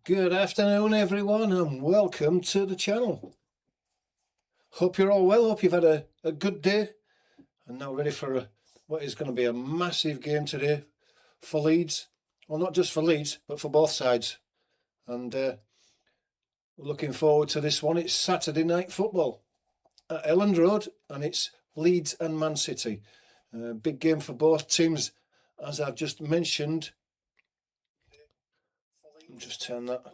Good afternoon, everyone, and welcome to the channel. Hope you're all well. Hope you've had a good day and now ready for what is going to be a massive game today for Leeds. Well, not just for Leeds, but for both sides. And we're looking forward to this one. It's Saturday night football at Elland Road, and it's Leeds and Man City. Big game for both teams, as I've just mentioned. Just turn that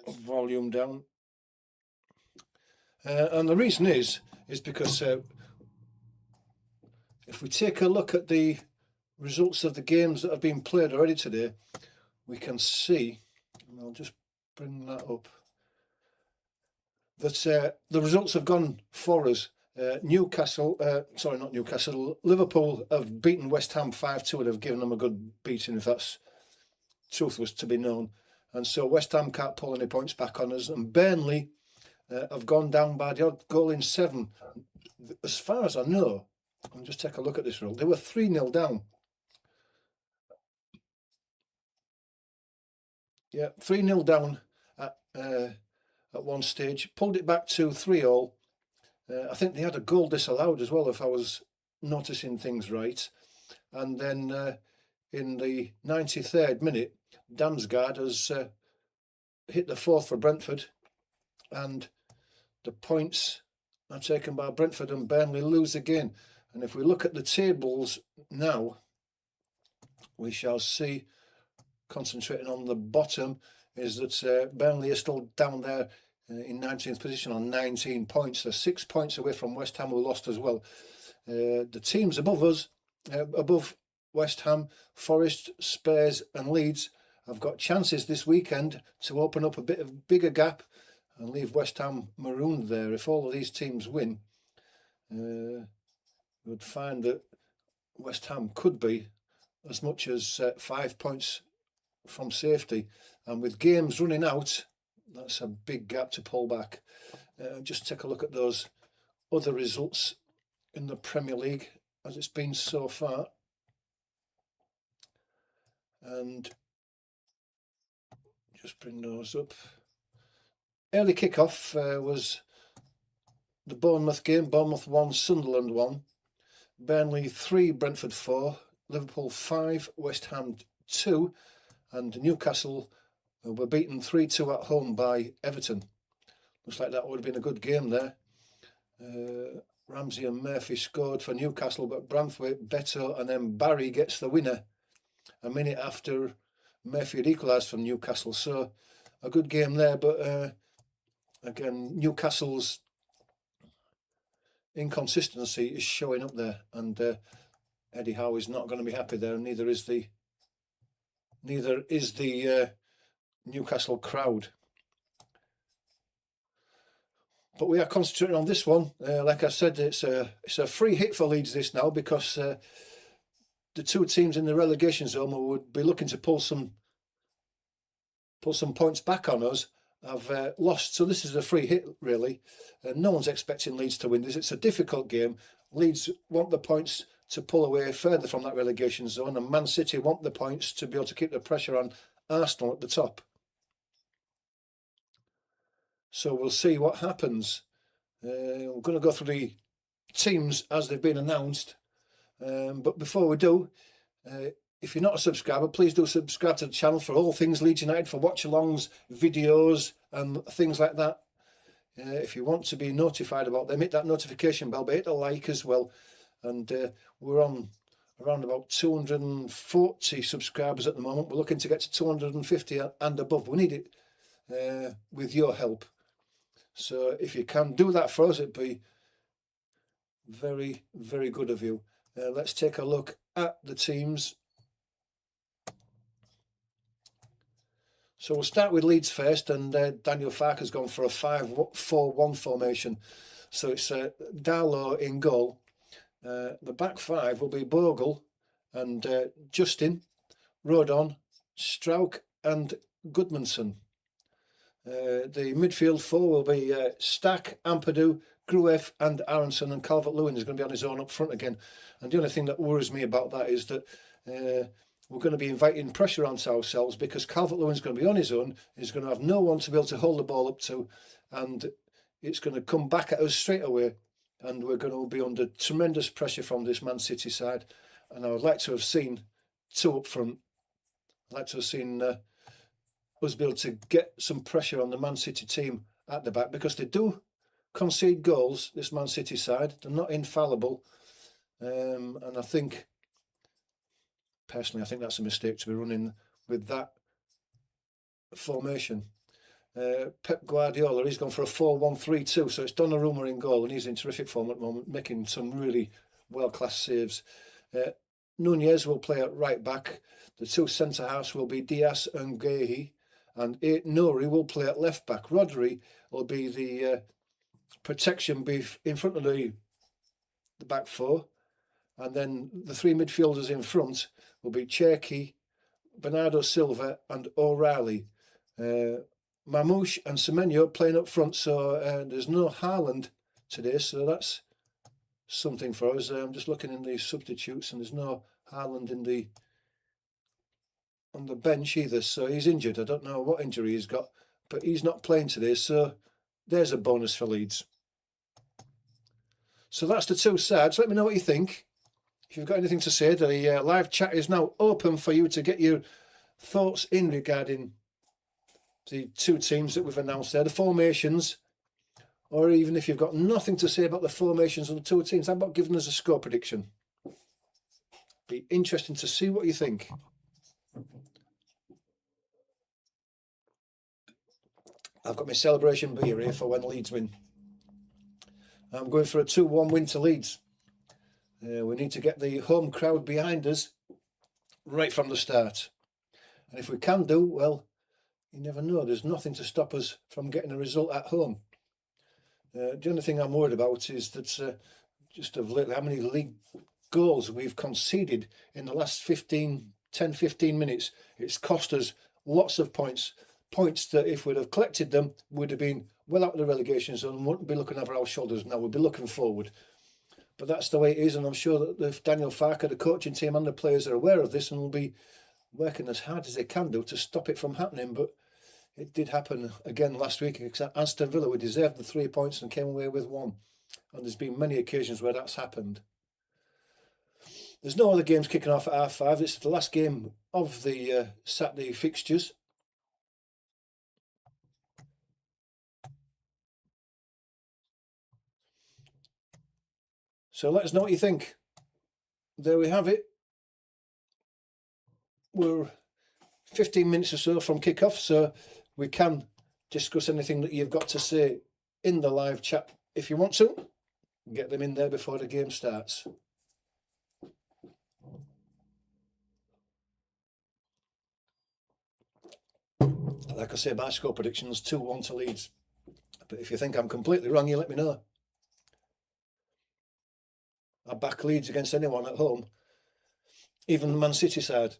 volume down. And the reason is because if we take a look at the results of the games that have been played already today, we can see, and I'll just bring that up, that the results have gone for us. Liverpool have beaten West Ham 5-2 and have given them a good beating, if that's truth was to be known. And so West Ham can't pull any points back on us, and Burnley have gone down by the odd goal in 7. As far as I know, I'll just take a look at this result. They were 3-0 down. Yeah, 3-0 down at one stage. Pulled it back to 3-all. I think they had a goal disallowed as well, if I was noticing things right. And then in the 93rd minute, Damsgaard has hit the 4th for Brentford, and the points are taken by Brentford, and Burnley lose again. And if we look at the tables now, we shall see, concentrating on the bottom, is that Burnley is still down there in 19th position on 19 points. They're 6 points away from West Ham, who lost as well. The teams above us, above West Ham, Forest, Spurs and Leeds, have got chances this weekend to open up a bit of bigger gap and leave West Ham marooned there. If all of these teams win, we'd find that West Ham could be as much as 5 points from safety. And with games running out, that's a big gap to pull back. Just take a look at those other results in the Premier League as it's been so far. And just bring those up. Early kickoff was the Bournemouth game. Bournemouth 1, Sunderland 1. Burnley 3, Brentford 4. Liverpool 5, West Ham 2. And Newcastle were beaten 3-2 at home by Everton. Looks like that would have been a good game there. Ramsey and Murphy scored for Newcastle, but Branthwaite, Beto and then Barry gets the winner a minute after Murphy had equalised from Newcastle. So a good game there, but again, Newcastle's inconsistency is showing up there, and Eddie Howe is not going to be happy there, and neither is the Newcastle crowd. But we are concentrating on this one. Like I said, it's a free hit for Leeds this now, because the two teams in the relegation zone who would be looking to pull some points back on us have lost. So this is a free hit, really. No one's expecting Leeds to win this. It's a difficult game. Leeds want the points to pull away further from that relegation zone, and Man City want the points to be able to keep the pressure on Arsenal at the top. So we'll see what happens. We're going to go through the teams as they've been announced. But before we do, if you're not a subscriber, please do subscribe to the channel for all things Leeds United, for watch-alongs, videos and things like that. If you want to be notified about them, hit that notification bell, but hit a like as well. And we're on around about 240 subscribers at the moment. We're looking to get to 250 and above. We need it with your help. So if you can do that for us, it'd be very, very good of you. Let's take a look at the teams. So we'll start with Leeds first, and Daniel Farke has gone for a 5-4-1 formation. So it's Darlow in goal. The back five will be Bogle and Justin, Rodon, Strauch and Goodmanson. The midfield four will be Stack, Ampadu, Grueff and Aronson, and Calvert-Lewin is going to be on his own up front again. And the only thing that worries me about that is that we're going to be inviting pressure onto ourselves because Calvert-Lewin's going to be on his own. He's going to have no one to be able to hold the ball up to, and it's going to come back at us straight away, and we're going to be under tremendous pressure from this Man City side. And I would like to have seen two up front. I'd like to have seen us be able to get some pressure on the Man City team at the back, because they do concede goals, this Man City side. They're not infallible. And I think, personally, I think that's a mistake to be running with that formation. Pep Guardiola, he's gone for a 4-1-3-2, so it's Donnarumma in goal, and he's in terrific form at the moment, making some really world-class saves. Nunez will play at right back. The two centre-halves will be Diaz and Guehi, and Nouri will play at left back. Rodri will be the protection in front of the back four, and then the three midfielders in front will be Cherki, Bernardo Silva and O'Reilly. Mamouche and Semenyo playing up front, so there's no Haaland today, so that's something for us. I'm just looking in the substitutes, and there's no Haaland on the bench either, so he's injured. I don't know what injury he's got, but he's not playing today, so there's a bonus for Leeds. So that's the two sides. Let me know what you think. If you've got anything to say, the live chat is now open for you to get your thoughts in regarding the two teams that we've announced there, the formations, or even if you've got nothing to say about the formations of the two teams, how about giving us a score prediction? Be interesting to see what you think. I've got my celebration beer here for when Leeds win. I'm going for a 2-1 win to Leeds. We need to get the home crowd behind us right from the start. And if we can do, well, you never know. There's nothing to stop us from getting a result at home. The only thing I'm worried about is that just of lately, how many league goals we've conceded in the last 10-15 minutes. It's cost us lots of points. Points that if we'd have collected them, would have been well out of the relegation zone and wouldn't be looking over our shoulders now. We'd be looking forward. But that's the way it is, and I'm sure that if Daniel Farke, the coaching team and the players are aware of this and will be working as hard as they can do to stop it from happening. But it did happen again last week. Aston Villa, we deserved the 3 points and came away with 1. And there's been many occasions where that's happened. There's no other games kicking off at half-5. This is the last game of the Saturday fixtures. So let us know what you think. There we have it. We're 15 minutes or so from kick-off, so we can discuss anything that you've got to say in the live chat if you want to. Get them in there before the game starts. Like I say, my score prediction is 2-1 to Leeds. But if you think I'm completely wrong, you let me know. I back Leeds against anyone at home, even the Man City side.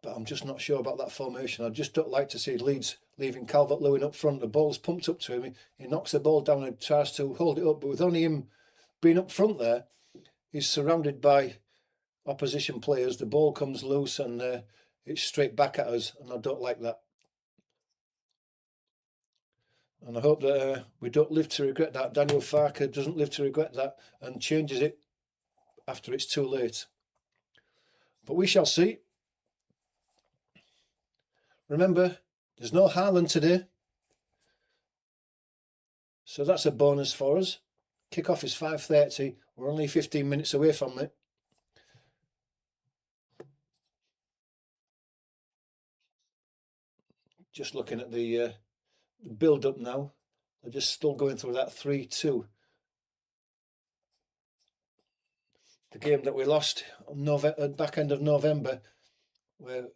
But I'm just not sure about that formation. I just don't like to see Leeds leaving Calvert-Lewin up front. The ball's pumped up to him. He knocks the ball down and tries to hold it up. But with only him being up front there, he's surrounded by opposition players. The ball comes loose and it's straight back at us. And I don't like that. And I hope that we don't live to regret that. Daniel Farke doesn't live to regret that and changes it after it's too late. But we shall see. Remember, there's no Haaland today. So that's a bonus for us. Kick-off is 5:30. We're only 15 minutes away from it. Just looking at the build-up now. They're just still going through that 3-2. The game that we lost on back end of November, where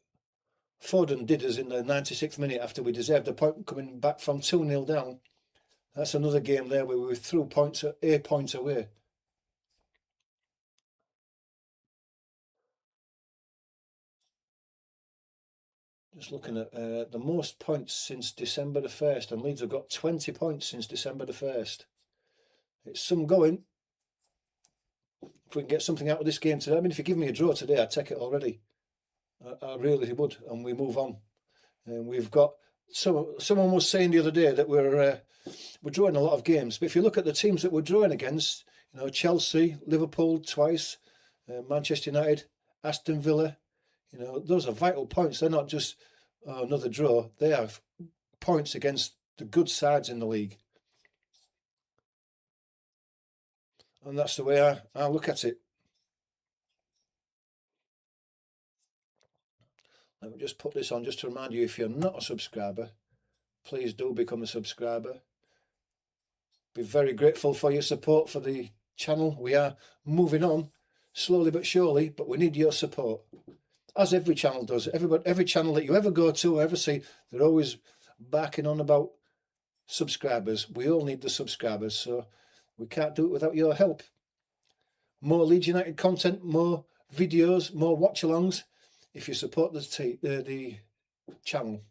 Foden did us in the 96th minute after we deserved a point coming back from 2-0 down. That's another game there where we threw points a point away. Just looking at the most points since December the 1st, and Leeds have got 20 points since December the 1st. It's some going, if we can get something out of this game today. I mean, if you give me a draw today, I'd take it already. I really would, and we move on. And we've got someone was saying the other day that we're drawing a lot of games, but if you look at the teams that we're drawing against, you know, Chelsea, Liverpool twice, Manchester United, Aston Villa, you know, those are vital points. They're not just another draw. They have points against the good sides in the league. And that's the way I look at it. Let me just put this on just to remind you, if you're not a subscriber, please do become a subscriber. Be very grateful for your support for the channel. We are moving on slowly but surely, but we need your support, as every channel does. Every channel that you ever go to or ever see, they're always barking on about subscribers. We all need the subscribers, so we can't do it without your help. More Leeds United content, more videos, more watch-alongs if you support the channel.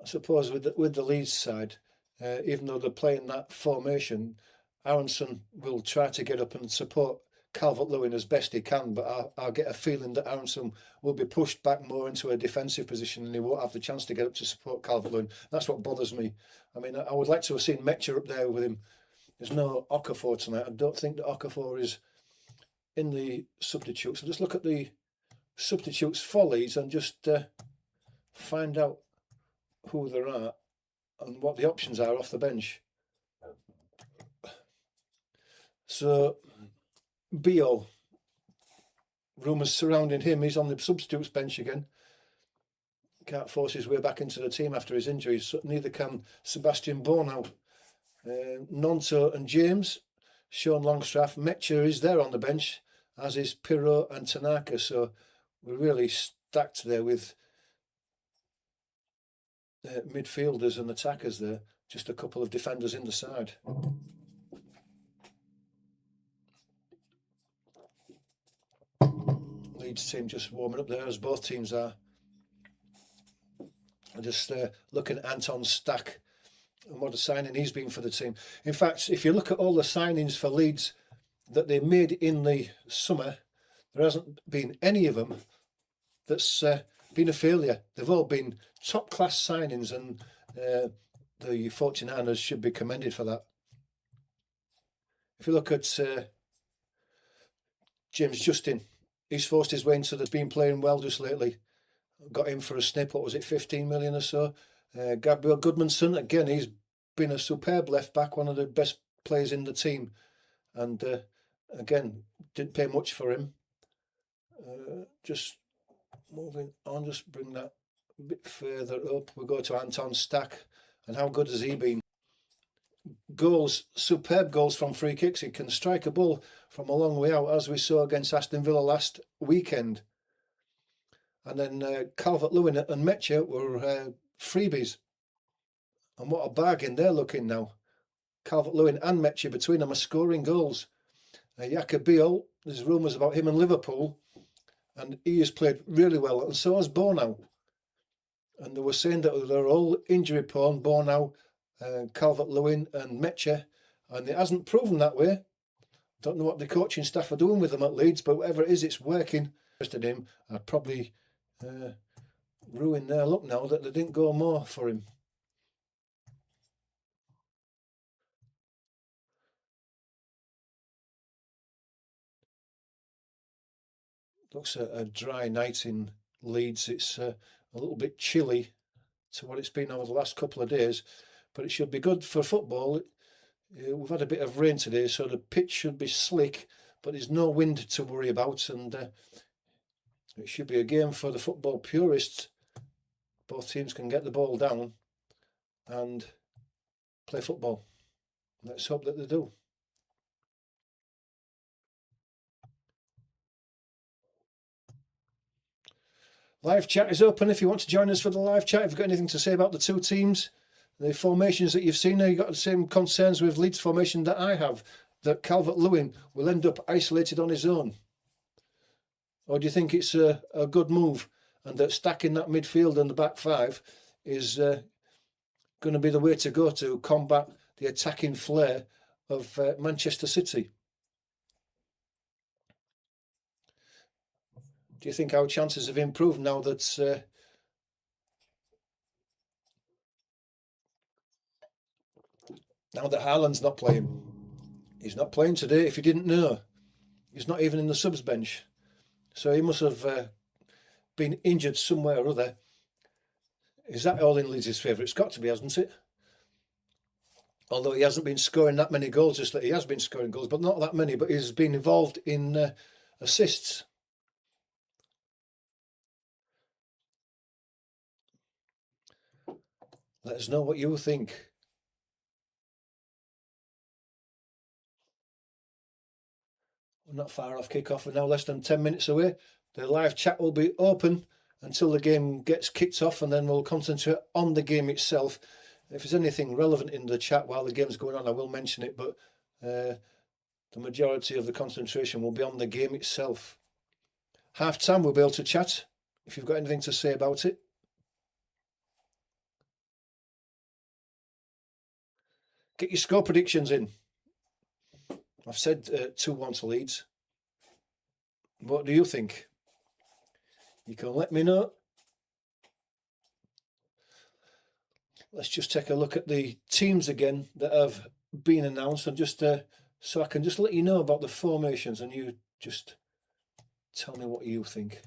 I suppose with the Leeds side, even though they're playing that formation, Aronson will try to get up and support Calvert-Lewin as best he can, but I'll get a feeling that Aronson will be pushed back more into a defensive position and he won't have the chance to get up to support Calvert-Lewin. That's what bothers me. I mean, I would like to have seen Metcher up there with him. There's no Okafor tonight. I don't think that Okafor is in the substitutes. So just look at the substitutes for Leeds and just find out who there are and what the options are off the bench. So Bio, rumours surrounding him, he's on the substitutes bench again. Can't force his way back into the team after his injuries, so neither can Sebastian Bornau. Nonto and James, Sean Longstaff, Metcher is there on the bench, as is Pirro and Tanaka, so we're really stacked there with midfielders and attackers there, just a couple of defenders in the side. Leeds team just warming up there, as both teams are. Just looking at Anton's stack and what a signing he's been for the team. In fact, if you look at all the signings for Leeds that they made in the summer, there hasn't been any of them that's been a failure. They've all been top-class signings, and the 49ers should be commended for that. If you look at James Justin, he's forced his way into the, been playing well just lately. Got him for a snip, what was it, 15 million or so. Gabriel Goodmanson, again, he's been a superb left back, one of the best players in the team. And again, didn't pay much for him. Just moving on, just bring that a bit further up. We go to Anton Stack, and how good has he been? Goals, superb goals from free kicks. He can strike a ball from a long way out, as we saw against Aston Villa last weekend. And then Calvert-Lewin and Metcher were freebies. And what a bargain they're looking now. Calvert-Lewin and Metcher, between them, are scoring goals. Jacobiol, there's rumours about him in Liverpool, and he has played really well, and so has Bornau. And they were saying that they're all injury prone, Bornau, Calvert-Lewin and Metcher, and it hasn't proven that way. Don't know what the coaching staff are doing with them at Leeds, but whatever it is, it's working. Interested in him, I'd probably ruin their luck now that they didn't go more for him. Looks a dry night in Leeds. It's a little bit chilly to what it's been over the last couple of days, but it should be good for football. We've had a bit of rain today, so the pitch should be slick, but there's no wind to worry about, and it should be a game for the football purists. Both teams can get the ball down and play football. Let's hope that they do. Live chat is open if you want to join us for the live chat. If you've got anything to say about the two teams, the formations that you've seen, you've got the same concerns with Leeds formation that I have, that Calvert-Lewin will end up isolated on his own? Or do you think it's a good move, and that stacking that midfield and the back five is going to be the way to go to combat the attacking flair of Manchester City. Do you think our chances have improved now that Haaland's not playing? He's not playing today, if you didn't know. He's not even in the subs bench. So he must have been injured somewhere or other. Is that all in Leeds' favour? It's got to be, hasn't it? Although he hasn't been scoring that many goals, just that he has been scoring goals, but not that many. But he's been involved in assists. Let us know what you think. We're not far off kick-off. We're now less than 10 minutes away. The live chat will be open until the game gets kicked off, and then we'll concentrate on the game itself. If there's anything relevant in the chat while the game's going on, I will mention it, but the majority of the concentration will be on the game itself. Half-time, we'll be able to chat if you've got anything to say about it. Get your score predictions in. I've said 2-1 to Leeds. What do you think? You can let me know. Let's just take a look at the teams again that have been announced, and just so I can just let you know about the formations, and you just tell me what you think.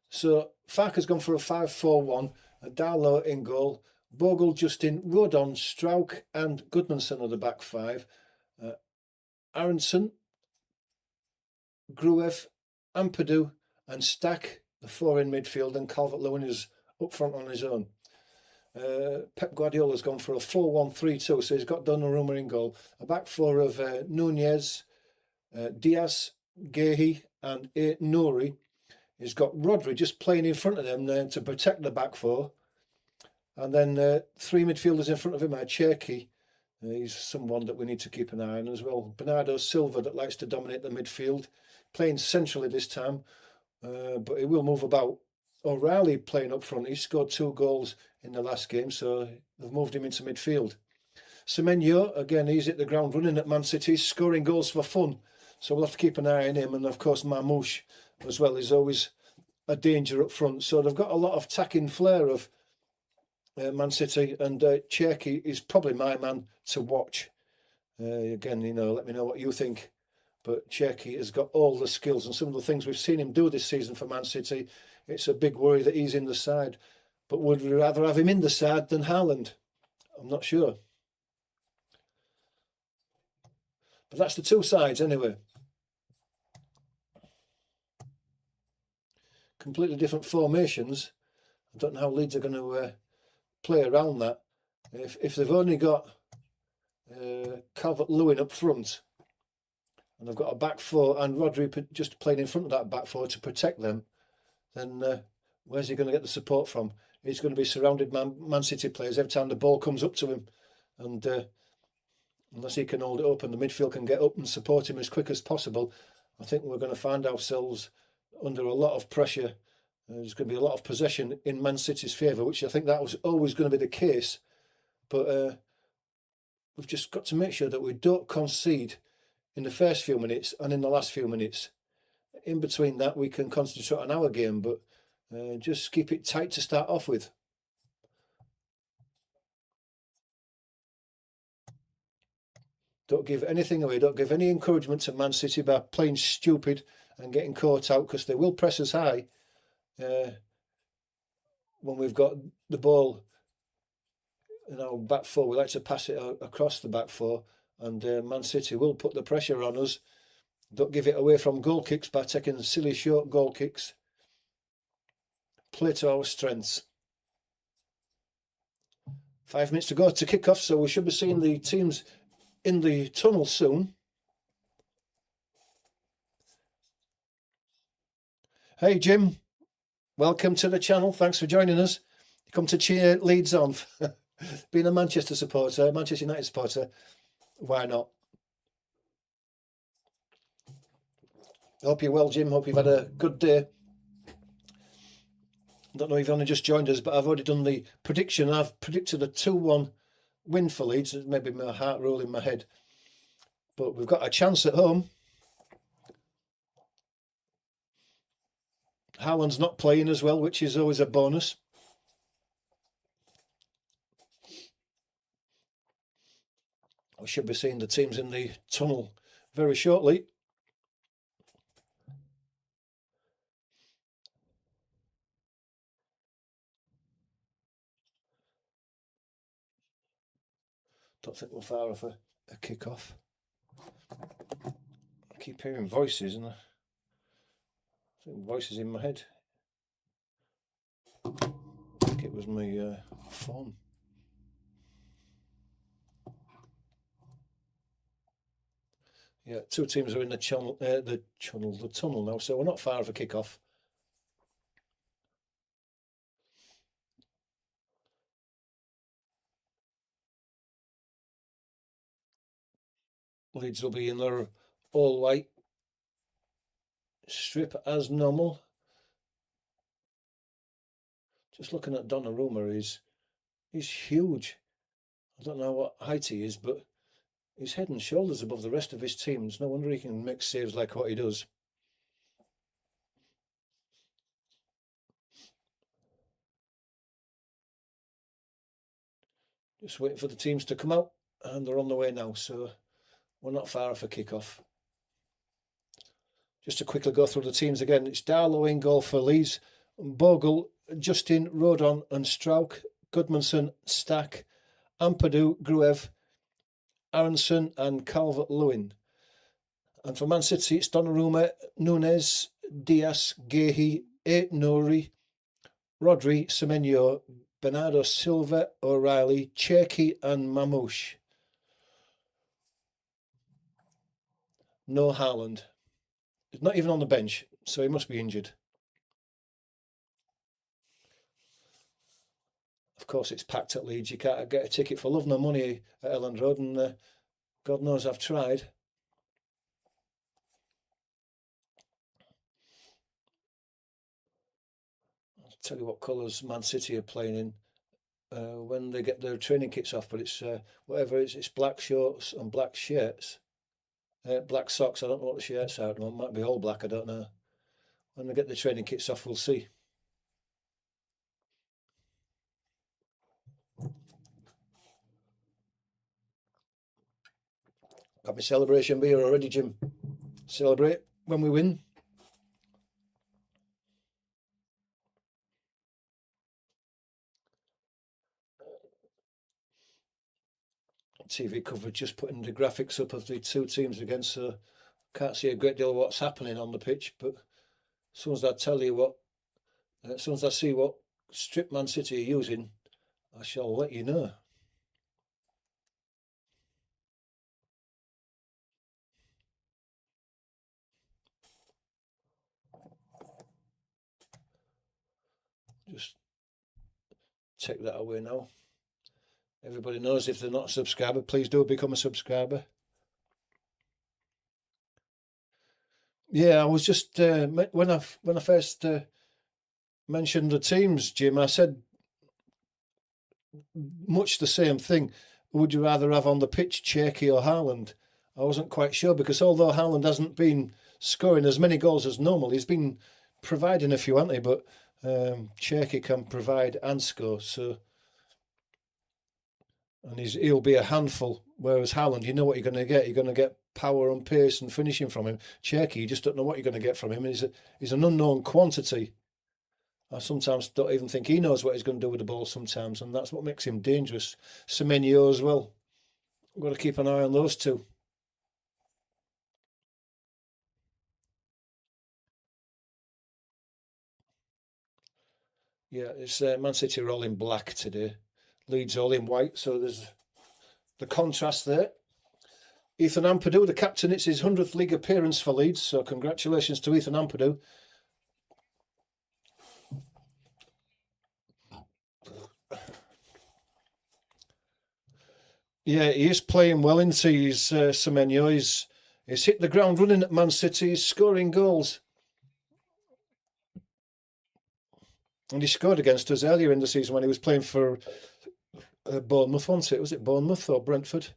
So Farke's gone for a 5-4-1, Darlow in goal, Bogle, Justin, Rodon, Strauch and Goodmanson are the back five. Aronson, Gruev, Ampadu and Stack, the four in midfield, and Calvert-Lewin is up front on his own. Pep Guardiola's gone for a 4-1-3-2, so he's got Donnarumma in goal. A back four of Nunez, Diaz, Gehi and Nouri. He's got Rodri just playing in front of them to protect the back four. And then three midfielders in front of him are Cherky. He's someone that we need to keep an eye on as well. Bernardo Silva, that likes to dominate the midfield, playing centrally this time, but he will move about. O'Reilly playing up front. He scored 2 goals in the last game, so they've moved him into midfield. Semenyo, again, he's hit the ground running at Man City, scoring goals for fun. So we'll have to keep an eye on him. And of course, Marmouche as well is always a danger up front. So they've got a lot of attacking flair of Man City, and Cherky is probably my man to watch. Again, you know, let me know what you think. But Cherky has got all the skills, and some of the things we've seen him do this season for Man City, it's a big worry that he's in the side. But would we rather have him in the side than Haaland? I'm not sure. But that's the two sides anyway. Completely different formations. I don't know how Leeds are going to play around that. If they've only got Calvert-Lewin up front, and they've got a back four and Rodri just playing in front of that back four to protect them, then where's he going to get the support from? He's going to be surrounded Man City players every time the ball comes up to him, and unless he can hold it up and the midfield can get up and support him as quick as possible, I think we're going to find ourselves under a lot of pressure. There's going to be a lot of possession in Man City's favour, which I think that was always going to be the case. But we've just got to make sure that we don't concede in the first few minutes and in the last few minutes. In between that, we can concentrate on our game, but just keep it tight to start off with. Don't give anything away. Don't give any encouragement to Man City by playing stupid and getting caught out, because they will press us high when we've got the ball in our back four. We like to pass it across the back four, and Man City will put the pressure on us. Don't give it away from goal kicks by taking silly short goal kicks. Play to our strengths. 5 minutes to go to kick off, so we should be seeing the teams in the tunnel soon. Hey Jim, welcome to the channel. Thanks for joining us. You come to cheer Leeds on. Being a Manchester supporter, Manchester United supporter, why not? Hope you're well, Jim. Hope you've had a good day. I don't know if you've only just joined us, but I've already done the prediction. I've predicted a 2-1 win for Leeds. Maybe my heart rule in my head. But we've got a chance at home. Haaland's not playing as well, which is always a bonus. We should be seeing the teams in the tunnel very shortly. Don't think we're far off a kick-off. I keep hearing voices, and I think voices in my head. I think it was my phone. Yeah, two teams are in the tunnel now, so we're not far off a kick-off. Leeds will be in their all-white strip as normal. Just looking at Donnarumma, he's huge. I don't know what height he is, but he's head and shoulders above the rest of his team. There's no wonder he can make saves like what he does. Just waiting for the teams to come out, and they're on the way now, so we're not far off a kick-off. Just to quickly go through the teams again, it's Darlow in goal for Leeds, Bogle, Justin, Rodon and Strauch, Goodmanson, Stack, Ampadu, Gruev, Aronson and Calvert-Lewin. And for Man City, it's Donnarumma, Nunes, Diaz, Gehi, Nouri, Rodri, Semenyo, Bernardo Silva, O'Reilly, Cherki and Mamouche. No Haaland. He's not even on the bench, so he must be injured. Of course, it's packed at Leeds. You can't get a ticket for love nor money at Elland Road, and God knows I've tried. I'll tell you what colours Man City are playing in when they get their training kits off, but it's whatever it's black shorts and black shirts. Black socks, I don't know what the shirts are. It might be all black, I don't know. When they get the training kits off, we'll see. Got my celebration beer already, Jim. Celebrate when we win. TV coverage just putting the graphics up of the two teams again, so can't see a great deal of what's happening on the pitch, but as soon as I tell you what, as soon as I see what strip Man City are using, I shall let you know. Just take that away now. Everybody knows if they're not a subscriber, please do become a subscriber. Yeah, I was just when I first mentioned the teams, Jim, I said much the same thing. Would you rather have on the pitch Cherki or Haaland? I wasn't quite sure, because although Haaland hasn't been scoring as many goals as normal, he's been providing a few, hasn't he? But Cherki can provide and score, so, and he'll be a handful. Whereas Haaland, you know what you're going to get. You're going to get power and pace and finishing from him. Cherki, you just don't know what you're going to get from him. He's an unknown quantity. I sometimes don't even think he knows what he's going to do with the ball sometimes, and that's what makes him dangerous. Semenyo as well. We've got to keep an eye on those two. Yeah, it's Man City are all in black today. Leeds all in white, so there's the contrast there. Ethan Ampadu, the captain, it's his 100th league appearance for Leeds, so congratulations to Ethan Ampadu. Yeah, he is playing well, into his Semenyo. He's hit the ground running at Man City. He's scoring goals. And he scored against us earlier in the season when he was playing for Bournemouth, wasn't it? Was it Bournemouth or Brentford?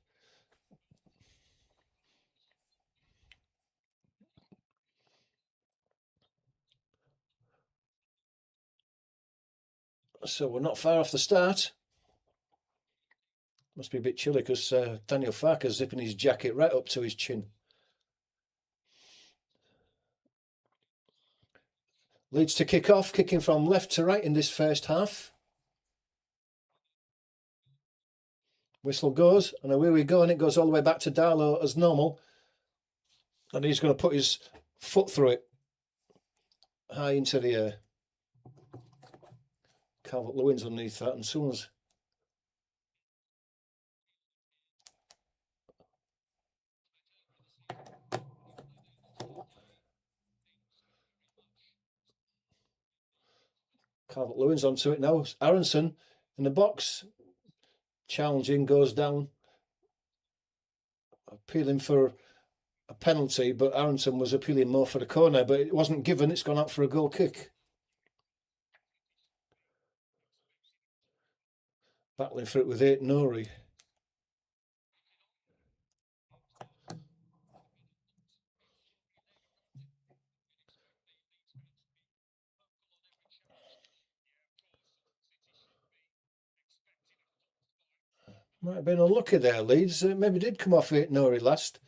So we're not far off the start. Must be a bit chilly because Daniel Farke's zipping his jacket right up to his chin. Leeds to kick off, kicking from left to right in this first half. Whistle goes, and away we go, and it goes all the way back to Darlow as normal. And he's going to put his foot through it. High into the air. Calvert-Lewin's underneath that, and soon as Calvert-Lewin's onto it now, Aronson in the box. Challenging, goes down. Appealing for a penalty, but Aronson was appealing more for the corner, but it wasn't given. It's gone out for a goal kick. Battling for it with Nori. Might have been unlucky there, Leeds. Maybe did come off Nori last.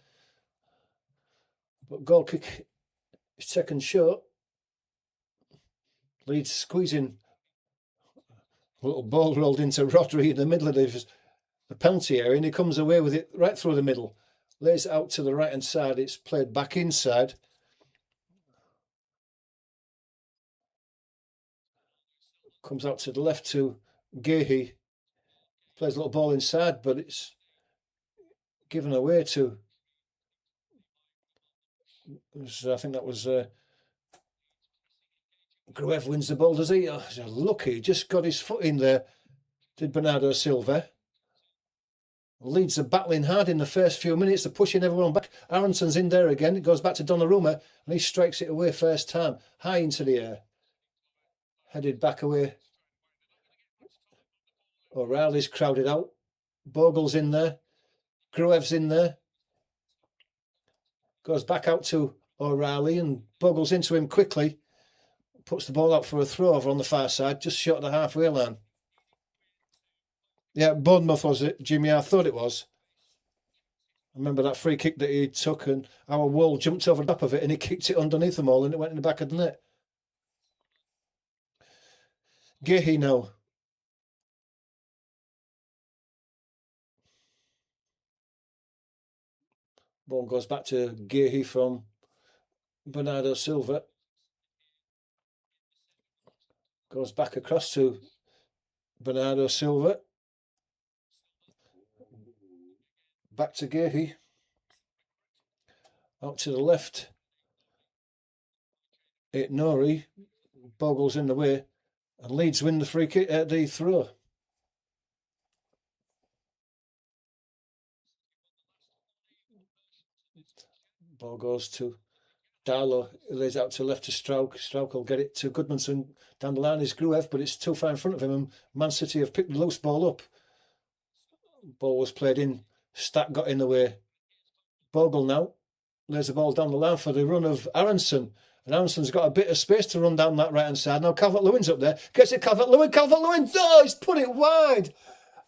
But goal kick is second short. Leeds squeezing. A little ball rolled into Rodri in the middle of the penalty area, and he comes away with it right through the middle. Lays it out to the right-hand side. It's played back inside. Comes out to the left to Gehi. Plays a little ball inside, but it's given away to... I think that was... Gruev wins the ball, does he? Oh, he's lucky. Just got his foot in there, did Bernardo Silva. Leeds are battling hard in the first few minutes. They're pushing everyone back. Aronson's in there again. It goes back to Donnarumma, and he strikes it away first time. High into the air. Headed back away. O'Reilly's crowded out. Bogle's in there. Gruev's in there. Goes back out to O'Reilly, and Bogle's into him quickly. Puts the ball out for a throw over on the far side, just short of the halfway line. Yeah, Bournemouth was it, Jimmy? I thought it was. I remember that free kick that he took, and our wall jumped over the top of it, and he kicked it underneath them all, and it went in the back of the net. Gehi now. Ball goes back to Gehi from Bernardo Silva. Goes back across to Bernardo Silva. Back to Gehi. Out to the left. Nori. Bogle's in the way. And Leeds win the free kick at the throw. Ball goes to Darlow. He lays out to left to Strauch. Strauch will get it to Goodmanson. Down the line is Gruev, but it's too far in front of him, and Man City have picked the loose ball up. Ball was played in. Stack got in the way. Bogle now lays the ball down the line for the run of Aronson. And Aronson's got a bit of space to run down that right-hand side. Now Calvert-Lewin's up there. Gets it, Calvert-Lewin. Calvert-Lewin! Oh, he's put it wide.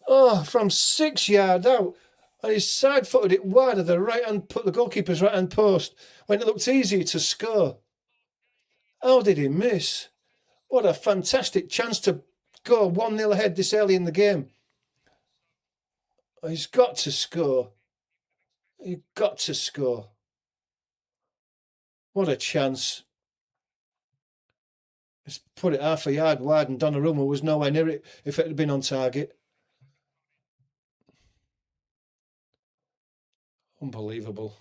Oh, from 6 yards out. And he's side-footed it wide of the right-hand, put the goalkeeper's right-hand post when it looked easy to score. How did he miss? What a fantastic chance to go 1-0 ahead this early in the game. He's got to score. He's got to score. What a chance. He's put it half a yard wide, and Donnarumma was nowhere near it if it had been on target. Unbelievable.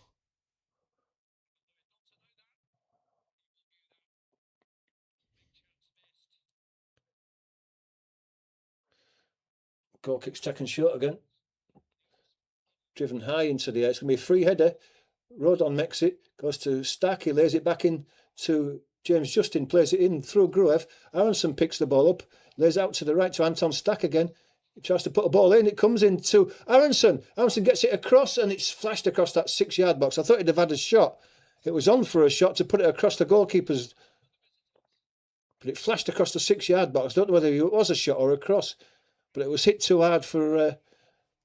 Goal kick's taken short again. Driven high into the air. It's going to be a free header. Rodon makes it. Goes to Stack. He lays it back in to James Justin. Plays it in through Gruev. Aronson picks the ball up. Lays out to the right to Anton Stack again. He tries to put a ball in. It comes into Aronson. Aronson gets it across, and it's flashed across that 6-yard box. I thought he'd have had a shot. It was on for a shot to put it across the goalkeeper's, but it flashed across the 6-yard box. I don't know whether it was a shot or a cross, but it was hit too hard for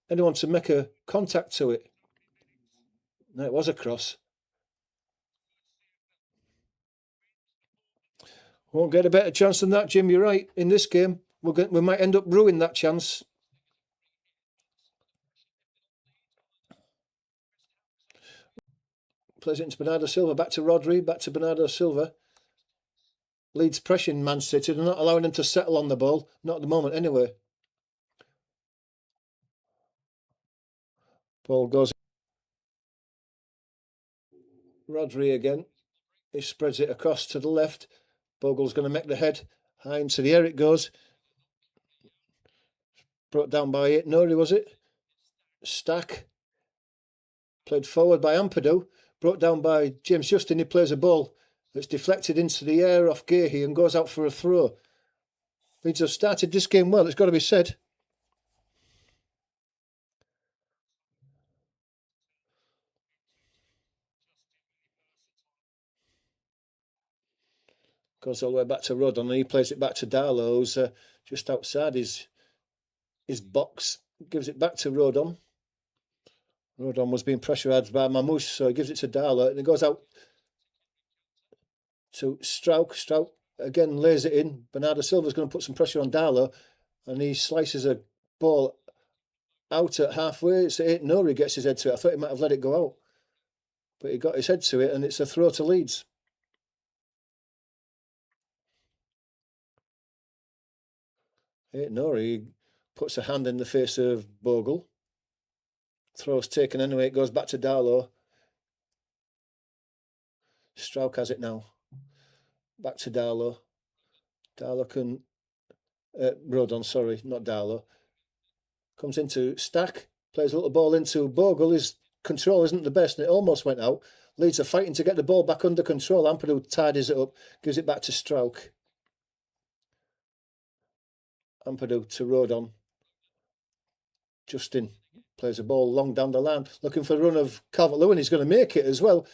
anyone to make a contact to it. No, it was a cross. Won't get a better chance than that, Jim. You're right. In this game, we might end up ruining that chance. Plays it into Bernardo Silva. Back to Rodri. Back to Bernardo Silva. Leeds pressuring Man City. They're not allowing them to settle on the ball. Not at the moment, anyway. Ball goes. Rodri again. He spreads it across to the left. Bogle's going to make the head. High into the air it goes. Brought down by it. Nori, was it? Stack. Played forward by Ampadu. Brought down by James Justin. He plays a ball that's deflected into the air off Gahey and goes out for a throw. Leeds have started this game well, it's got to be said. Goes all the way back to Rodon, and he plays it back to Darlow, who's just outside his box. Gives it back to Rodon. Rodon was being pressurised by Mamouche, so he gives it to Darlow, and it goes out to Strauch. Strauch again lays it in. Bernardo Silva's going to put some pressure on Darlow, and he slices a ball out at halfway. It's Nori gets his head to it. I thought he might have let it go out, but he got his head to it, and it's a throw to Leeds. Nori puts a hand in the face of Bogle. Throw's taken anyway. It goes back to Darlow. Strauch has it now. Back to Darlow. Darlow can... Rodon, sorry, not Darlow. Comes into Stack. Plays a little ball into Bogle. His control isn't the best, and it almost went out. Leeds are fighting to get the ball back under control. Ampadu tidies it up. Gives it back to Strauch. Ampadu to Rodon. Justin plays a ball long down the line, looking for a run of Calvert-Lewin. He's going to make it as well.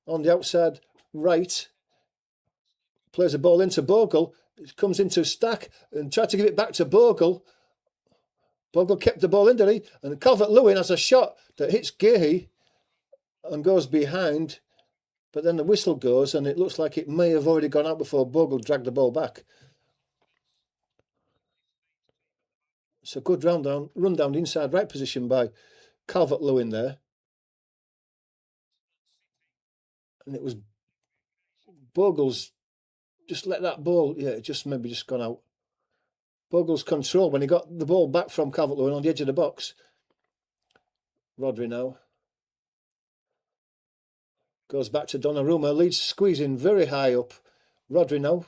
On the outside right, plays a ball into Bogle. It comes into Stack and tried to give it back to Bogle. Bogle kept the ball in, did he? And Calvert-Lewin has a shot that hits Gahey and goes behind, but then the whistle goes and it looks like it may have already gone out before Bogle dragged the ball back. It's a good run down the inside right position by Calvert-Lewin there. And it was Bogle's just let that ball, it just maybe just gone out. Bogle's control when he got the ball back from Calvert-Lewin on the edge of the box. Rodri now. Goes back to Donnarumma. Leeds squeezing very high up. Rodri now.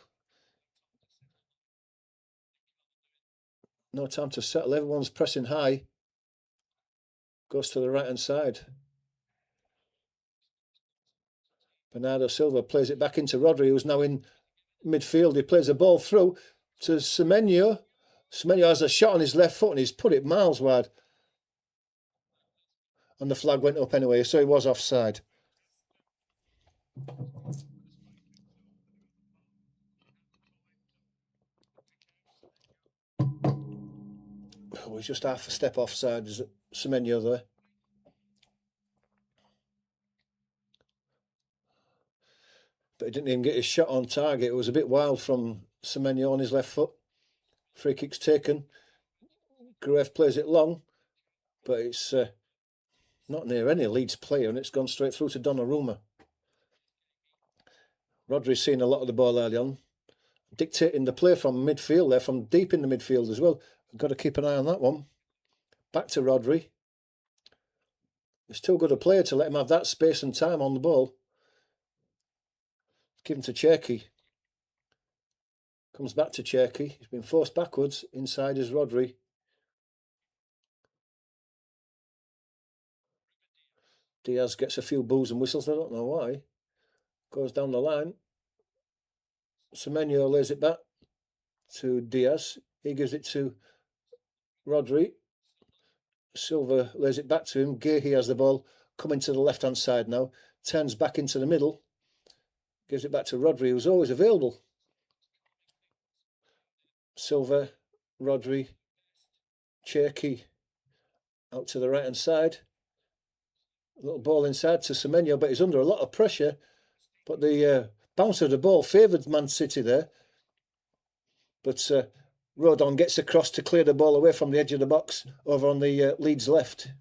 No time to settle. Everyone's pressing high. Goes to the right-hand side. Bernardo Silva plays it back into Rodri, who's now in midfield. He plays a ball through to Semenyo. Semenyo has a shot on his left foot and he's put it miles wide. And the flag went up anyway, so he was offside. Oh, he's just half a step offside, Semenyo there. But he didn't even get his shot on target. It was a bit wild from Semenyo on his left foot. Free kick's taken. Gruev plays it long, but it's not near any Leeds player, and it's gone straight through to Donnarumma. Rodri's seen a lot of the ball early on, dictating the play from midfield there, from deep in the midfield as well. We've got to keep an eye on that one. Back to Rodri. He's too good a player to let him have that space and time on the ball. Give him to Cherki. Comes back to Cherki. He's been forced backwards. Inside is Rodri. Diaz gets a few boos and whistles. I don't know why. Goes down the line. Semenyo lays it back to Diaz. He gives it to Rodri. Silva lays it back to him. Gahey has the ball coming to the left-hand side now. Turns back into the middle. Gives it back to Rodri, who's always available. Silva, Rodri, Cherky out to the right-hand side. A little ball inside to Semenyo, but he's under a lot of pressure. But the bounce of the ball favoured Man City there. But Rodon gets across to clear the ball away from the edge of the box over on the Leeds left.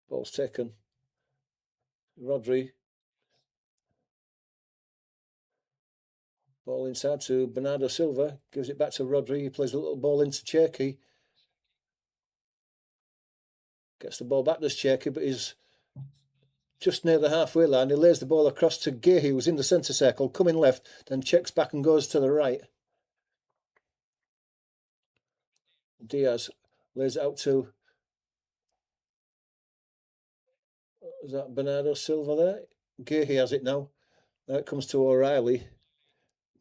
Ball's taken. Rodri. Ball inside to Bernardo Silva. Gives it back to Rodri. He plays a little ball into Cherky. Gets the ball back to Cherky, but he's just near the halfway line. He lays the ball across to Gahey, who's in the centre circle, coming left, then checks back and goes to the right. Diaz lays it out to... Is that Bernardo Silva there? Gahey has it now. Now it comes to O'Reilly.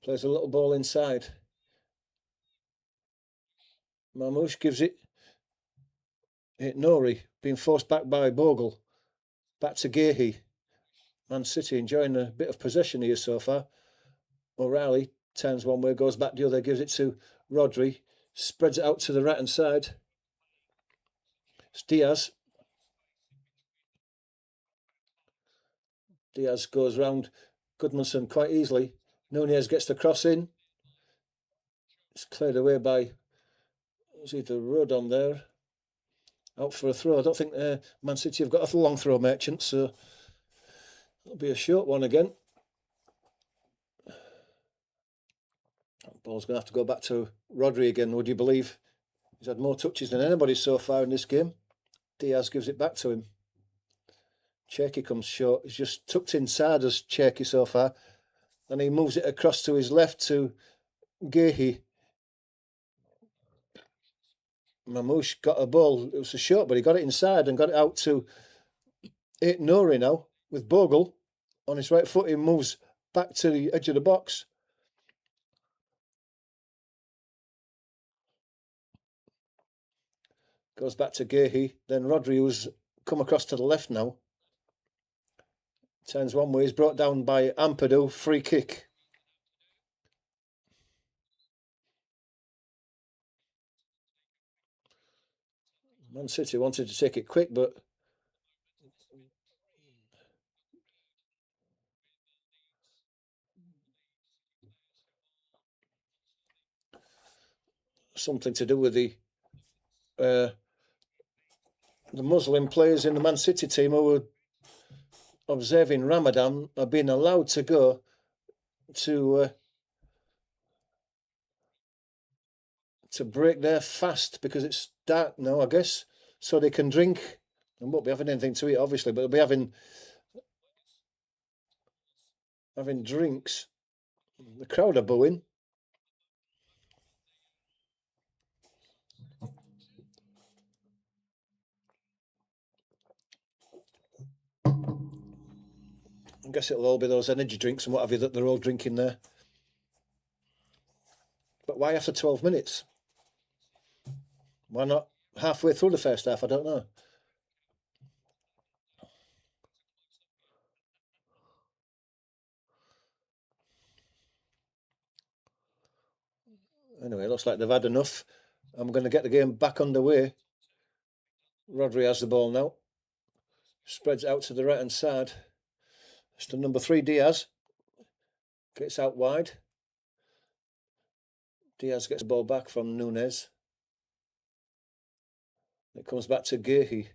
Plays a little ball inside. Mamouche gives it. Nori being forced back by Bogle. Back to Gahey. Man City enjoying a bit of possession here so far. O'Reilly turns one way, goes back the other, gives it to Rodri. Spreads it out to the right-hand side. It's Diaz. Diaz goes round Goodmanson quite easily. Nunez gets the cross in. It's cleared away by... Is it the Rodon there? Out for a throw. I don't think Man City have got a long throw merchant, so it'll be a short one again. Ball's going to have to go back to Rodri again, would you believe? He's had more touches than anybody so far in this game. Diaz gives it back to him. Cherky comes short. He's just tucked inside as Cherky so far. And he moves it across to his left to Gahey. Mamouche got a ball. It was a shot, but he got it inside and got it out to Nori now with Bogle on his right foot. He moves back to the edge of the box. Goes back to Gahey. Then Rodri, who's come across to the left now. Turns one way. He's brought down by Ampadu. Free kick. Man City wanted to take it quick, but something to do with the Muslim players in the Man City team who were observing Ramadan are being allowed to go to break their fast because it's dark now, I guess, so they can drink and won't be having anything to eat, obviously, but they'll be having drinks. The crowd are booing. I guess it'll all be those energy drinks and what have you that they're all drinking there. But why after 12 minutes? Why not halfway through the first half? I don't know. Anyway, it looks like they've had enough. I'm going to get the game back underway. Rodri has the ball now. Spreads out to the right-hand side. It's to number 3, Diaz. Gets out wide. Diaz gets the ball back from Nunez. It comes back to Gahey.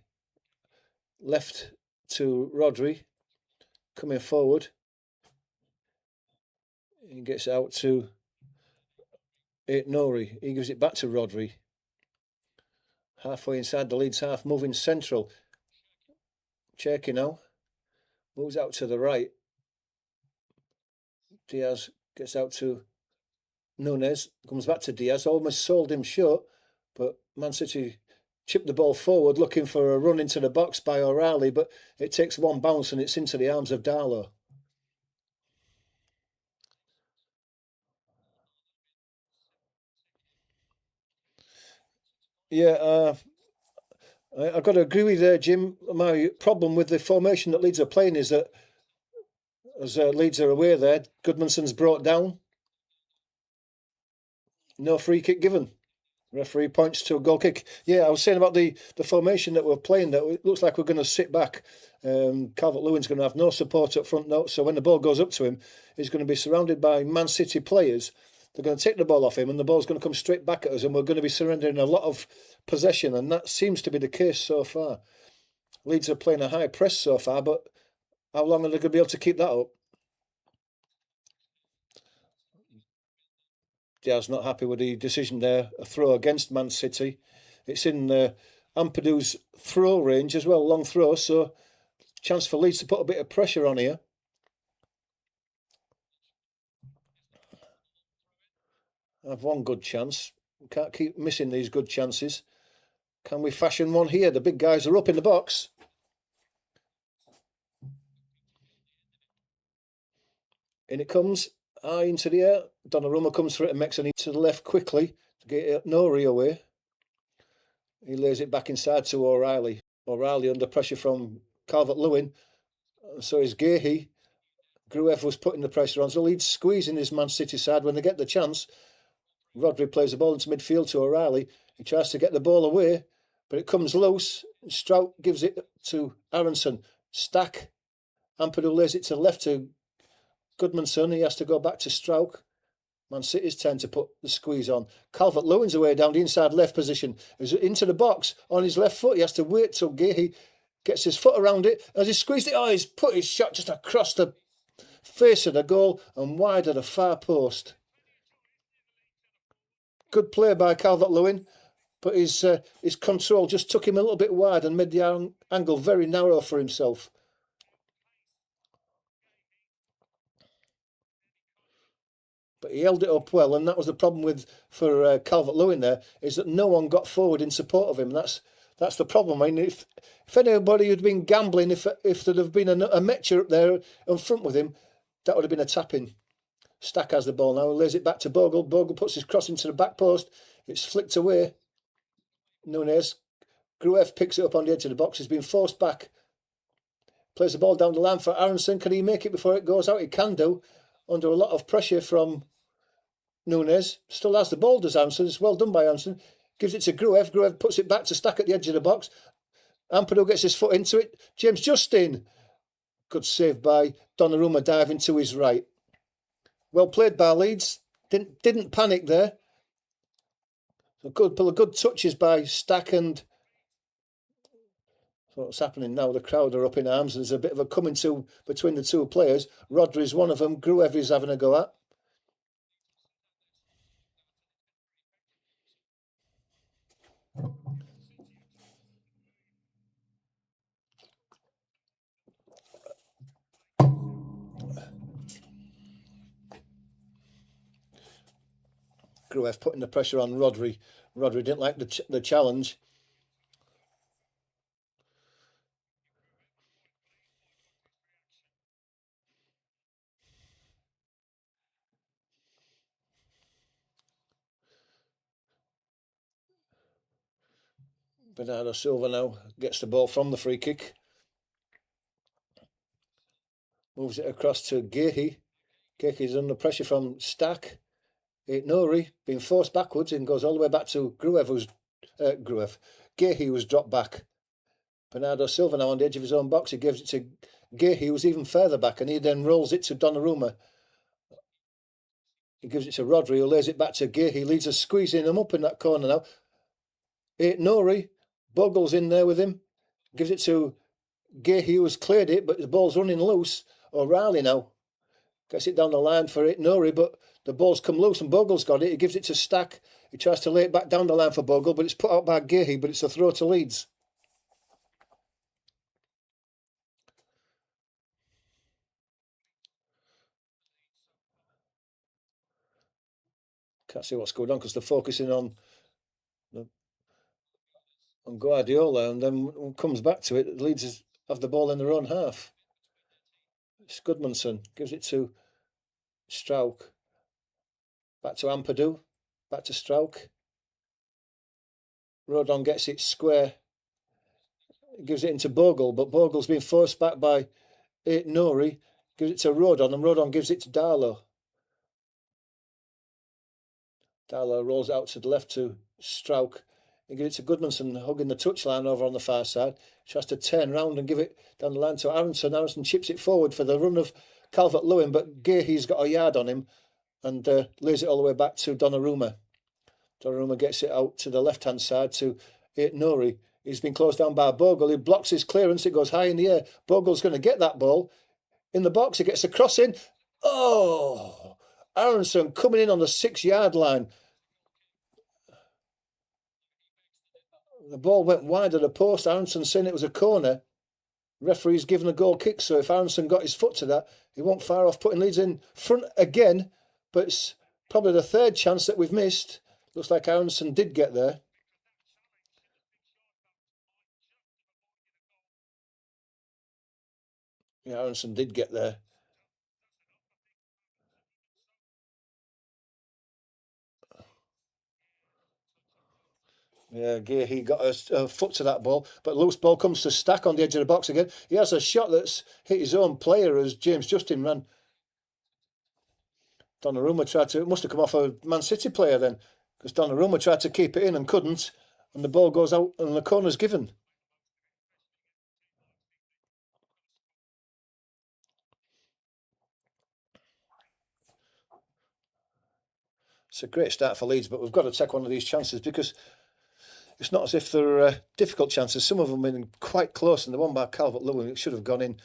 Left to Rodri. Coming forward. He gets out to Nori. He gives it back to Rodri. Halfway inside the Leeds half, moving central. Cherky now. Moves out to the right. Diaz gets out to Nunes comes back to Diaz, almost sold him short, but Man City chipped the ball forward looking for a run into the box by O'Reilly, but it takes one bounce and it's into the arms of Darlow. Yeah, I've got to agree with Jim. My problem with the formation that Leeds are playing is that as Leeds are away there, Goodmanson's brought down, no free kick given. Referee points to a goal kick. Yeah, I was saying about the formation that we're playing, that it looks like we're going to sit back. Calvert-Lewin's going to have no support up front now, so when the ball goes up to him, he's going to be surrounded by Man City players. They're going to take the ball off him and the ball's going to come straight back at us, and we're going to be surrendering a lot of possession, and that seems to be the case so far. Leeds are playing a high press so far, but how long are they going to be able to keep that up? Diaz not happy with the decision there. A throw against Man City. It's in Ampadu's throw range as well, long throw. So chance for Leeds to put a bit of pressure on here. I've one good chance. Can't keep missing these good chances. Can we fashion one here? The big guys are up in the box. In it comes. Eye into the air. Donnarumma comes for it and makes a knee to the left quickly to get Nori away. He lays it back inside to O'Reilly. O'Reilly under pressure from Calvert-Lewin. So is Gahey. Gruev was putting the pressure on. So Leeds squeezing his Man City side when they get the chance. Rodri plays the ball into midfield to O'Reilly. He tries to get the ball away, but it comes loose. Strout gives it to Aronson. Stack. Ampadu lays it to the left to Goodmanson. He has to go back to Strouk. Man City's tend to put the squeeze on. Calvert-Lewin's away down the inside left position. He's into the box on his left foot. He has to wait till Gahey gets his foot around it. As he squeezed it, he's put his shot just across the face of the goal and wide of the far post. Good play by Calvert-Lewin, but his control just took him a little bit wide and made the angle very narrow for himself. But he held it up well, and that was the problem for Calvert-Lewin there, is that no one got forward in support of him. That's the problem. I mean, if anybody had been gambling, if there'd have been a Metcher up there in front with him, that would have been a tap-in. Stack has the ball now, lays it back to Bogle. Bogle puts his cross into the back post. It's flicked away. Nunes. Gruev picks it up on the edge of the box. He's been forced back. Plays the ball down the line for Aronson. Can he make it before it goes out? He can do. Under a lot of pressure from Nunes. Still has the ball, does Aronson. It's well done by Aronson. Gives it to Gruev. Gruev puts it back to Stack at the edge of the box. Ampadu gets his foot into it. James Justin. Good save by Donnarumma, diving to his right. Well played by Leeds. Didn't panic there. A good touches by Stack, and what's happening now? The crowd are up in arms. There's a bit of a coming to between the two players. Rodri's one of them. Gruev is having a go at. Gruev putting the pressure on Rodri. Rodri didn't like the challenge. Bernardo Silva now gets the ball from the free kick. Moves it across to Gahey. Gahey's under pressure from Stack. Nori being forced backwards and goes all the way back to Gruev, Gahey was dropped back. Bernardo Silva now on the edge of his own box. He gives it to Gahey, who's even further back, and he then rolls it to Donnarumma. He gives it to Rodri, who lays it back to Gahey. Leeds are squeezing him up in that corner now. Nori, Bogle's in there with him. Gives it to Gahey, who's cleared it, but the ball's running loose. O'Reilly now gets it down the line for Nori, but the ball's come loose and Bogle's got it. He gives it to Stack. He tries to lay it back down the line for Bogle, but it's put out by Gahey, but it's a throw to Leeds. Can't see what's going on because they're focusing on Guardiola, and then comes back to it. Leeds have the ball in their own half. Scudmanson gives it to Strauch. Back to Ampadu. Back to Strauch. Rodon gets it square. Gives it into Bogle, but Bogle's been forced back by Nori. Gives it to Rodon, and Rodon gives it to Darlow. Darlow rolls out to the left to Strauch. He gives it to Goodmanson, hugging the touchline over on the far side. She has to turn round and give it down the line to Aronson. Aronson chips it forward for the run of Calvert-Lewin, but Gahey's got a yard on him and lays it all the way back to Donnarumma. Donnarumma gets it out to the left-hand side to Nori. He's been closed down by Bogle. He blocks his clearance. It goes high in the air. Bogle's going to get that ball. In the box, he gets a cross in. Oh! Aronson coming in on the 6-yard line. The ball went wide of the post. Aronson saying it was a corner. Referee's given a goal kick, so if Aronson got his foot to that, he won't far off putting Leeds in front again. But it's probably the third chance that we've missed. Looks like Aronson did get there. Yeah, Aronson did get there. Yeah, he got a foot to that ball, but loose ball comes to Stack on the edge of the box again. He has a shot that's hit his own player as James Justin ran. Donnarumma tried to, it must have come off a Man City player then, because Donnarumma tried to keep it in and couldn't, and the ball goes out and the corner's given. It's a great start for Leeds, but we've got to take one of these chances because it's not as if they're difficult chances. Some of them have been quite close, and the one by Calvert-Lewin, it should have gone in.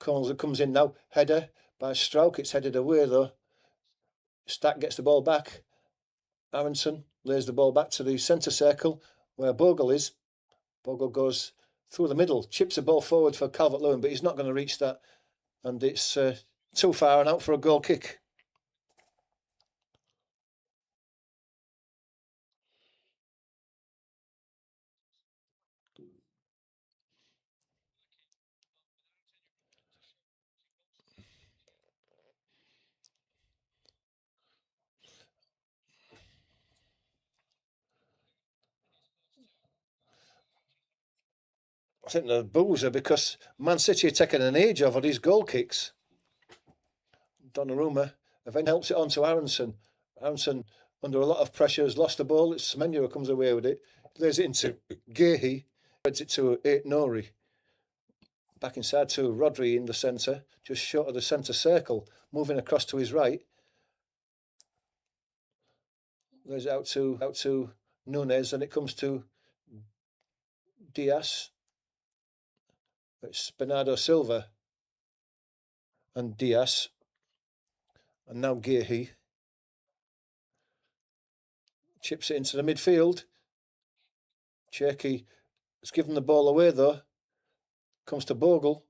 Corners comes in now. Header by Strauch. It's headed away though. Stack gets the ball back. Aronson lays the ball back to the centre circle where Bogle is. Bogle goes through the middle, chips the ball forward for Calvert-Lewin, but he's not going to reach that. And it's too far and out for a goal kick. I think the boos are because Man City are taking an age over these goal kicks. Donnarumma eventually helps it on to Aronson. Aronson, under a lot of pressure, has lost the ball. It's Semenyo who comes away with it. Lays it into Gahey. Spreads it to Nori. Back inside to Rodri in the centre, just short of the centre circle. Moving across to his right. Lays it out to Nunez, and it comes to Diaz. It's Bernardo Silva and Diaz. And now Gahey chips it into the midfield. Cherky has given the ball away though. Comes to Bogle.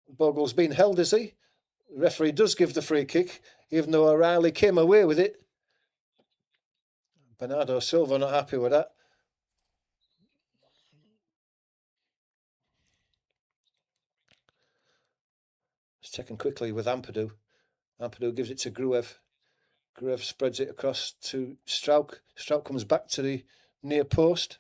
Bogle's been held, is he? The referee does give the free kick, even though O'Reilly came away with it. Bernardo Silva not happy with that. It's taken quickly with Ampadu. Ampadu gives it to Gruev. Gruev spreads it across to Strauch. Strauch comes back to the near post.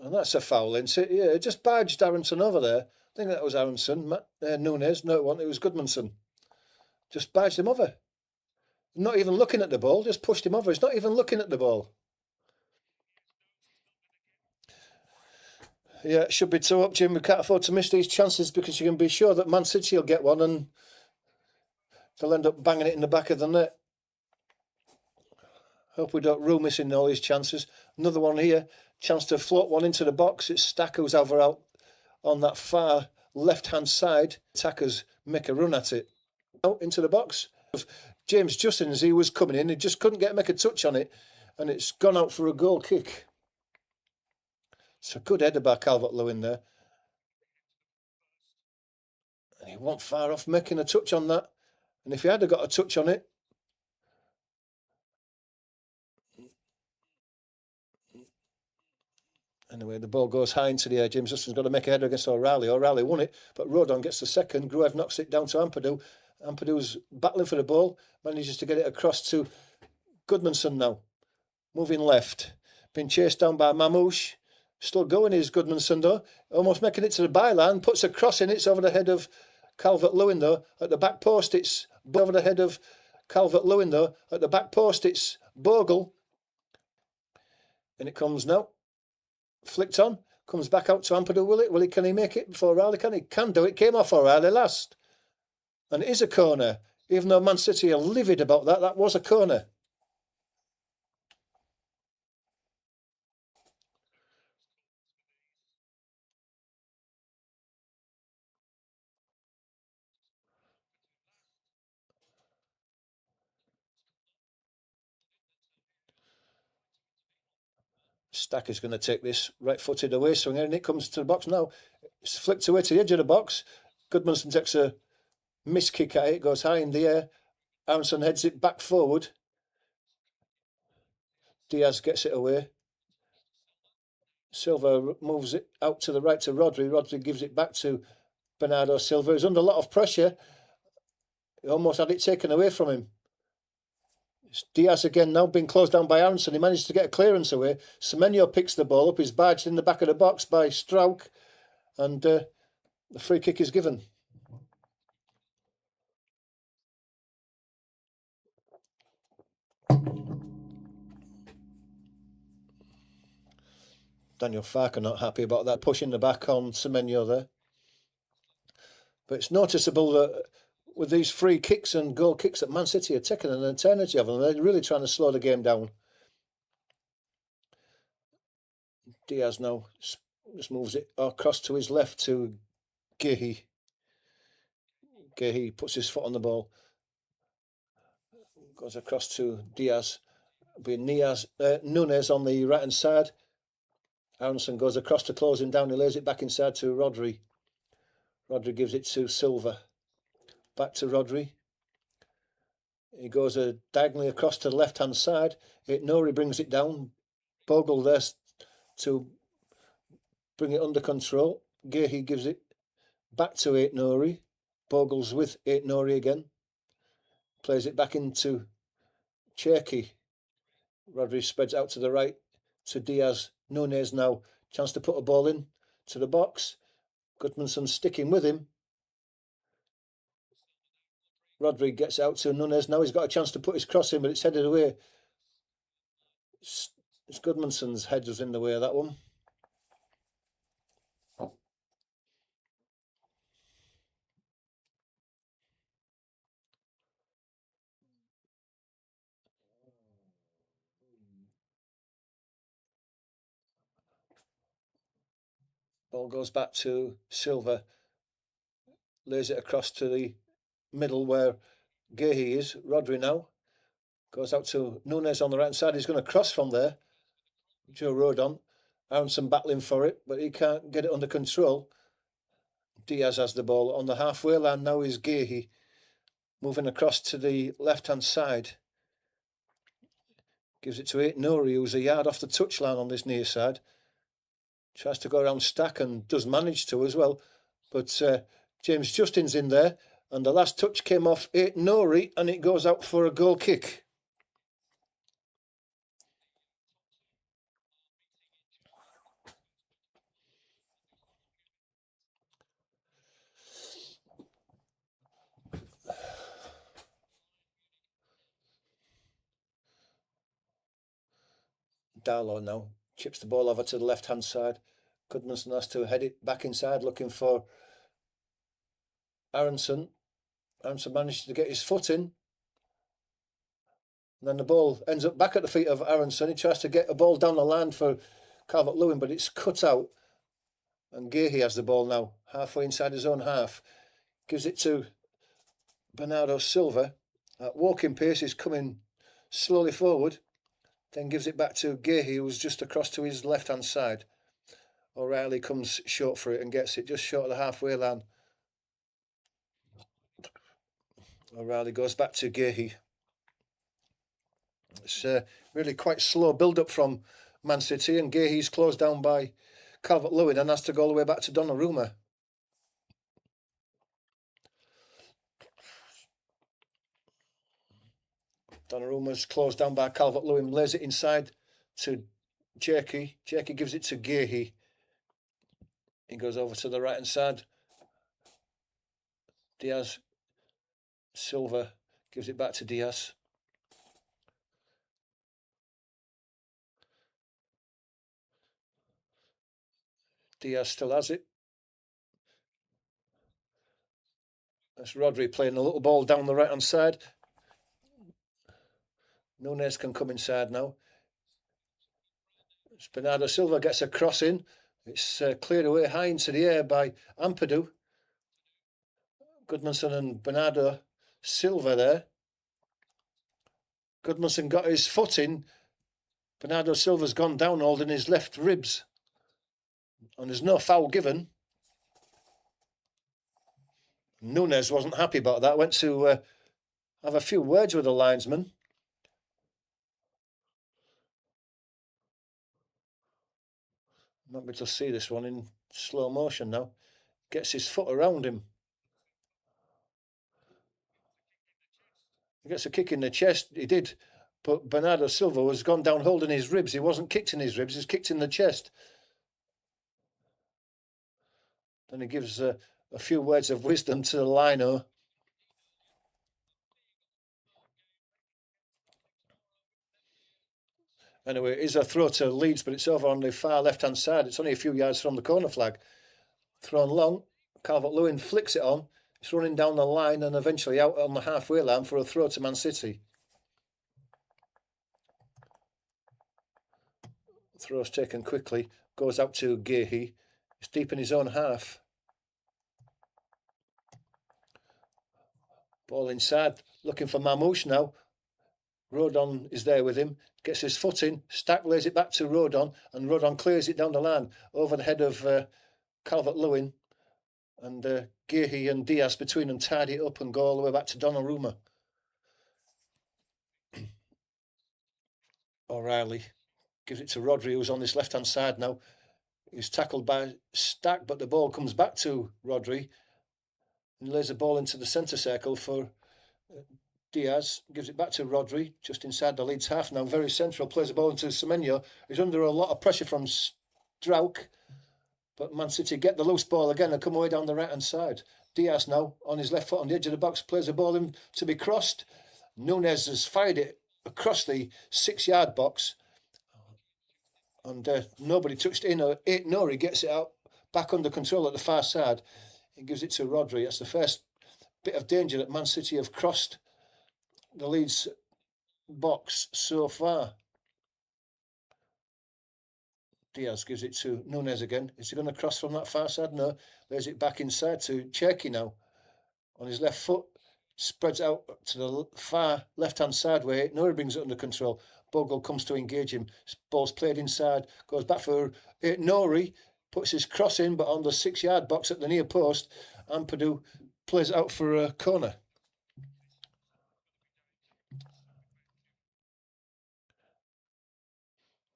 And that's a foul, isn't it? Yeah, it just badged Aronson over there. I think that was Aronson. Nunez, no, it wasn't. It was Goodmanson. Just badged him over. Not even looking at the ball, just pushed him over. He's not even looking at the ball. Yeah, it should be 2-up, Jim. We can't afford to miss these chances because you can be sure that Man City will get one and they'll end up banging it in the back of the net. Hope we don't rule missing all these chances. Another one here. Chance to float one into the box. It's Stack who's over out on that far left-hand side. Attackers make a run at it. Out into the box. James Justin, as he was coming in, he just couldn't make a touch on it. And it's gone out for a goal kick. It's a good header by Calvert-Lewin there. And he he wasn't far off making a touch on that. And if he had got a touch on it, anyway, the ball goes high into the air. James Justin's got to make a header against O'Reilly. O'Reilly won it, but Rodon gets the second. Gruev knocks it down to Ampadu. Ampadu's battling for the ball, manages to get it across to Goodmanson now. Moving left. Being chased down by Mamouche. Still going is Goodmanson though. Almost making it to the byline. Puts a cross in. It's over the head of Calvert-Lewin though. At the back post, it's over the head of Calvert-Lewin though. At the back post, it's Bogle. And it comes now. Flicked on. Comes back out to Ampadu, will it? Can he make it before O'Reilly? Can he? Can do it. Came off O'Reilly last. And it is a corner. Even though Man City are livid about that, that was a corner. Stack is going to take this right-footed away swinger, and it comes to the box now. It's flicked away to the edge of the box. Goodmanson takes a miss kick at it, goes high in the air. Aronson heads it back forward. Diaz gets it away. Silva moves it out to the right to Rodri. Rodri gives it back to Bernardo Silva, who's under a lot of pressure. He almost had it taken away from him. It's Diaz again now, being closed down by Aronson. He managed to get a clearance away. Semenyo picks the ball up. He's barged in the back of the box by Strauch. And the free kick is given. Daniel Farke not happy about that, pushing the back on Semenyo there. But it's noticeable that with these free kicks and goal kicks that Man City are taking an eternity of them, they're really trying to slow the game down. Diaz now just moves it across to his left to Gehi. Gehi puts his foot on the ball. Goes across to Diaz. Being Nunes on the right-hand side. Aronson goes across to close him down. He lays it back inside to Rodri. Rodri gives it to Silva. Back to Rodri. He goes diagonally across to the left-hand side. Nori brings it down. Bogle there to bring it under control. Gehi gives it back to Nori. Bogle's with Nori again. Plays it back into Cherki. Rodri spreads out to the right to Diaz. Nunes now. Chance to put a ball in to the box. Goodmanson sticking with him. Rodri gets out to Nunes. Now he's got a chance to put his cross in, but it's headed away. It's Goodmanson's head was in the way of that one. Ball goes back to Silva. Lays it across to the middle where Gehi is. Rodri now. Goes out to Nunes on the right side. He's going to cross from there. Joe Rodon. Aronson battling for it, but he can't get it under control. Diaz has the ball on the halfway line. Now is Gehi moving across to the left-hand side. Gives it to Nori, who's a yard off the touchline on this near side. Tries to go around Stack and does manage to as well. But James Justin's in there. And the last touch came off Nori, and it goes out for a goal kick. Darlow now chips the ball over to the left-hand side. Goodmanson has to head it back inside, looking for Aronson. Aronson manages to get his foot in. And then the ball ends up back at the feet of Aronson. He tries to get a ball down the line for Calvert-Lewin, but it's cut out. And Gehi has the ball now, halfway inside his own half. Gives it to Bernardo Silva. At walking pace, he's coming slowly forward. Then gives it back to Gehi, who's just across to his left-hand side. O'Reilly comes short for it and gets it just short of the halfway line. O'Reilly goes back to Gahey. It's really quite slow build-up from Man City, and Gahey's closed down by Calvert-Lewin and has to go all the way back to Donnarumma. Donnarumma's closed down by Calvert-Lewin, lays it inside to Cherky. Cherky gives it to Gahey. He goes over to the right-hand side. Diaz. Silva gives it back to Diaz. Diaz still has it. That's Rodri playing a little ball down the right-hand side. Nunes can come inside now. Bernardo Silva gets a cross in. It's cleared away high into the air by Ampadu. Goodmanson and Bernardo Silva there. Goodmanson got his foot in. Bernardo Silva's gone down holding his left ribs. And there's no foul given. Nunes wasn't happy about that. Went to have a few words with the linesman. Might be able to see this one in slow motion now. Gets his foot around him. He gets a kick in the chest. He did. But Bernardo Silva was gone down holding his ribs. He wasn't kicked in his ribs. He's kicked in the chest. Then he gives a few words of wisdom to the lino. Anyway, it is a throw to Leeds, but it's over on the far left-hand side. It's only a few yards from the corner flag. Thrown long. Calvert-Lewin flicks it on. It's running down the line and eventually out on the halfway line for a throw to Man City. Throw's taken quickly. Goes out to Gahey. He's deep in his own half. Ball inside. Looking for Mamouche now. Rodon is there with him. Gets his foot in. Stack lays it back to Rodon. And Rodon clears it down the line. Over the head of Calvert-Lewin. And Gahey and Diaz between them tidy it up and go all the way back to Donnarumma. O'Reilly gives it to Rodri, who's on this left-hand side now. He's tackled by Stack, but the ball comes back to Rodri. And lays the ball into the centre circle for Diaz. Gives it back to Rodri, just inside the Leeds half now. Very central, plays the ball into Semenyo. He's under a lot of pressure from Strauch. But Man City get the loose ball again and come away down the right-hand side. Diaz now, on his left foot on the edge of the box, plays the ball in to be crossed. Nunes has fired it across the 6-yard box. And nobody touched it in. Nori gets it out, back under control at the far side. He gives it to Rodri. That's the first bit of danger that Man City have crossed the Leeds box so far. Diaz gives it to Nunes again. Is he going to cross from that far side? No. Lays it back inside to Cherky now. On his left foot. Spreads out to the far left-hand side where Nori brings it under control. Bogle comes to engage him. Ball's played inside. Goes back for Nori. Puts his cross in, but on the 6-yard box at the near post. Ampadu plays it out for a corner.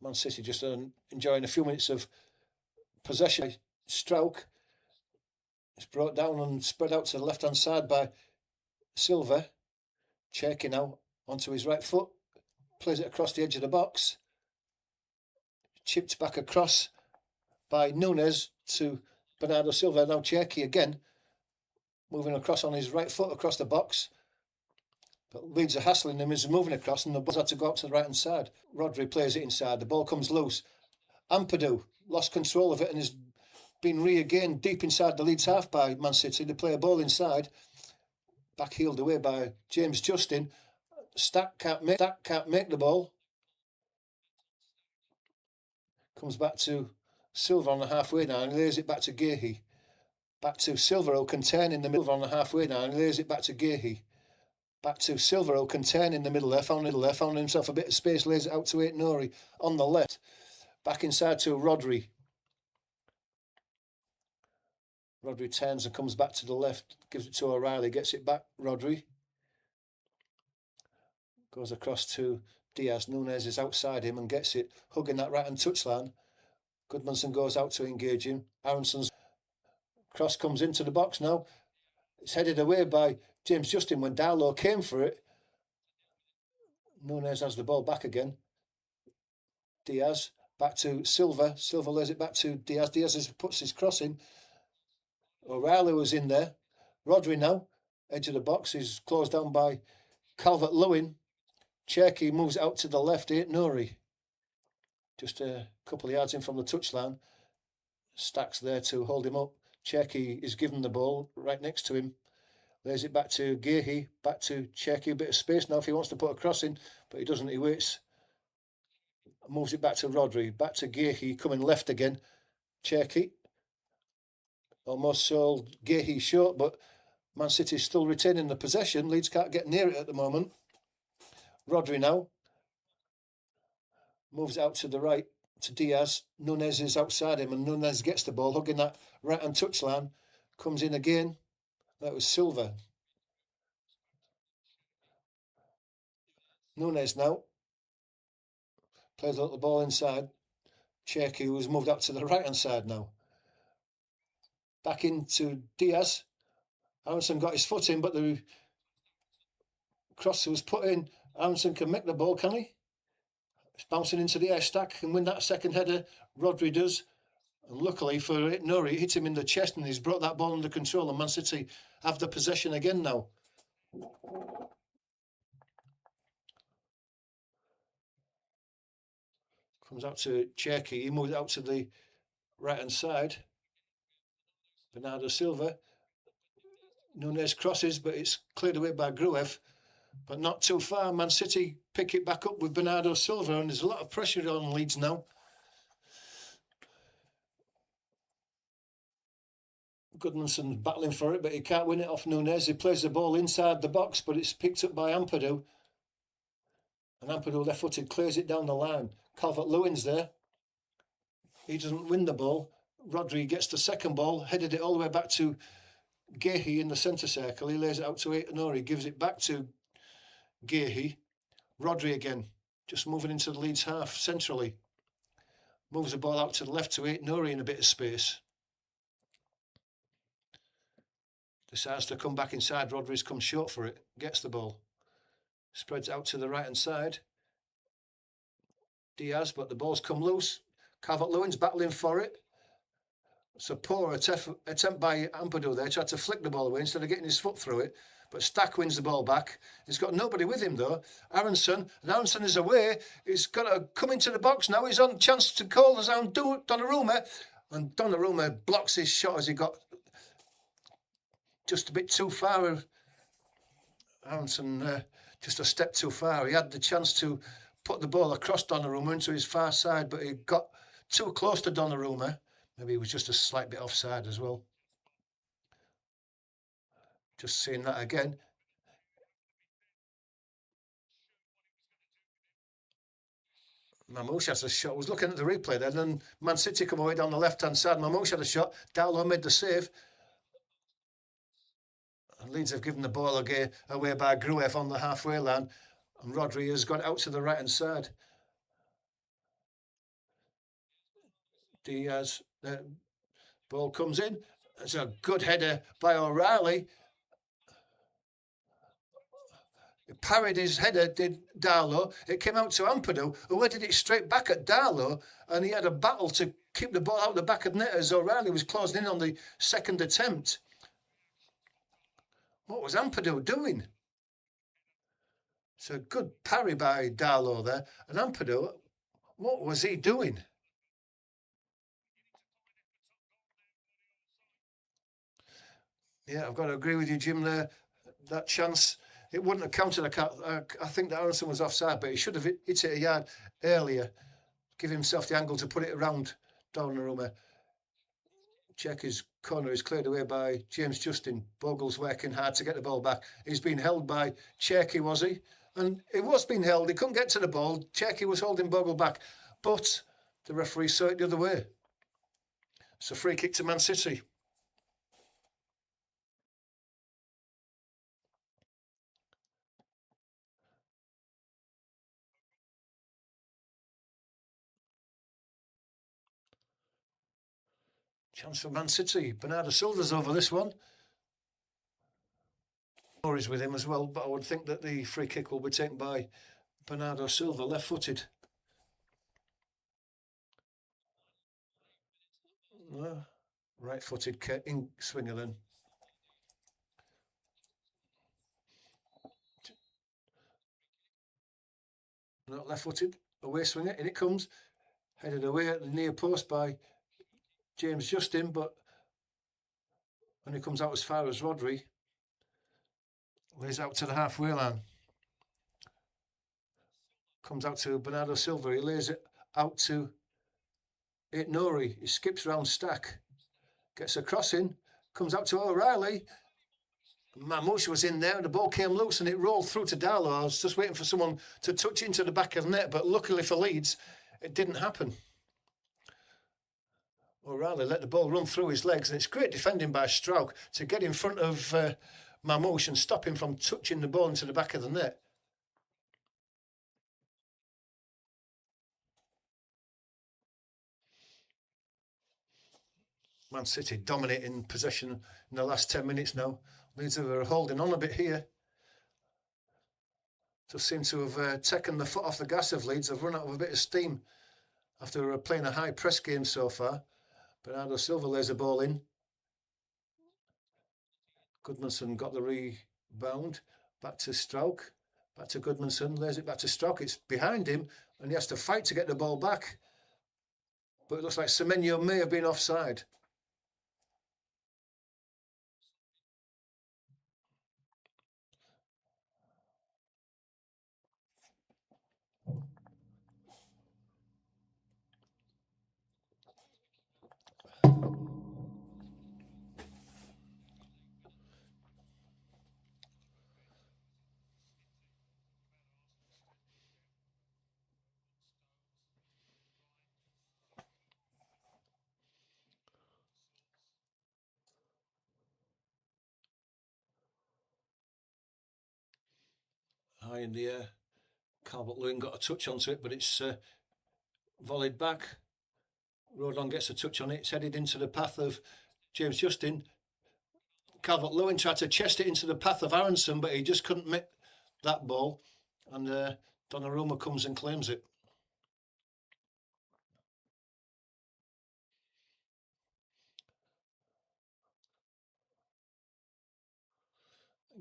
Man City just enjoying a few minutes of possession. Strauch is brought down and spread out to the left-hand side by Silva. Cherky now onto his right foot. Plays it across the edge of the box. Chipped back across by Nunes to Bernardo Silva. Now Cherky again. Moving across on his right foot across the box. But Leeds are hassling him as he's moving across and the ball's had to go up to the right-hand side. Rodri plays it inside. The ball comes loose. Ampadu lost control of it and has been regained deep inside the Leeds half by Man City. They play a ball inside. Back-heeled away by James Justin. Stack can't make the ball. Comes back to Silva on the halfway now and lays it back to Gahey. Back to Silva, who'll contain in the middle on the halfway now and lays it back to Gahey. Back to Silva, who'll contain in the middle there, found himself a bit of space, lays it out to Nori on the left. Back inside to Rodri. Rodri turns and comes back to the left, gives it to O'Reilly, gets it back, Rodri. Goes across to Diaz. Nunes is outside him and gets it, hugging that right-hand touchline. Goodmanson goes out to engage him. Aronson's cross comes into the box now. It's headed away by James Justin when Darlow came for it. Nunes has the ball back again. Diaz back to Silva. Silva lays it back to Diaz. Diaz puts his cross in. O'Reilly was in there. Rodri now, edge of the box, is closed down by Calvert-Lewin. Cherky moves it out to the left. Nuri, just a couple of yards in from the touchline. Stacks there to hold him up. Cherky is given the ball right next to him. Lays it back to Gehi, back to Cherky. A bit of space now if he wants to put a cross in, but he doesn't. He waits. Moves it back to Rodri, back to Gehi, coming left again. Cherky almost sold Gehi short, but Man City is still retaining the possession. Leeds can't get near it at the moment. Rodri now moves it out to the right to Diaz. Nunes is outside him, and Nunes gets the ball, hugging that right-hand touchline. Comes in again. That was Silva. Nunes now plays out the ball inside. Cherky, who's moved up to the right-hand side now. Back into Diaz. Aronson got his foot in, but the cross was put in. Aronson can make the ball, can he? It's bouncing into the air. Stack can win that second header. Rodri does. And luckily for it, Nuri hit him in the chest and he's brought that ball under control. And Man City have the possession again now. Comes out to Cherky. He moves out to the right-hand side. Bernardo Silva. Nunes crosses, but it's cleared away by Gruev. But not too far. Man City pick it back up with Bernardo Silva, and there's a lot of pressure on Leeds now. Goodmanson battling for it, but he can't win it off Nunes. He plays the ball inside the box, but it's picked up by Ampadu. And Ampadu, left-footed, clears it down the line. Calvert-Lewin's there. He doesn't win the ball. Rodri gets the second ball, headed it all the way back to Gehi in the centre circle. He lays it out to Aït-Nouri, gives it back to Gehi. Rodri again, just moving into the Leeds half centrally. Moves the ball out to the left to Aït-Nouri in a bit of space. Decides to come back inside. Rodri's come short for it. Gets the ball. Spreads out to the right-hand side. Diaz, but the ball's come loose. Calvert-Lewin's battling for it. It's a poor attempt by Ampadu there. Tried to flick the ball away instead of getting his foot through it. But Stack wins the ball back. He's got nobody with him though. Aronson, and Aronson is away. He's got to come into the box now. He's on chance to call us down Donnarumma. And Donnarumma blocks his shot as he got just a bit too far. Aronson just a step too far. He had the chance to put the ball across Donnarumma into his far side, but he got too close to Donnarumma. Maybe he was just a slight bit offside as well. Just seeing that again. Mamouche has a shot. I was looking at the replay then, and Man City come away down the left-hand side. Mamouche had a shot. Darlow made the save. And Leeds have given the ball away by Gruev on the halfway line. And Rodri has got out to the right-hand side. Diaz, ball comes in. It's a good header by O'Reilly. He parried his header, did Darlow. It came out to Ampadu, who headed it straight back at Darlow, and he had a battle to keep the ball out the back of net as O'Reilly was closing in on the second attempt. What was Ampadu doing? It's a good parry by Darlow there. And Ampadu, what was he doing? Yeah, I've got to agree with you, Jim, there. That chance, it wouldn't have counted. I think that Aronson was offside, but he should have hit it a yard earlier. Give himself the angle to put it around Donnarumma. Cherky's corner is cleared away by James Justin. Bogle's working hard to get the ball back. He's been held by Cherky, was he? And it was being held. He couldn't get to the ball. Cherky was holding Bogle back. But the referee saw it the other way. It's a free kick to Man City. Chance for Man City. Bernardo Silva's over this one. Norris with him as well, but I would think that the free kick will be taken by Bernardo Silva, left-footed. Right-footed swinger then. No, left-footed, away swinger, in it comes. Headed away at the near post by James Justin, but when he comes out as far as Rodri, lays out to the halfway line. Comes out to Bernardo Silva, he lays it out to Nori. He skips round Stack, gets a cross in, comes out to O'Reilly. Mamouche was in there and the ball came loose and it rolled through to Darlow. I was just waiting for someone to touch into the back of the net, but luckily for Leeds, it didn't happen. O'Reilly let the ball run through his legs, and it's great defending by Strauch to get in front of Mamouche and stop him from touching the ball into the back of the net. Man City dominating possession in the last 10 minutes now. Leeds are holding on a bit here. Just seem to have taken the foot off the gas of Leeds. They've run out of a bit of steam after playing a high press game so far. Bernardo Silva lays the ball in. Goodmanson got the rebound. Back to Strauch. Back to Goodmanson. Lays it back to Strauch. It's behind him and he has to fight to get the ball back. But it looks like Semenyo may have been offside. High in the air. Calvert-Lewin got a touch onto it, but it's volleyed back. Rodon gets a touch on it. It's headed into the path of James Justin. Calvert-Lewin tried to chest it into the path of Aronson, but he just couldn't make that ball. And Donnarumma comes and claims it.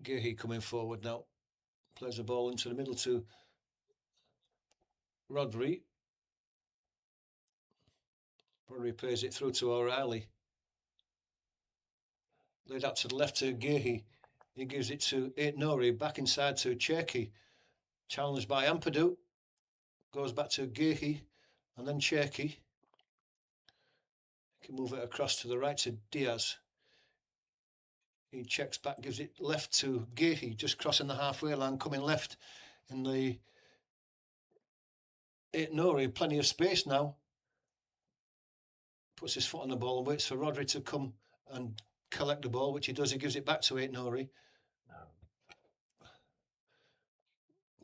Gehi coming forward now. Plays the ball into the middle to Rodri. Rodri plays it through to O'Reilly. Laid out to the left to Gehi. He gives it to Nori, back inside to Cherki. Challenged by Ampadu. Goes back to Gehi and then Cherki. Can move it across to the right to Diaz. He checks back, gives it left to Gehi, just crossing the halfway line, coming left in the Nori. Plenty of space now. Puts his foot on the ball and waits for Rodri to come and collect the ball, which he does. He gives it back to Nori.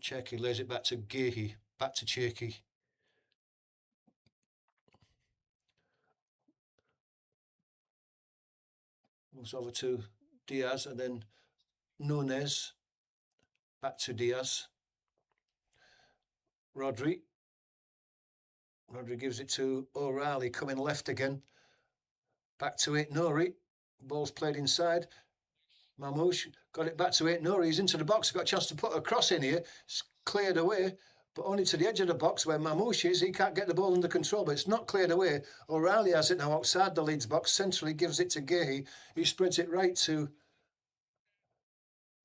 Cherki lays it back to Gehi, back to Cherki. Moves over to Diaz and then Nunes. Back to Diaz. Rodri. Rodri gives it to O'Reilly, coming left again. Back to Nori. Ball's played inside. Mamouche got it back to Nori. He's into the box. Got a chance to put a cross in here. It's cleared away, but only to the edge of the box where Mamouche is. He can't get the ball under control, but it's not cleared away. O'Reilly has it now outside the Leeds box. Centrally gives it to Gehi. He spreads it right to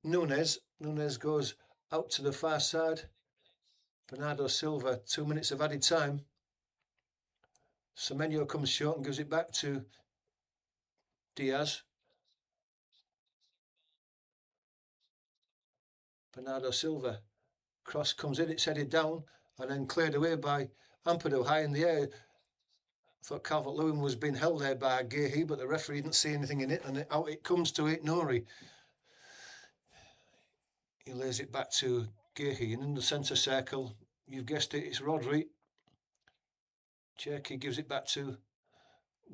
Nunes. Nunes goes out to the far side. Bernardo Silva, 2 minutes of added time. Semenyo comes short and gives it back to Diaz. Bernardo Silva. Cross comes in, it's headed down and then cleared away by Ampadu high in the air. I thought Calvert-Lewin was being held there by Gehi, but the referee didn't see anything in it, and out it comes to Nori. He lays it back to Gehi, and in the centre circle, you've guessed it, it's Rodri. Cherki gives it back to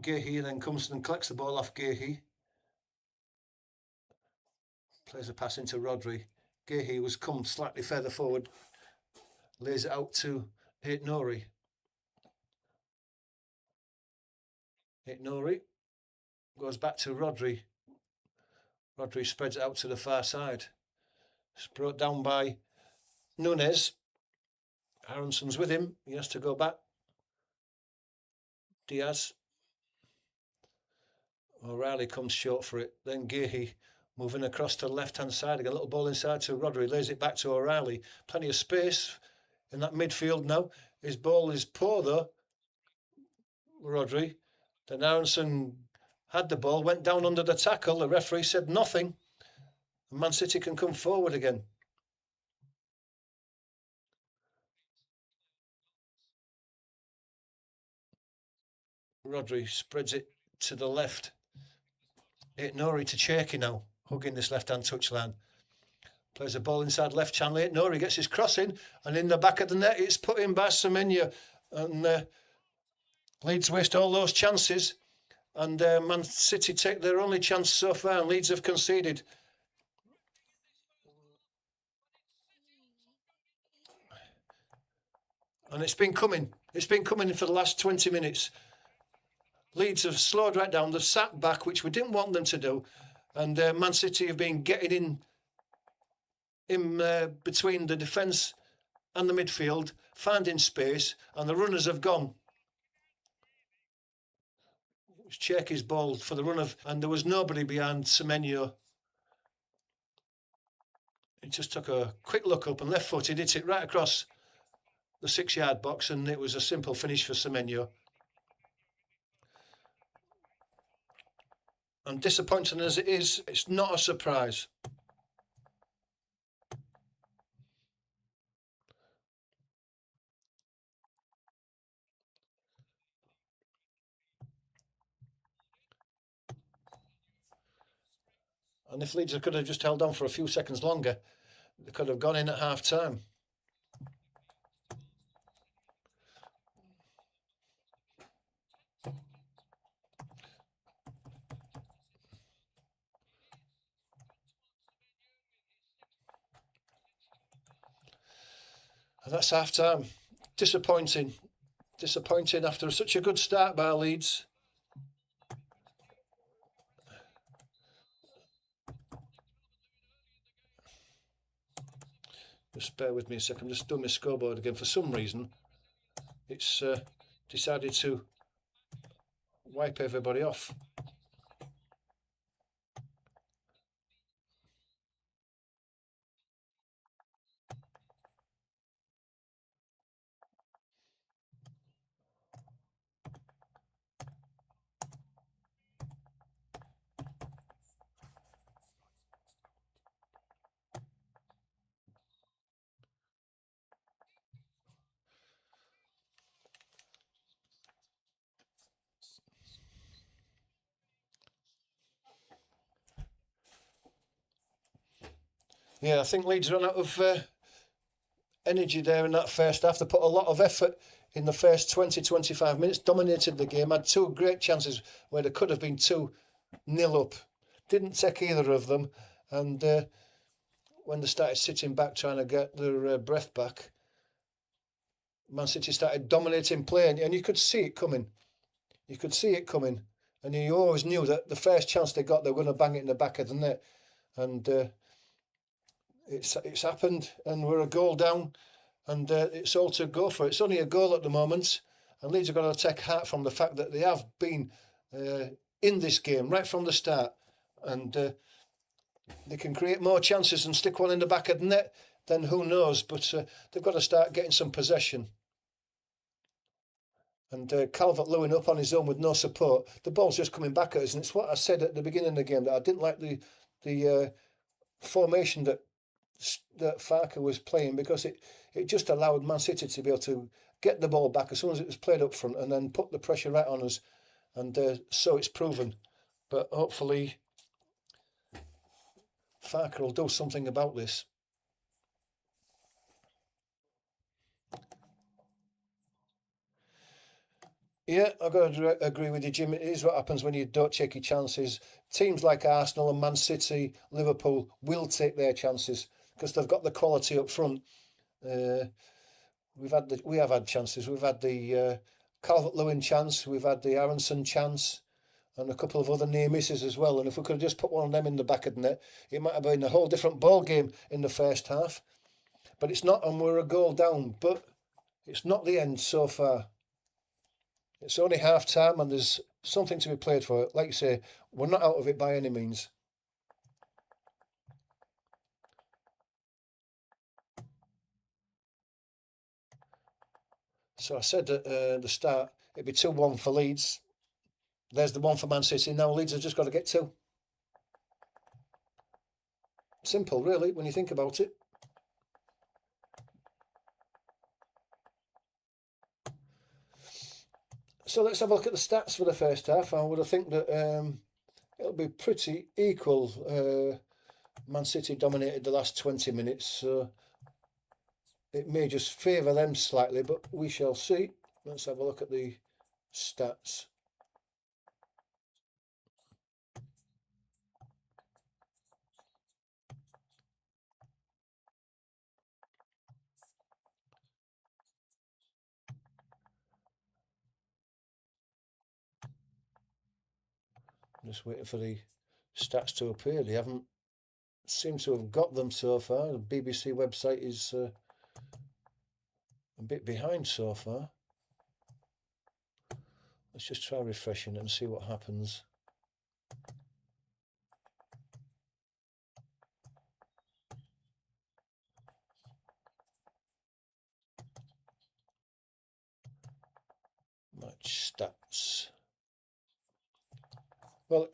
Gahey then comes and collects the ball off Gahey. Plays a pass into Rodri. Gahey was come slightly further forward. Lays it out to Aït-Nouri. Aït-Nouri goes back to Rodri. Rodri spreads it out to the far side. It's brought down by Nunez. Aronson's with him. He has to go back. Diaz. O'Reilly comes short for it. Then Gahey moving across to the left-hand side. Again, a little ball inside to Rodri. Lays it back to O'Reilly. Plenty of space in that midfield now. His ball is poor though. Rodri. Then Aronson had the ball, went down under the tackle. The referee said nothing. Man City can come forward again. Rodri spreads it to the left. Aït-Nouri to Cherky now, hugging this left-hand touchline. Plays the ball inside left channel. Aït-Nouri gets his cross in, and in the back of the net, it's put in by Semenyo. And Leeds waste all those chances. And Man City take their only chance so far, and Leeds have conceded. And it's been coming. It's been coming for the last 20 minutes. Leeds have slowed right down. They've sat back, which we didn't want them to do. And Man City have been getting in between the defence and the midfield, finding space, and the runners have gone. It's Cherky's ball for the run of, and there was nobody behind Semenyo. He just took a quick look up and left-footed, hit it right across the 6-yard box, and it was a simple finish for Semenyo. And disappointing as it is, it's not a surprise. And if Leeds could have just held on for a few seconds longer, they could have gone in at half-time. And that's half-time. Disappointing. Disappointing after such a good start by Leeds. Just bear with me a second. I'm just doing my scoreboard again. For some reason, it's decided to wipe everybody off. Yeah, I think Leeds ran out of energy there in that first half. They put a lot of effort in the first 20-25 minutes, dominated the game, had two great chances where there could have been 2-0 up. Didn't take either of them. And when they started sitting back trying to get their breath back, Man City started dominating play, and you could see it coming. You could see it coming. And you always knew that the first chance they got, they were going to bang it in the back of the net. And it's happened, and we're a goal down, and it's all to go for. It's only a goal at the moment, and Leeds have got to take heart from the fact that they have been in this game right from the start, and they can create more chances and stick one in the back of the net. Then who knows? But they've got to start getting some possession. And Calvert-Lewin up on his own with no support. The ball's just coming back at us, and it's what I said at the beginning of the game, that I didn't like the formation that Farke was playing, because it just allowed Man City to be able to get the ball back as soon as it was played up front and then put the pressure right on us. And so it's proven. But hopefully Farke will do something about this. Yeah, I've got to agree with you, Jim. It is what happens when you don't take your chances. Teams like Arsenal and Man City, Liverpool will take their chances because they've got the quality up front. Uh, we have had chances. We've had the Calvert-Lewin chance. We've had the Aronson chance, and a couple of other near misses as well. And if we could have just put one of them in the back of the net, it might have been a whole different ball game in the first half. But it's not, and we're a goal down. But it's not the end so far. It's only half time, and there's something to be played for. Like you say, we're not out of it by any means. So I said at the start it'd be 2-1 for Leeds. There's the one for Man City. Now Leeds have just got to get two. Simple, really, when you think about it. So let's have a look at the stats for the first half. I would have think that it'll be pretty equal. Man City dominated the last 20 minutes, so it may just favour them slightly, but we shall see. Let's have a look at the stats. Just waiting for the stats to appear. They haven't seemed to have got them so far. The BBC website is a bit behind so far. Let's just try refreshing it and see what happens. Match stats. Well,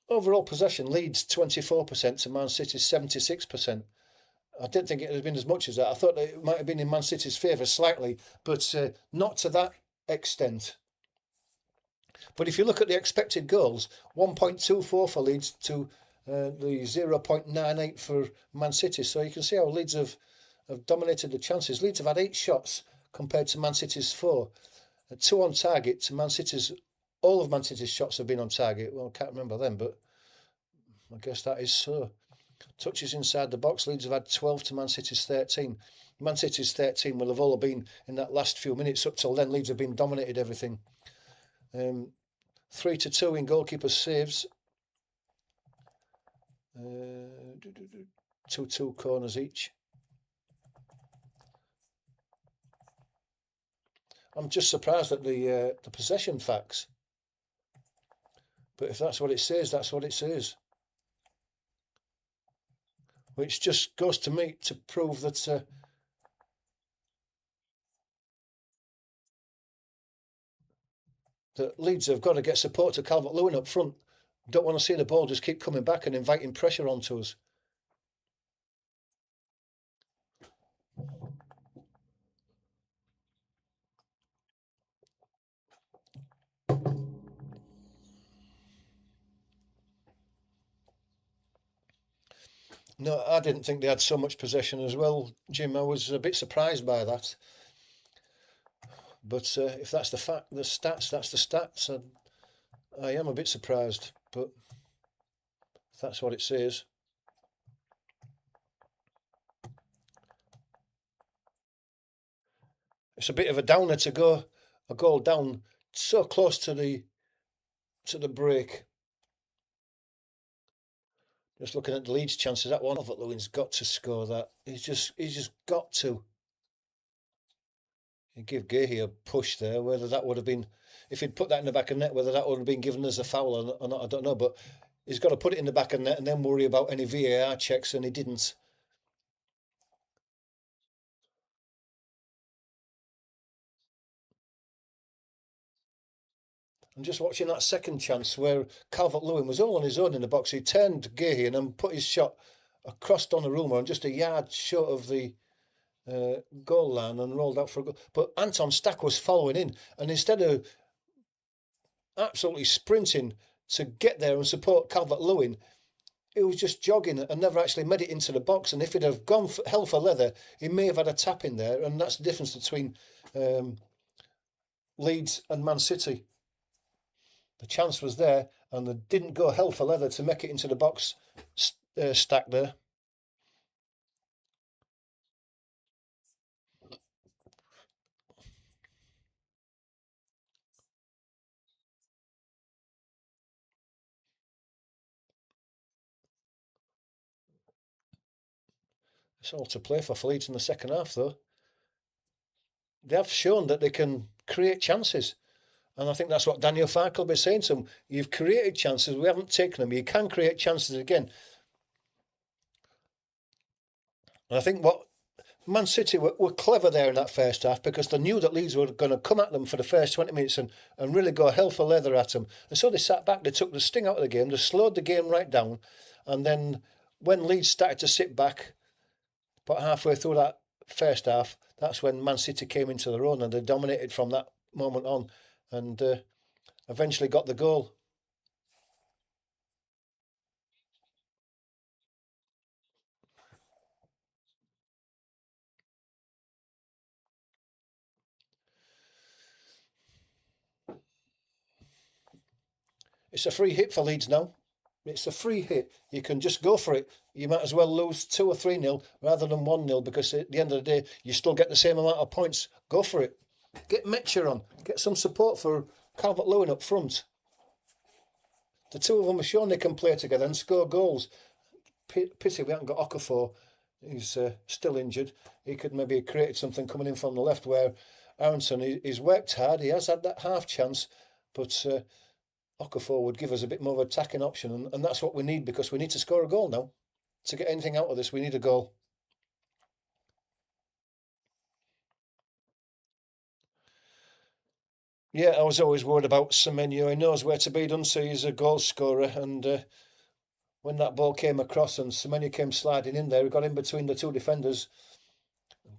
overall possession Leeds 24% to Man City's 76%. I didn't think it had been as much as that. I thought that it might have been in Man City's favour slightly, but not to that extent. But if you look at the expected goals, 1.24 for Leeds to the 0.98 for Man City. So you can see how Leeds have dominated the chances. Leeds have had 8 shots compared to Man City's 4. 2 on target to Man City's. All of Man City's shots have been on target. Well, I can't remember them, but I guess that is so. Touches inside the box, Leeds have had 12 to Man City's 13. Man City's 13 will have all been in that last few minutes. Up till then, Leeds have been dominated everything. 3-2 in goalkeeper saves. 2-2 corners each. I'm just surprised at the possession facts. But if that's what it says, that's what it says. Which just goes to me to prove that that Leeds have got to get support to Calvert-Lewin up front. Don't want to see the ball just keep coming back and inviting pressure onto us. No, I didn't think they had so much possession as well, Jim. I was a bit surprised by that. But if that's the fact, the stats, that's the stats. I am a bit surprised, but that's what it says. It's a bit of a downer to go a goal down so close to the break. Just looking at the Leeds chances, that one, Calvert-Lewin's got to score that. He's just got to. He'd give Gahey a push there. Whether that would have been, if he'd put that in the back of the net, whether that would have been given as a foul or not, I don't know. But he's got to put it in the back of the net and then worry about any VAR checks, and he didn't. I'm just watching that second chance where Calvert-Lewin was all on his own in the box. He turned Gahey and then put his shot across Donnarumma and just a yard short of the goal line and rolled out for a goal. But Anton Stack was following in, and instead of absolutely sprinting to get there and support Calvert-Lewin, he was just jogging and never actually made it into the box. And if he'd have gone for hell for leather, he may have had a tap in there, and that's the difference between Leeds and Man City. The chance was there, and they didn't go hell for leather to make it into the box stack there. It's all to play for Leeds in the second half, though. They have shown that they can create chances. And I think that's what Daniel Farke will be saying to them. You've created chances, we haven't taken them. You can create chances again. And I think what Man City were clever there in that first half because they knew that Leeds were going to come at them for the first 20 minutes and really go hell for leather at them. And so they sat back, they took the sting out of the game, they slowed the game right down. And then when Leeds started to sit back, about halfway through that first half, that's when Man City came into their own and they dominated from that moment on and eventually got the goal. It's a free hit for Leeds now. It's a free hit. You can just go for it. You might as well lose 2 or 3-0 rather than 1-0 because at the end of the day, you still get the same amount of points. Go for it. Get Mitchell on. Get some support for Calvert-Lewin up front. The two of them have shown they can play together and score goals. Pity we haven't got Okafor. He's still injured. He could maybe have created something coming in from the left where Aronson, he's worked hard. He has had that half chance, but Okafor would give us a bit more of an attacking option, and that's what we need because we need to score a goal now. To get anything out of this, we need a goal. Yeah, I was always worried about Semenyo. He knows where to be, doesn't he? He's a goal scorer, and when that ball came across and Semenyo came sliding in there, he got in between the two defenders.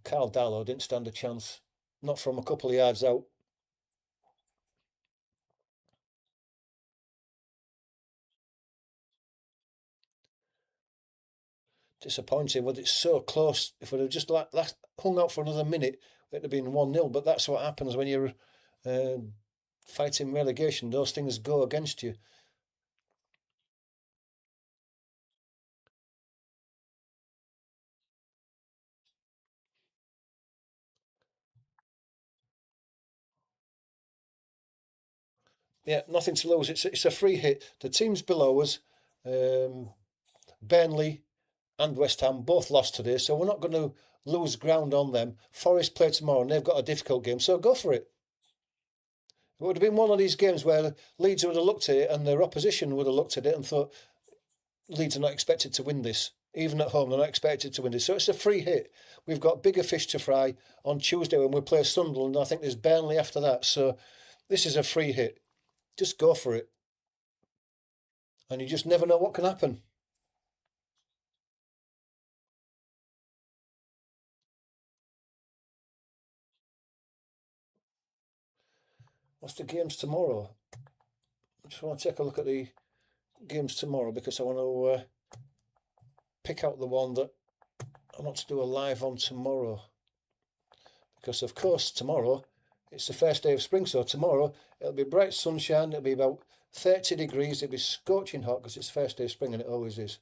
Carl Darlow didn't stand a chance, not from a couple of yards out. Disappointing, but it's so close. If we'd have just hung out for another minute, it'd have been 1-0. But that's what happens when you're fighting relegation. Those things go against you. Yeah, nothing to lose. It's a free hit. The teams below us, Burnley and West Ham, both lost today, so we're not going to lose ground on them. Forest play tomorrow, and they've got a difficult game, so go for it. It would have been one of these games where Leeds would have looked at it and their opposition would have looked at it and thought, Leeds are not expected to win this. Even at home, they're not expected to win this. So it's a free hit. We've got bigger fish to fry on Tuesday when we play Sunderland. I think there's Burnley after that. So this is a free hit. Just go for it. And you just never know what can happen. What's the games tomorrow? I just want to take a look at the games tomorrow because I want to pick out the one that I want to do a live on tomorrow. Because, of course, tomorrow it's the first day of spring. So tomorrow it'll be bright sunshine. It'll be about 30 degrees. It'll be scorching hot because it's first day of spring and it always is.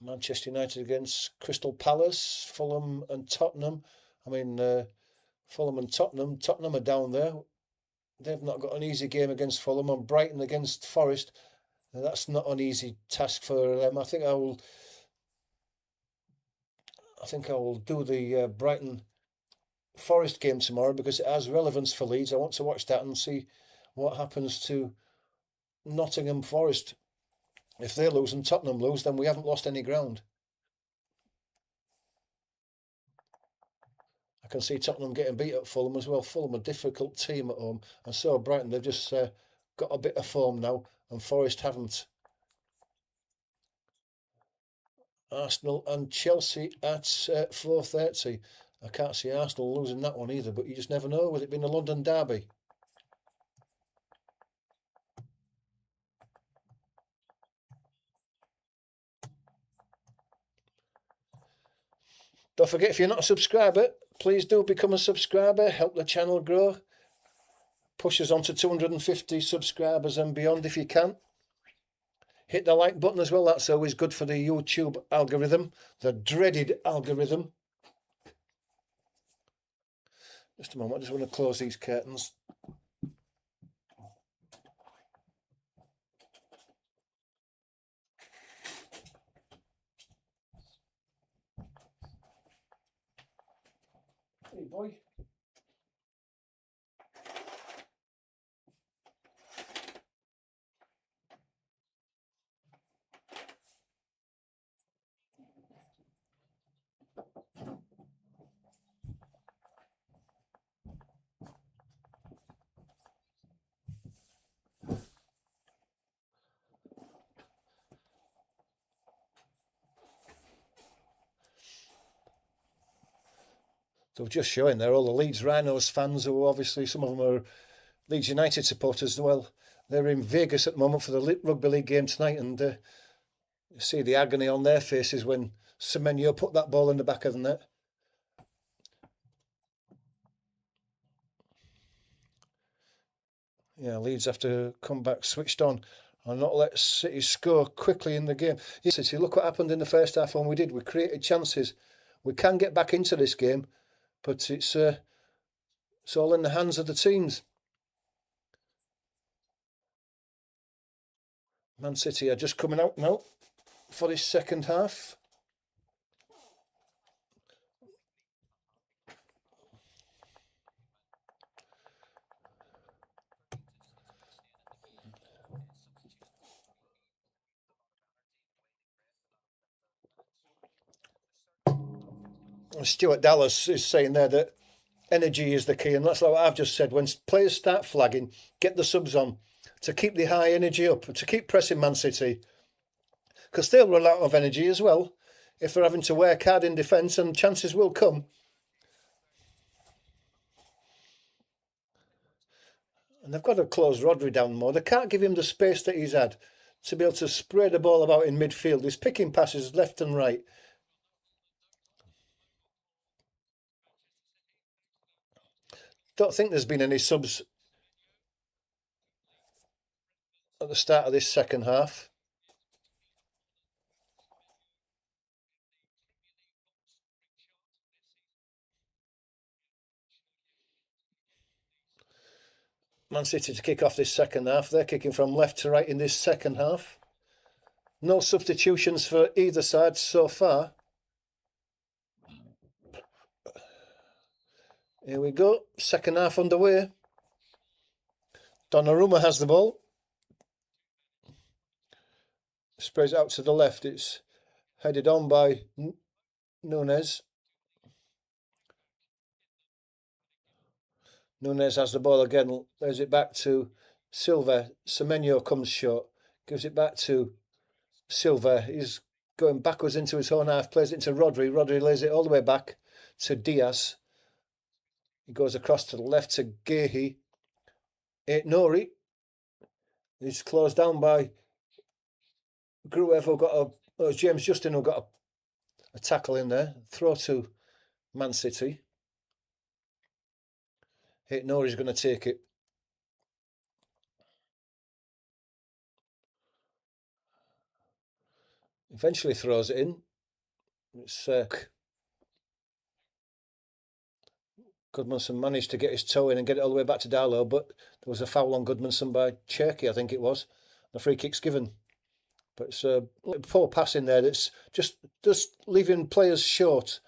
Manchester United against Crystal Palace, Fulham and Tottenham. I mean, Fulham and Tottenham. Tottenham are down there. They've not got an easy game against Fulham. And Brighton against Forest. That's not an easy task for them. I think I will do the Brighton Forest game tomorrow because it has relevance for Leeds. I want to watch that and see what happens to Nottingham Forest. If they lose and Tottenham lose, then we haven't lost any ground. I can see Tottenham getting beat at Fulham as well. Fulham a difficult team at home, and so Brighton, they've just got a bit of form now, and Forest haven't. Arsenal and Chelsea at 4:30. I can't see Arsenal losing that one either, but you just never know with it being a London derby. Don't forget, if you're not a subscriber, please do become a subscriber. Help the channel grow. Push us on to 250 subscribers and beyond if you can. Hit the like button as well. That's always good for the YouTube algorithm, the dreaded algorithm. Just a moment, I just want to close these curtains. Hey boy. So just showing there all the Leeds Rhinos fans, who obviously some of them are Leeds United supporters as well. They're in Vegas at the moment for the rugby league game tonight, and you see the agony on their faces when Semenyo put that ball in the back of the net. Yeah, Leeds have to come back switched on and not let City score quickly in the game. Yes, City, look what happened in the first half when we did. We created chances. We can get back into this game, but it's all in the hands of the teams. Man City are just coming out now for this second half. Stuart Dallas is saying there that energy is the key, and that's what I've just said. When players start flagging, get the subs on to keep the high energy up, to keep pressing Man City, because they'll run out of energy as well if they're having to work hard in defence, and chances will come. And they've got to close Rodri down more. They can't give him the space that he's had to be able to spray the ball about in midfield. He's picking passes left and right. Don't think there's been any subs at the start of this second half. Man City to kick off this second half. They're kicking from left to right in this second half. No substitutions for either side so far. Here we go. Second half underway. Donnarumma has the ball. Sprays out to the left. It's headed on by Nunez. Nunez has the ball again. Lays it back to Silva. Semenyo comes short. Gives it back to Silva. He's going backwards into his own half. Plays it into Rodri. Rodri lays it all the way back to Diaz. He goes across to the left to Gehi. Nori. He's closed down by Gruev, who got James Justin, who got a tackle in there. Throw to Man City. Nori's going to take it. Eventually throws it in. It's Goodmanson managed to get his toe in and get it all the way back to Darlow, but there was a foul on Goodmanson by Cherky, I think it was. The free kick's given. But it's a poor pass in there that's just leaving players short,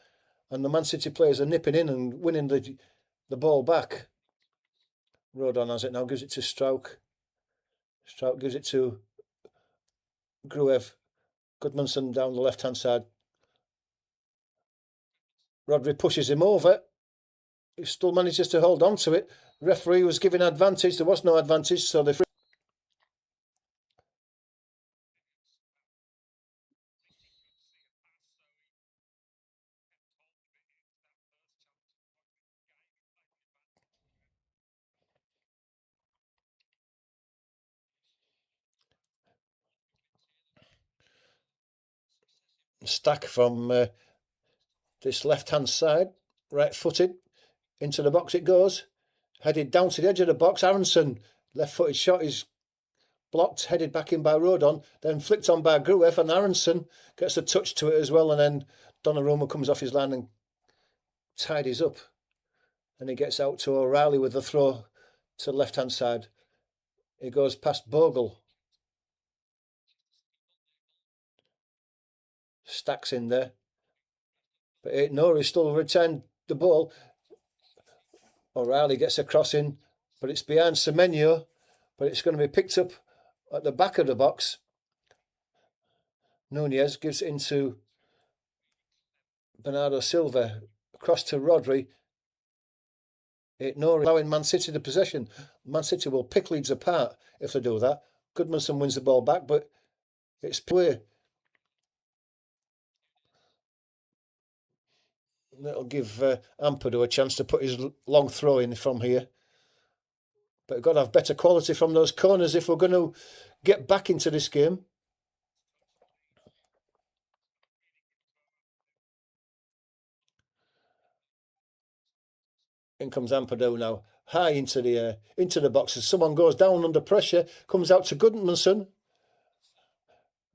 and the Man City players are nipping in and winning the ball back. Rodon has it now, gives it to Strauch. Strauch gives it to Gruev. Goodmanson down the left-hand side. Rodri pushes him over. He still manages to hold on to it. The referee was giving advantage. There was no advantage, so the stack from This left-hand side, right-footed, into the box it goes. Headed down to the edge of the box. Aronson, left-footed shot is blocked, headed back in by Rodon, then flicked on by Gruev, and Aronson gets a touch to it as well, and then Donnarumma comes off his line and tidies up. And he gets out to O'Reilly with the throw to the left-hand side. It goes past Bogle. Stacks in there. But Nori still returned the ball. O'Reilly gets a cross in, but it's behind Semenyo. But it's going to be picked up at the back of the box. Nunez gives it into Bernardo Silva. Across to Rodri. Nori allowing Man City the possession. Man City will pick Leeds apart if they do that. Goodmanson wins the ball back, but it's play. That'll give Ampadu a chance to put his long throw in from here. But we've got to have better quality from those corners if we're going to get back into this game. In comes Ampadu now. High into the box as someone goes down under pressure. Comes out to Goodmanson.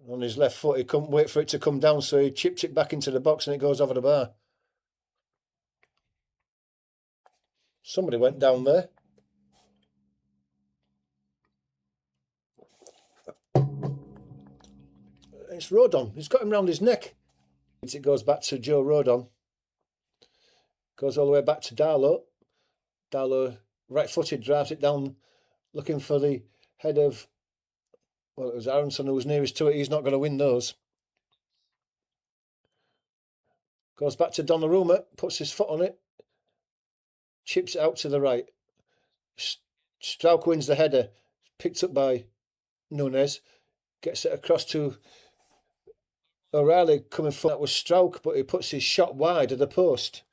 On his left foot, he couldn't wait for it to come down, so he chipped it back into the box and it goes over the bar. Somebody went down there. It's Rodon. He's got him round his neck. It goes back to Joe Rodon. Goes all the way back to Darlow. Darlow, right-footed, drives it down, looking for the head of... Well, it was Aronson who was nearest to it. He's not going to win those. Goes back to Donnarumma, puts his foot on it. Chips it out to the right. Strauch wins the header. Picked up by Nunez. Gets it across to O'Reilly coming for that was Strauch, but he puts his shot wide of the post.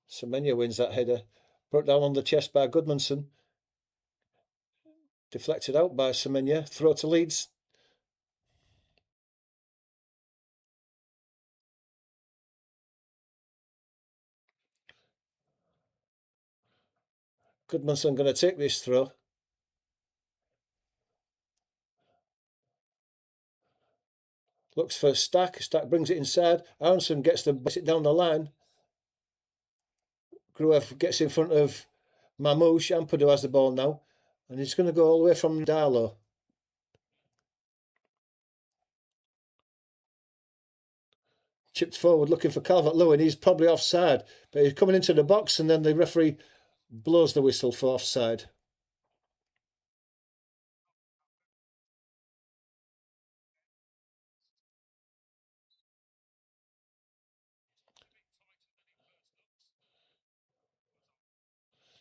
Semenyo wins that header. Brought down on the chest by Goodmanson. Deflected out by Semenyo. Throw to Leeds. Goodmanson going to take this throw. Looks for Stack. Stack brings it inside. Aronson gets it down the line. Gruev gets in front of Mamouche. Ampadu has the ball now. And he's going to go all the way from Darlow. Chipped forward looking for Calvert-Lewin. He's probably offside. But he's coming into the box and then the referee blows the whistle for offside.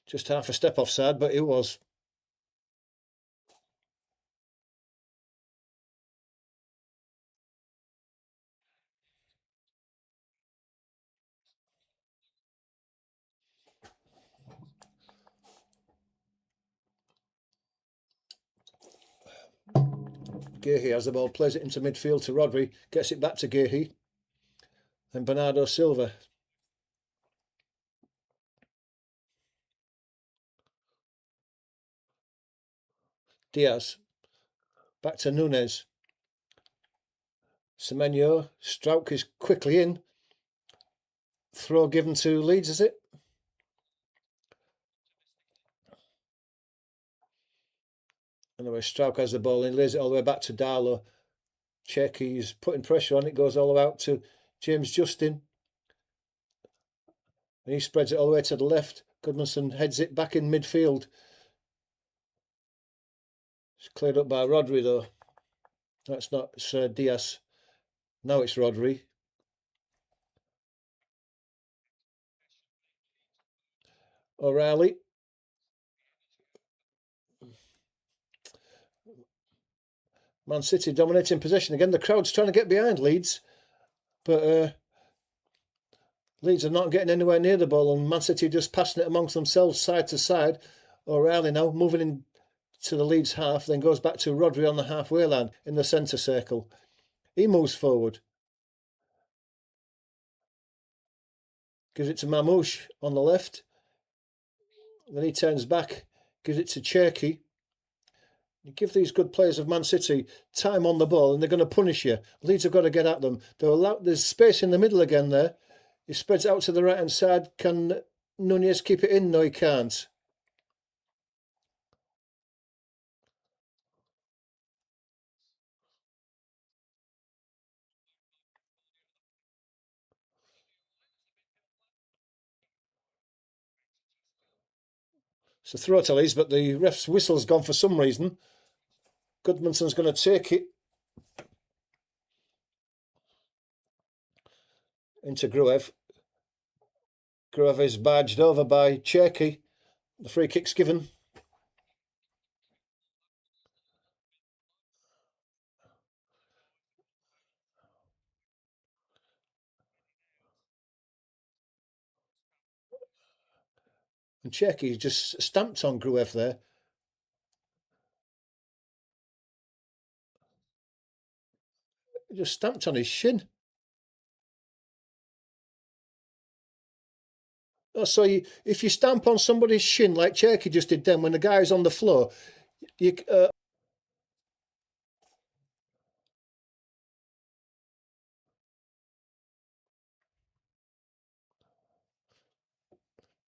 Just half a step offside, but it was. Gehi has the ball, plays it into midfield to Rodri, gets it back to Gehi. Then Bernardo Silva. Diaz. Back to Nunez. Semenyo. Strauch is quickly in. Throw given to Leeds, is it? Anyway, Strauch has the ball and lays it all the way back to Darlow. He's putting pressure on it, goes all the way out to James Justin. And he spreads it all the way to the left. Goodmanson heads it back in midfield. It's cleared up by Rodri though. That's not, it's Diaz. Now it's Rodri. O'Reilly. Man City dominating possession again. The crowd's trying to get behind Leeds, but Leeds are not getting anywhere near the ball, and Man City just passing it amongst themselves side to side. O'Reilly now moving in to the Leeds half, then goes back to Rodri on the halfway line in the centre circle. He moves forward. Gives it to Mamouche on the left. Then he turns back, gives it to Cherky. You give these good players of Man City time on the ball and they're going to punish you. Leeds have got to get at them. There's space in the middle again there. He spreads out to the right-hand side. Can Nunez keep it in? No, he can't. It's a throw to Leeds, but the ref's whistle's gone for some reason. Goodmanson's going to take it into Gruev. Gruev is barged over by Cherky. The free kick's given. And Cherky just stamped on Gruev there. He just stamped on his shin. Oh, so if you stamp on somebody's shin like Cherky just did then when the guy's on the floor, you the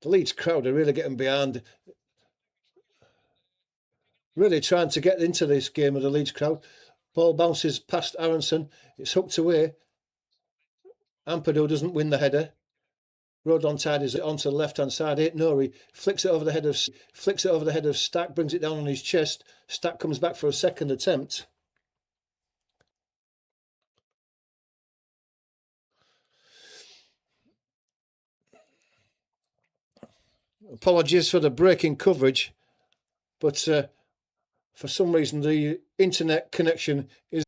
Leeds crowd are really getting behind, really trying to get into this game of the Leeds crowd. Ball bounces past Aronson. It's hooked away. Ampadu doesn't win the header. Rodon tidies it onto the left-hand side. Nori flicks it over the head of Stack, brings it down on his chest. Stack comes back for a second attempt. Apologies for the breaking coverage, but for some reason the internet connection is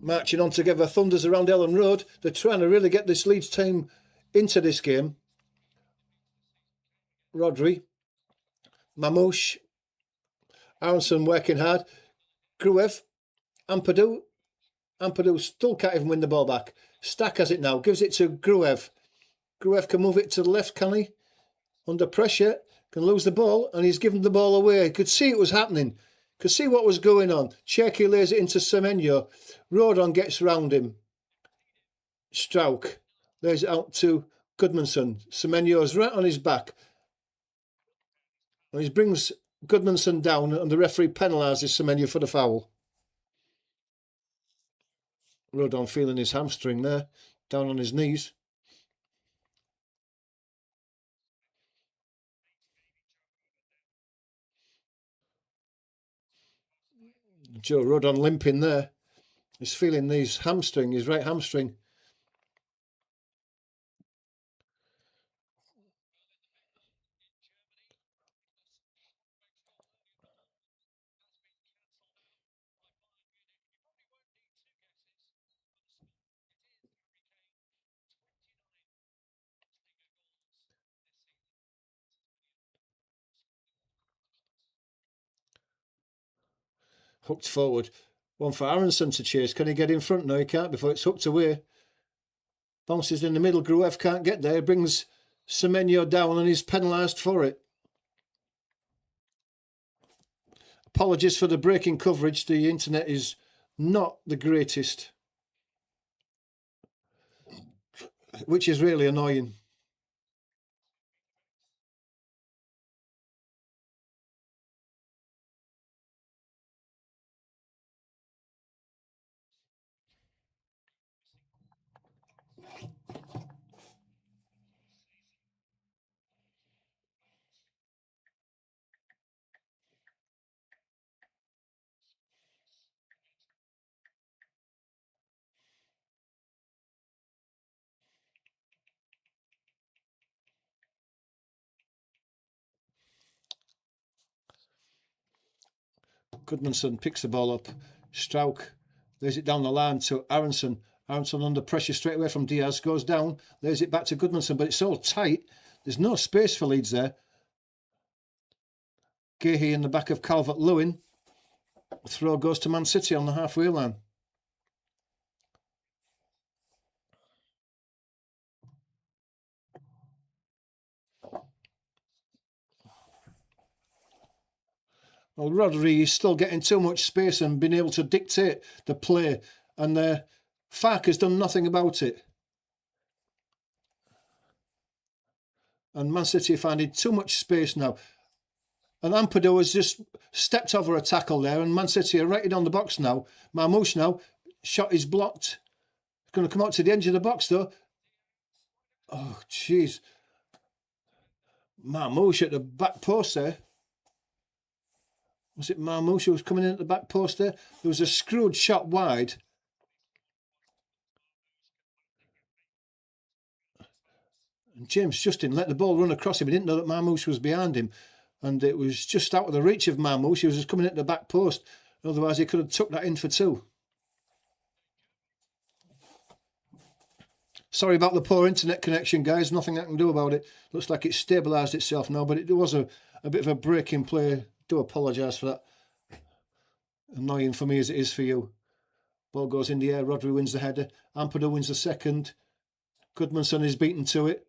marching on together. Thunders around Ellen Road. They're trying to really get this Leeds team into this game. Rodri, Mamouche, Aronson working hard. Gruev, Ampadu. Ampadu still can't even win the ball back. Stack has it now, gives it to Gruev. Gruev can move it to the left, can he? Under pressure, can lose the ball, and he's given the ball away. He could see it was happening, could see what was going on. Cherky lays it into Semenyo. Rodon gets round him. Strauch lays it out to Goodmanson. Semenyo's right on his back. And he brings Goodmanson down, and the referee penalises Semenyo for the foul. Rodon feeling his hamstring there, down on his knees. Joe Rodon limping there. He's feeling his hamstring, his right hamstring. Hooked forward. One for Aronson to chase. Can he get in front? No, he can't before it's hooked away. Bounces in the middle. Gruev can't get there. Brings Semenyo down and he's penalised for it. Apologies for the breaking coverage. The internet is not the greatest, which is really annoying. Goodmanson picks the ball up. Strauch lays it down the line to Aronson. Aronson under pressure straight away from Diaz. Goes down, lays it back to Goodmanson, but it's all tight. There's no space for Leeds there. Gahey in the back of Calvert-Lewin. Throw goes to Man City on the halfway line. Well, Rodri is still getting too much space and being able to dictate the play, and Fark has done nothing about it. And Man City are finding too much space now. And Ampadu has just stepped over a tackle there, and Man City are right on the box now. Marmouche now, shot is blocked. Going to come out to the edge of the box though. Oh, jeez. Marmouche at the back post there. Was it Marmouche who was coming in at the back post there? There was a screwed shot wide. And James Justin let the ball run across him. He didn't know that Marmouche was behind him. And it was just out of the reach of Marmouche. He was just coming at the back post. Otherwise, he could have took that in for two. Sorry about the poor internet connection, guys. Nothing I can do about it. Looks like it's stabilised itself now, but it was a bit of a break in play. Do apologise for that. Annoying for me as it is for you. Ball goes in the air. Rodri wins the header. Ampadu wins the second. Goodmanson is beaten to it.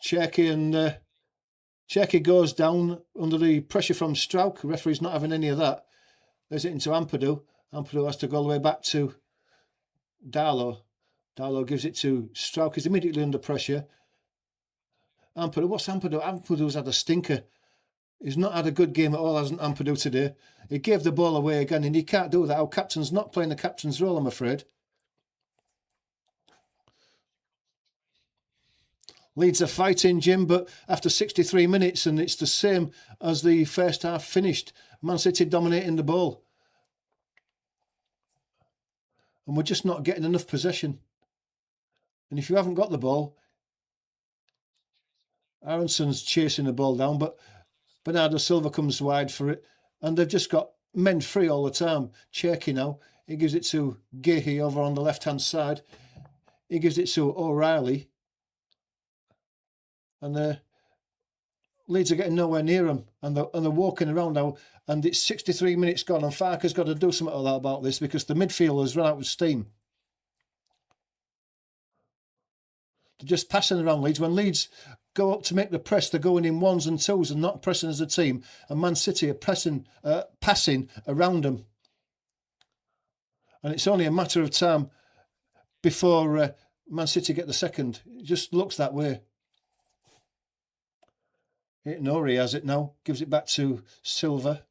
Cherky goes down under the pressure from Strauch. The referee's not having any of that. There's it into Ampadu. Ampadu has to go all the way back to Darlow. Darlow gives it to Strauch. He's immediately under pressure. Ampadu, what's Ampadu? Ampadu's had a stinker. He's not had a good game at all, hasn't Ampadu today? He gave the ball away again, and he can't do that. Our captain's not playing the captain's role, I'm afraid. Leeds are fighting, Jim, but after 63 minutes, and it's the same as the first half finished. Man City dominating the ball. And we're just not getting enough possession. And if you haven't got the ball, Aronson's chasing the ball down, but Bernardo Silva comes wide for it. And they've just got men free all the time. Cherky now, he gives it to Gahey over on the left-hand side. He gives it to O'Reilly. And Leeds are getting nowhere near them, and they're walking around now. And it's 63 minutes gone, and Farker's got to do something about this because the midfield has run out of steam. They're just passing around Leeds. When Leeds go up to make the press, they're going in ones and twos and not pressing as a team. And Man City are passing around them. And it's only a matter of time before Man City get the second. It just looks that way. Nori has it now. Gives it back to Silva.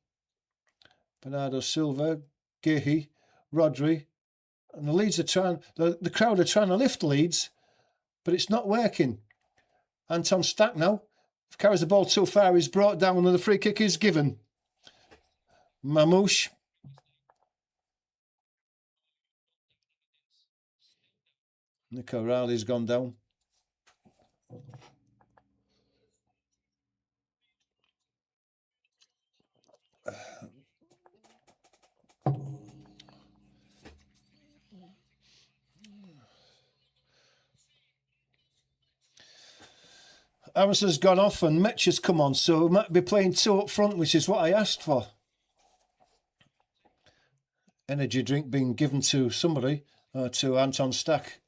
Bernardo Silva, Gahey, Rodri. And the Leeds are trying, the crowd are trying to lift Leeds, but it's not working. Anton Stack now. If carries the ball too far, he's brought down and the free kick is given. Marmouche. Nico Riley's gone down. Aronson gone off and Mitch has come on, so we might be playing two up front, which is what I asked for. Energy drink being given to somebody, to Anton Stack.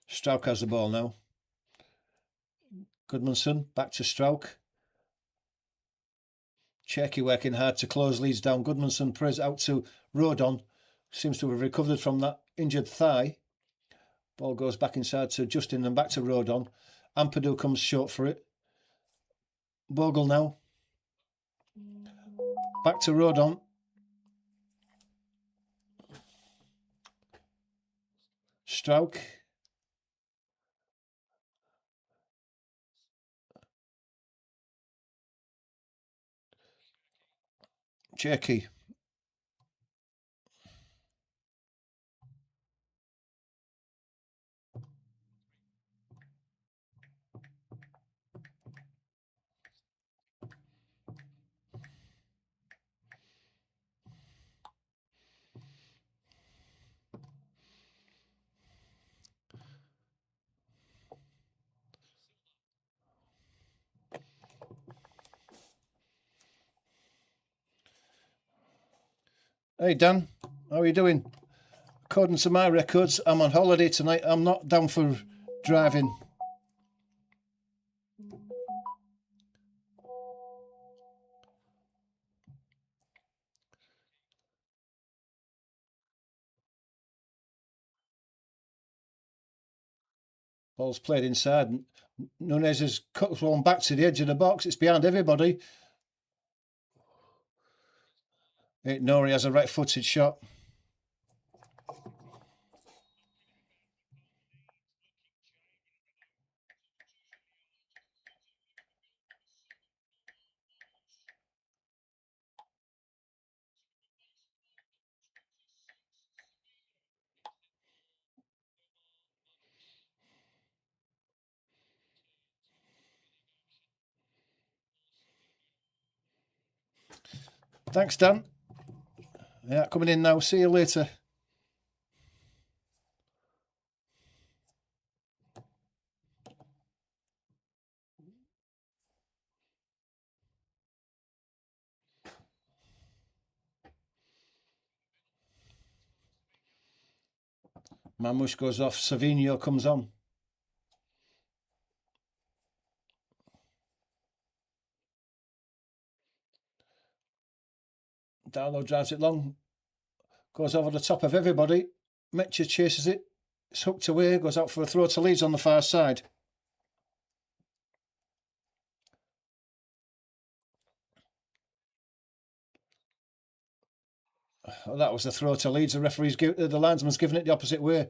Strauch has the ball now. Goodmanson back to Strauch. Cherky working hard to close Leeds down. Goodmanson plays out to Rodon. Seems to have recovered from that injured thigh. Ball goes back inside to Justin and back to Rodon. Ampadu comes short for it. Bogle now. Back to Rodon. Strauch. Cherky. Hey Dan, how are you doing? According to my records, I'm on holiday tonight. I'm not down for driving. Ball's played inside. Nunez has cut one back to the edge of the box. It's behind everybody. Nori has a right-footed shot. Thanks, Dan. Yeah, coming in now. See you later. Mamush goes off. Savinho comes on. Darlow drives it long. Goes over the top of everybody. Metcha chases it. It's hooked away. Goes out for a throw to Leeds on the far side. Oh, that was the throw to Leeds. The linesman's given it the opposite way.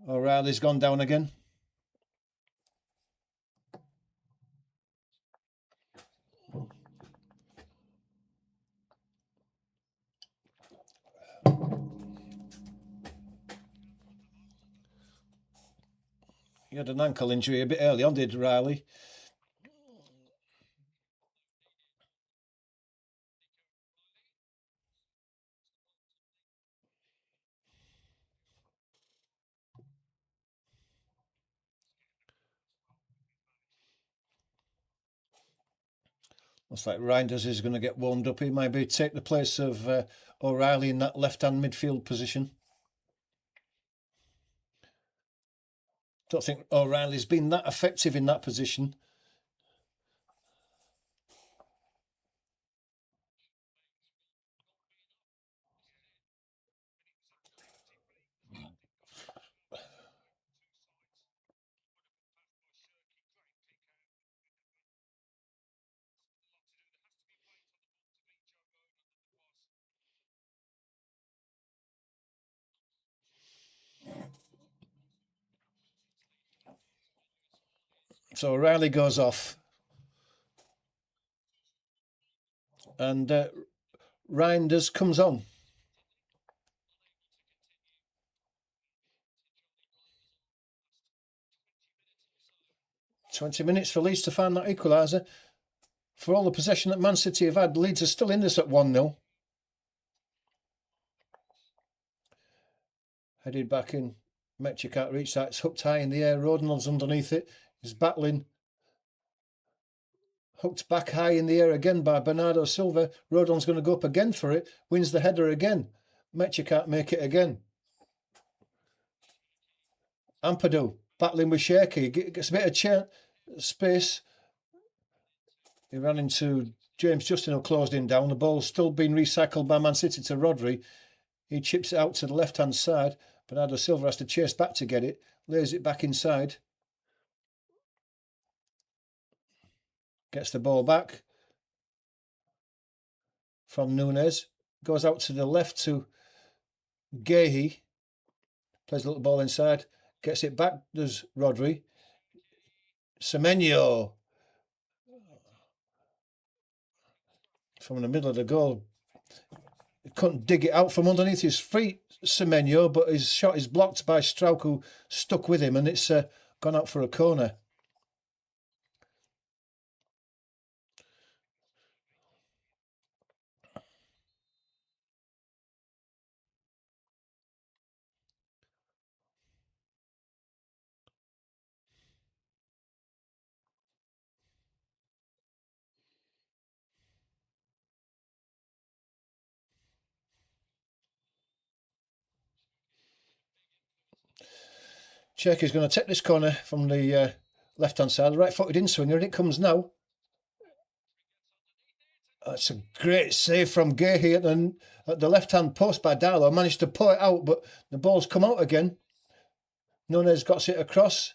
O'Reilly's gone down again. He had an ankle injury a bit early on, did Riley? Looks like Reinders is going to get warmed up. He maybe take the place of O'Reilly in that left-hand midfield position. Don't think O'Reilly's been that effective in that position. So O'Reilly goes off. And Reinders comes on. 20 minutes for Leeds to find that equaliser. For all the possession that Man City have had, Leeds are still in this at 1-0. Headed back in. Metcha can't reach that. It's hooked high in the air. Rodon's underneath it. He's battling. Hooked back high in the air again by Bernardo Silva. Rodon's going to go up again for it. Wins the header again. Metcha can't make it again. Ampadu battling with Shaky. Gets a bit of space. He ran into James Justin, who closed him down. The ball's still being recycled by Man City to Rodri. He chips it out to the left-hand side. Bernardo Silva has to chase back to get it. Lays it back inside. Gets the ball back from Nunez. Goes out to the left to Gehi. Plays a little ball inside. Gets it back. Does Rodri. Semenyo. From the middle of the goal. He couldn't dig it out from underneath his feet, Semenyo, but his shot is blocked by Strauch, who stuck with him, and it's gone out for a corner. Cherky's going to take this corner from the left-hand side, the right-footed in-swinger, and it comes now. That's a great save from Gahey at the left-hand post by Darlow. Managed to pull it out, but the ball's come out again. Nunez got it across.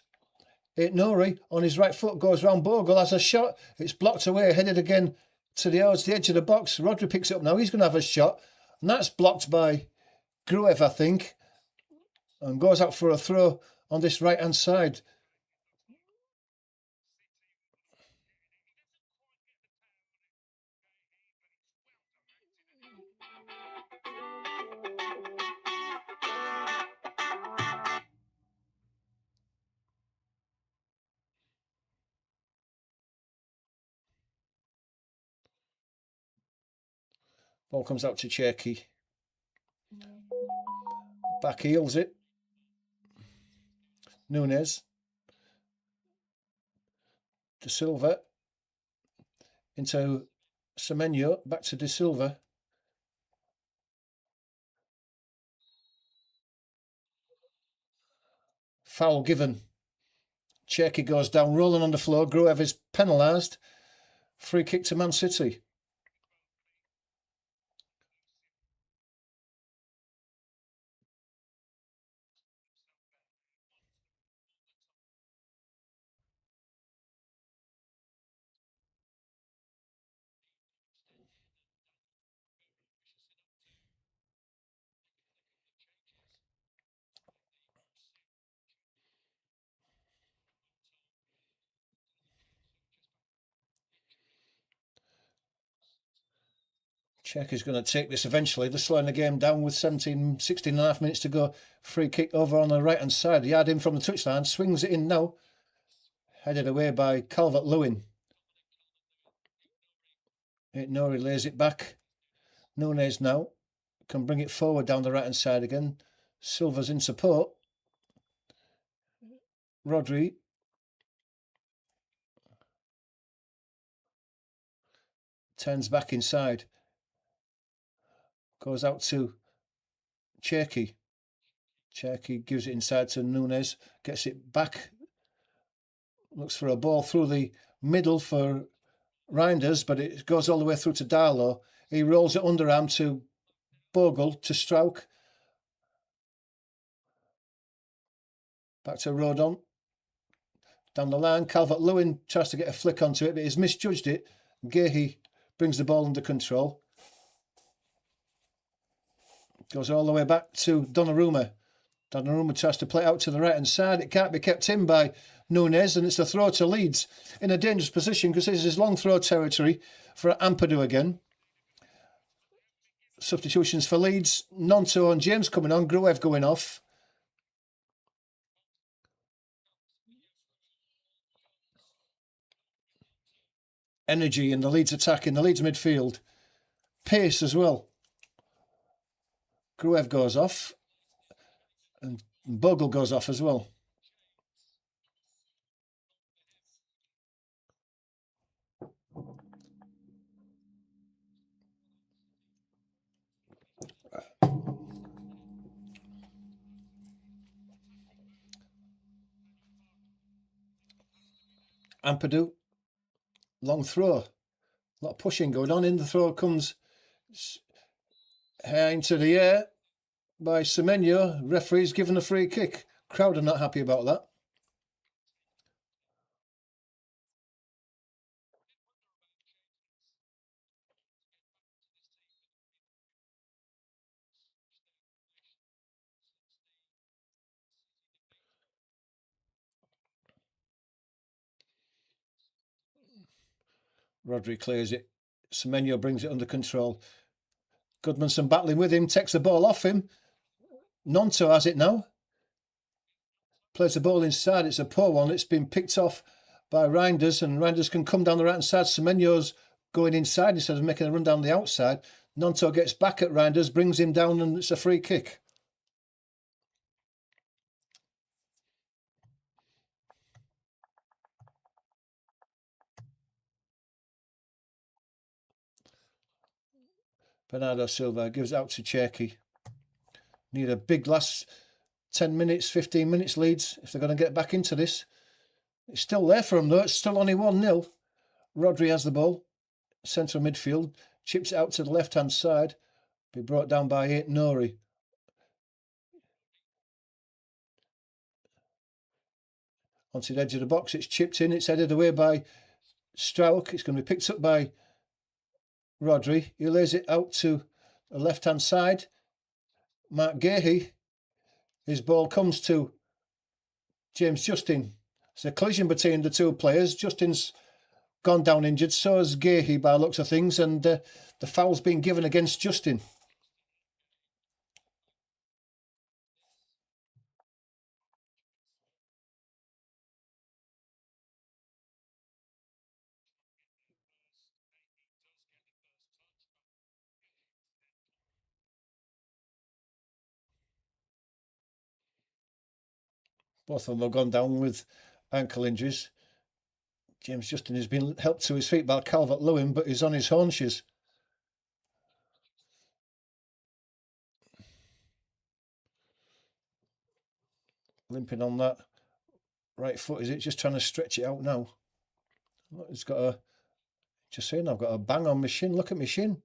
Nori on his right foot goes round Bogle, has a shot. It's blocked away, headed again towards the edge of the box. Rodri picks it up now. He's going to have a shot. And that's blocked by Gruev, I think. And goes out for a throw on this right-hand side. Ball comes out to Cherky. Back heels it. Nunez. De Silva. Into Semenyo. Back to De Silva. Foul given. Cherky goes down, rolling on the floor. Gruev is penalised. Free kick to Man City. Czech is going to take this eventually. They're slowing the game down with 16 and a half minutes to go. Free kick over on the right-hand side. He had him from the touchline. Swings it in now. Headed away by Calvert-Lewin. Nori lays it back. Nunez now can bring it forward down the right-hand side again. Silva's in support. Rodri. Turns back inside. Goes out to Cherky. Cherky gives it inside to Nunez. Gets it back. Looks for a ball through the middle for Reinders, but it goes all the way through to Darlow. He rolls it underarm to Bogle, to Strauch. Back to Rodon. Down the line, Calvert-Lewin tries to get a flick onto it, but he's misjudged it. Gahey brings the ball under control. Goes all the way back to Donnarumma. Donnarumma tries to play out to the right-hand side. It can't be kept in by Nunez, and it's a throw to Leeds in a dangerous position because this is long throw territory for Ampadu again. Substitutions for Leeds. Nonto and James coming on. Gruev going off. Energy in the Leeds attack, in the Leeds midfield. Pace as well. Gruev goes off. And Bogle goes off as well. Ampadu. Long throw. A lot of pushing going on. In the throw comes into the air by Semenyo. Referee's given a free kick. Crowd are not happy about that. Rodri clears it. Semenyo brings it under control. Goodmanson battling with him, takes the ball off him. Nonto has it now. Plays the ball inside. It's a poor one. It's been picked off by Reinders, and Reinders can come down the right-hand side. Semenyo's going inside instead of making a run down the outside. Nonto gets back at Reinders, brings him down, and it's a free kick. Bernardo Silva gives it out to Cherky. Need a big last 10 minutes, 15 minutes Leeds, if they're going to get back into this. It's still there for them though. It's still only 1-0. Rodri has the ball. Central midfield. Chips it out to the left-hand side. Be brought down by Nori. Onto the edge of the box. It's chipped in. It's headed away by Strauch. It's going to be picked up by Rodri. He lays it out to the left-hand side. Mark Gahey. His ball comes to James Justin. It's a collision between the two players. Justin's gone down injured. So has Gahey by looks of things. And the foul's been given against Justin. Both of them have gone down with ankle injuries. James Justin has been helped to his feet by Calvert-Lewin, but he's on his haunches. Limping on that right foot, is it? Just trying to stretch it out now. He's got a... Just saying, I've got a bang on my shin. Look at my shin.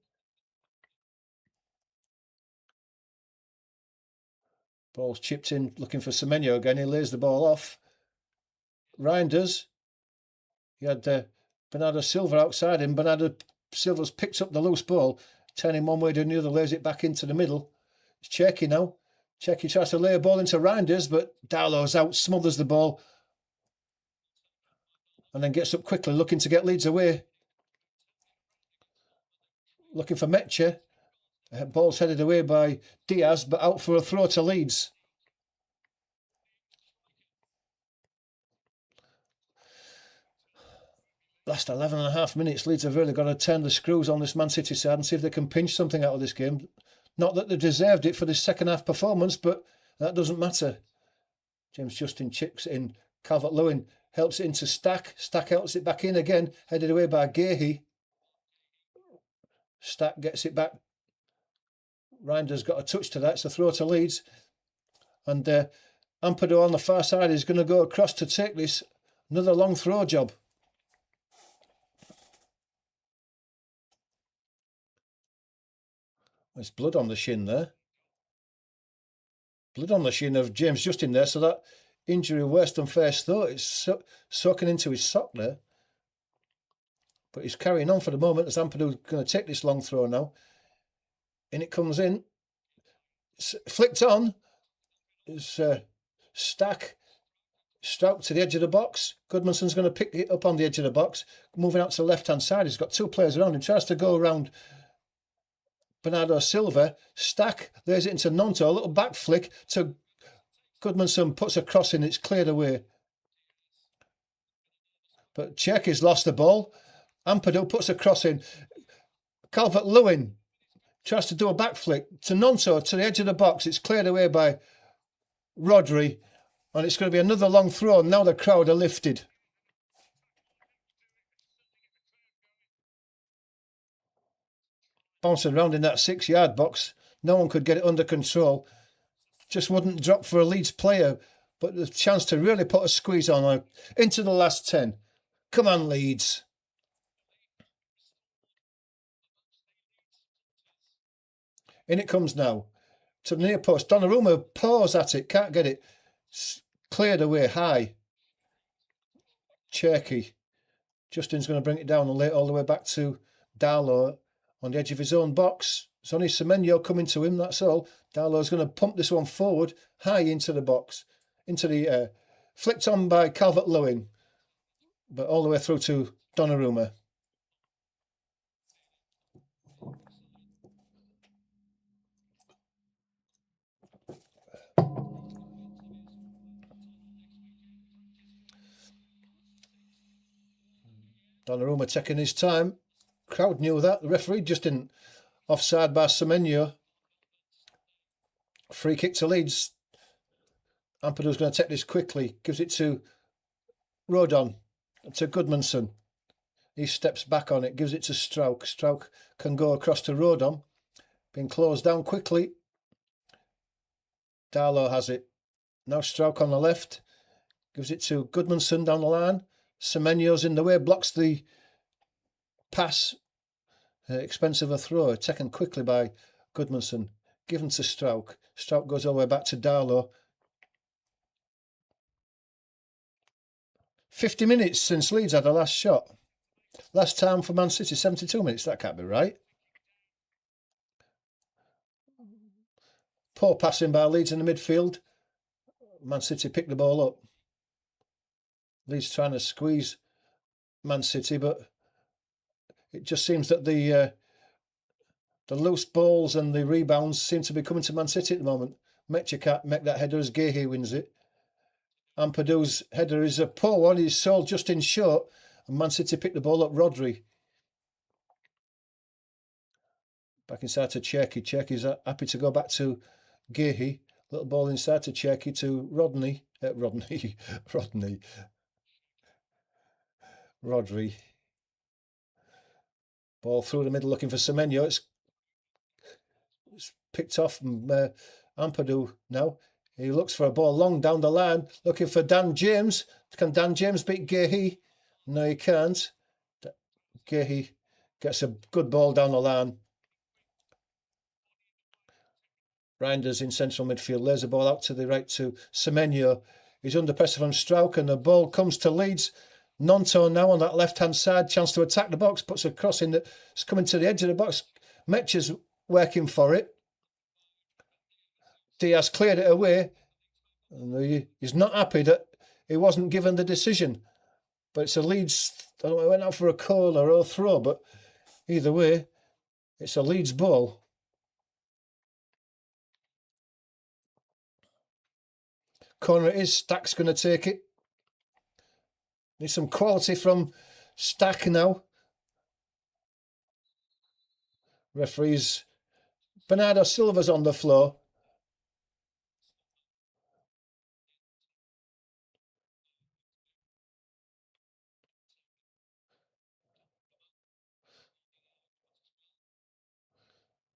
Ball's chipped in, looking for Semenyo again. He lays the ball off. Reinders. He had Bernardo Silva outside him. Bernardo Silva's picked up the loose ball, turning one way to the other, lays it back into the middle. It's Cherky now. Cherky tries to lay a ball into Reinders, but Darlow's out, smothers the ball, and then gets up quickly, looking to get Leeds away. Looking for Metche. Ball's headed away by Diaz, but out for a throw to Leeds. Last 11.5 minutes, Leeds have really got to turn the screws on this Man City side and see if they can pinch something out of this game. Not that they deserved it for this second half performance, but that doesn't matter. James Justin chips in. Calvert-Lewin helps it into Stack. Stack helps it back in again, headed away by Gahey. Stack gets it back. Reinder's got a touch to that. It's a throw to Leeds. And Ampadu on the far side is going to go across to take this. Another long throw job. There's blood on the shin there. Blood on the shin of James Justin there. So that injury worse than first thought. It's soaking into his sock there. But he's carrying on for the moment as Ampadu's going to take this long throw now. In it comes in. It's flicked on. It's Stack. Strout to the edge of the box. Goodmanson's going to pick it up on the edge of the box. Moving out to the left-hand side. He's got two players around him. Tries to go around Bernardo Silva. Stack lays it into Nonto. A little back flick to Goodmanson. Puts a cross in. It's cleared away. But Cherky's lost the ball. Ampadu puts a cross in. Calvert-Lewin tries to do a back flick to Nonto to the edge of the box. It's cleared away by Rodri. And it's going to be another long throw. Now the crowd are lifted. Bouncing around in that 6-yard box. No one could get it under control. Just wouldn't drop for a Leeds player. But the chance to really put a squeeze on into the last 10. Come on, Leeds. In it comes now. To the near post. Donnarumma paws at it. Can't get it. Cleared away high. Cherky. Justin's going to bring it down and lay it all the way back to Darlow on the edge of his own box. It's only Semenyo coming to him, that's all. Darlow's going to pump this one forward, high into the box. Into the flicked on by Calvert-Lewin. But all the way through to Donnarumma. Donnarumma taking his time. Crowd knew that. The referee just didn't. Offside by Semenyo. Free kick to Leeds. Ampadu's going to take this quickly. Gives it to Rodon. To Goodmanson. He steps back on it. Gives it to Strauch. Strauch can go across to Rodon. Being closed down quickly. Darlow has it. Now Strauch on the left. Gives it to Goodmanson down the line. Semenyo's in the way, blocks the pass. Expensive a throw, taken quickly by Goodmanson. Given to Strauch. Strauch goes all the way back to Darlow. 50 minutes since Leeds had the last shot. Last time for Man City, 72 minutes. That can't be right. Poor passing by Leeds in the midfield. Man City picked the ball up. Leeds trying to squeeze Man City, but it just seems that the loose balls and the rebounds seem to be coming to Man City at the moment. Metcha can't make that header as Gehi wins it. Ampadu's header is a poor one. He's sold just in short. And Man City picked the ball up. Rodri. Back inside to Cherky. Cherky's happy to go back to Gehi. Little ball inside to Cherky to Rodney. Rodri. Ball through the middle looking for Semenyo. It's picked off from Ampadu now. He looks for a ball long down the line, looking for Dan James. Can Dan James beat Gehi? No, he can't. Gehi gets a good ball down the line. Reinders in central midfield, lays the ball out to the right to Semenyo. He's under pressure from Strauch and the ball comes to Leeds. Nonto now on that left-hand side, chance to attack the box, puts a cross in that's coming to the edge of the box. Metcha's working for it. Diaz cleared it away. And he's not happy that he wasn't given the decision. But it's a Leeds, I don't know, it went out for a corner or a throw, but either way, it's a Leeds ball. Corner it is, Stack's going to take it. Needs some quality from Stack now. Referees, Bernardo Silva's on the floor.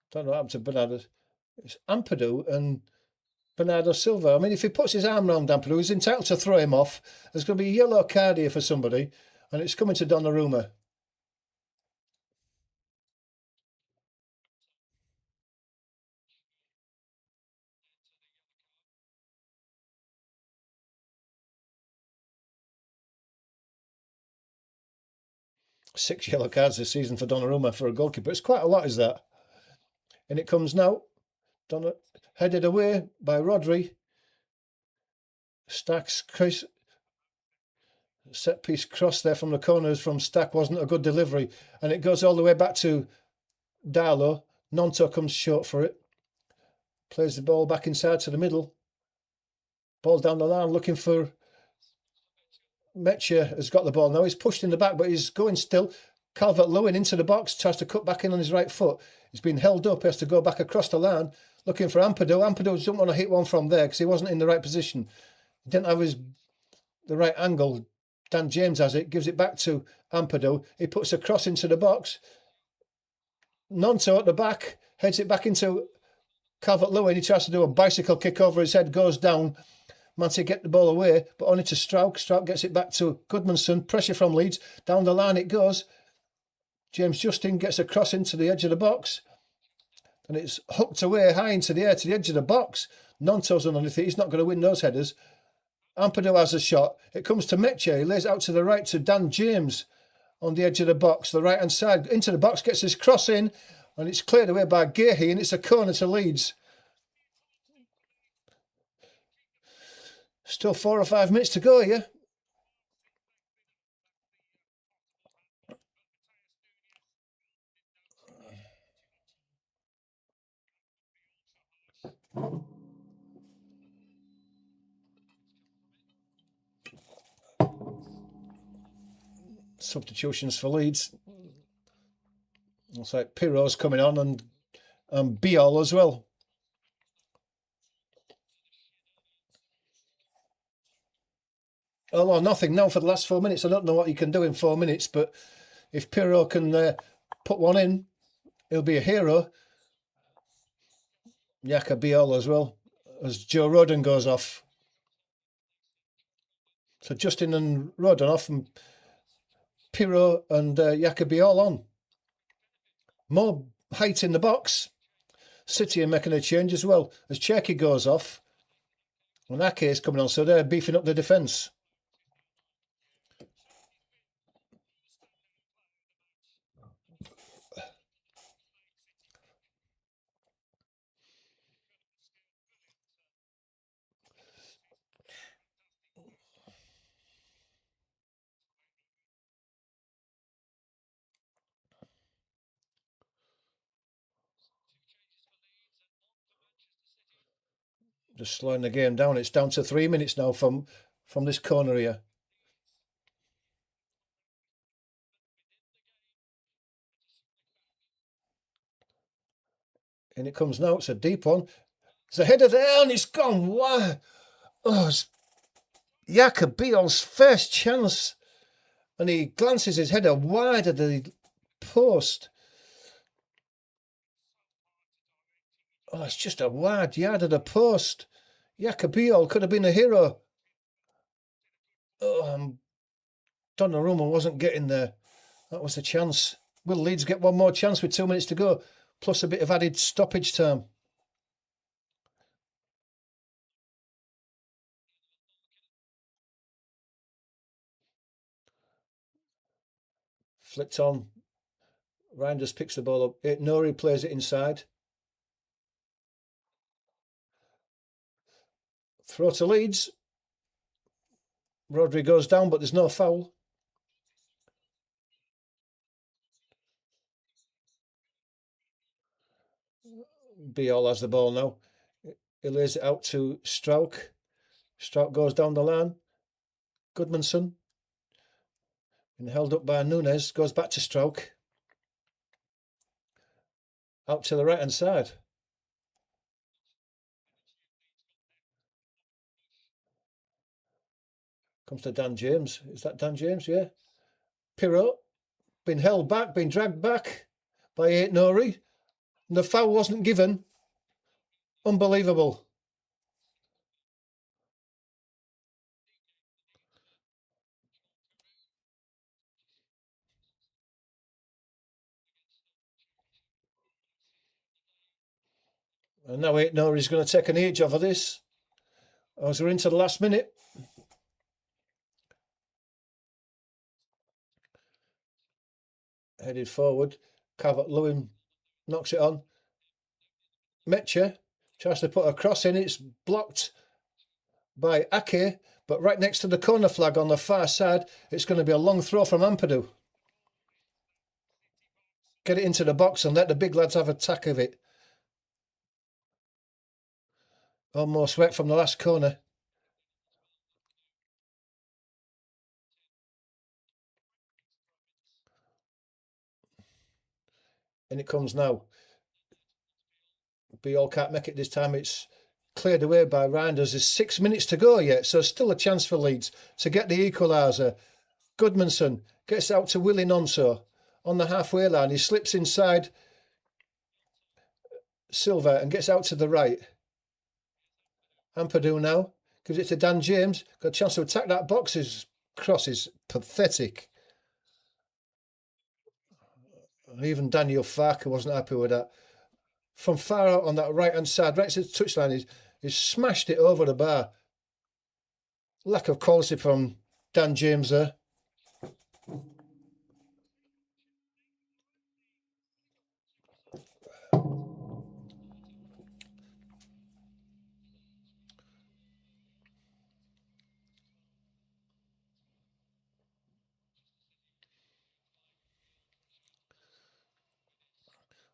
Don't know what happened to Bernardo. It's Ampadu and Bernardo Silva. I mean, if he puts his arm round Ampadu, he's entitled to throw him off. There's going to be a yellow card here for somebody, and it's coming to Donnarumma. Six yellow cards this season for Donnarumma for a goalkeeper. It's quite a lot, is that? And it comes now. Headed away by Rodri. Stack's set piece cross there from the corners from Stack wasn't a good delivery. And it goes all the way back to Darlow. Nonto comes short for it. Plays the ball back inside to the middle. Ball down the line looking for Metcha has got the ball now. He's pushed in the back, but he's going still. Calvert-Lewin into the box, tries to cut back in on his right foot. He's been held up, he has to go back across the line, looking for Ampadu. Ampadu doesn't want to hit one from there because he wasn't in the right position. He didn't have the right angle. Dan James has it, gives it back to Ampadu. He puts a cross into the box. Nonto at the back, heads it back into Calvert-Lewin. He tries to do a bicycle kick over his head, goes down. Man City get the ball away, but only to Strauch. Strauch gets it back to Goodmanson. Pressure from Leeds. Down the line it goes. James Justin gets a cross into the edge of the box. And it's hooked away high into the air to the edge of the box. Nonto's underneath it. He's not going to win those headers. Ampadu has a shot. It comes to Metcha. He lays it out to the right to Dan James on the edge of the box. The right-hand side into the box. Gets his cross in. And it's cleared away by Gehi. And it's a corner to Leeds. Still 4 or 5 minutes to go here. Substitutions for Leeds. Looks like Pirro's coming on and Biol as well. All or nothing now for the last 4 minutes. I don't know what he can do in 4 minutes, but if Pirro can put one in, he'll be a hero. Yaka Biol as well, as Joe Rodon goes off. So Justin and Rodanoff and Pirro and Jacobi all on. More height in the box. City are making a change as well as Cherky goes off. And Ake is coming on, so they're beefing up the defence. Just slowing the game down. It's down to 3 minutes now from this corner here. And it comes now. It's a deep one. It's a header there, and it's gone wide. Oh, it's Jacobiol's first chance. And he glances his header wide of the post. Oh, it's just a wide yard of the post. Jacobiol could have been a hero. Oh, Donnarumma wasn't getting there. That was the chance. Will Leeds get one more chance with 2 minutes to go, plus a bit of added stoppage time? Flicked on. Ryan just picks the ball up. Nori plays it inside. Throw to Leeds. Rodri goes down, but there's no foul. Biol has the ball now. He lays it out to Strauch. Strauch goes down the line. Goodmanson. And held up by Nunes. Goes back to Strauch. Out to the right-hand side. Comes to Dan James. Is that Dan James? Yeah. Pirro. Been held back, been dragged back by Nori. And the foul wasn't given. Unbelievable. And now Nori's going to take an age over this. As we're into the last minute. Headed forward. Calvert-Lewin knocks it on. Meche tries to put a cross in. It's blocked by Ake, but right next to the corner flag on the far side, it's going to be a long throw from Ampadu. Get it into the box and let the big lads have a tack of it. Almost wet from the last corner. And it comes now. Biol can't make it this time. It's cleared away by Reinders. There's 6 minutes to go yet, so still a chance for Leeds to get the equaliser. Goodmanson gets out to Willie Nonso on the halfway line. He slips inside Silva and gets out to the right. Ampadu now gives it to Dan James. Got a chance to attack that box. His cross is pathetic. Even Daniel Farker wasn't happy with that. From far out on that right-hand side, right to the touchline, he's smashed it over the bar. Lack of quality from Dan James there.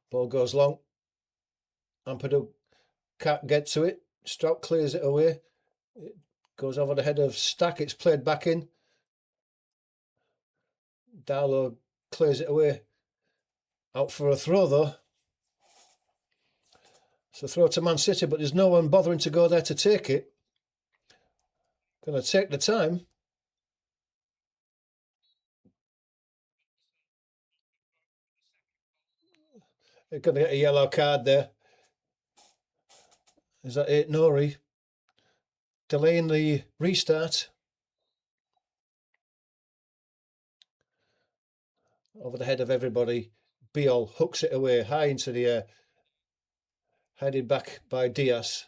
Ball goes long. Ampadu can't get to it. Strout clears it away. It goes over the head of Stack. It's played back in. Darlow clears it away. Out for a throw though. So throw to Man City, but there's no one bothering to go there to take it. Going to take the time. They're going to get a yellow card there. Is that it, Nori? Delaying the restart. over the head of everybody. Biol hooks it away high into the air, headed back by Diaz.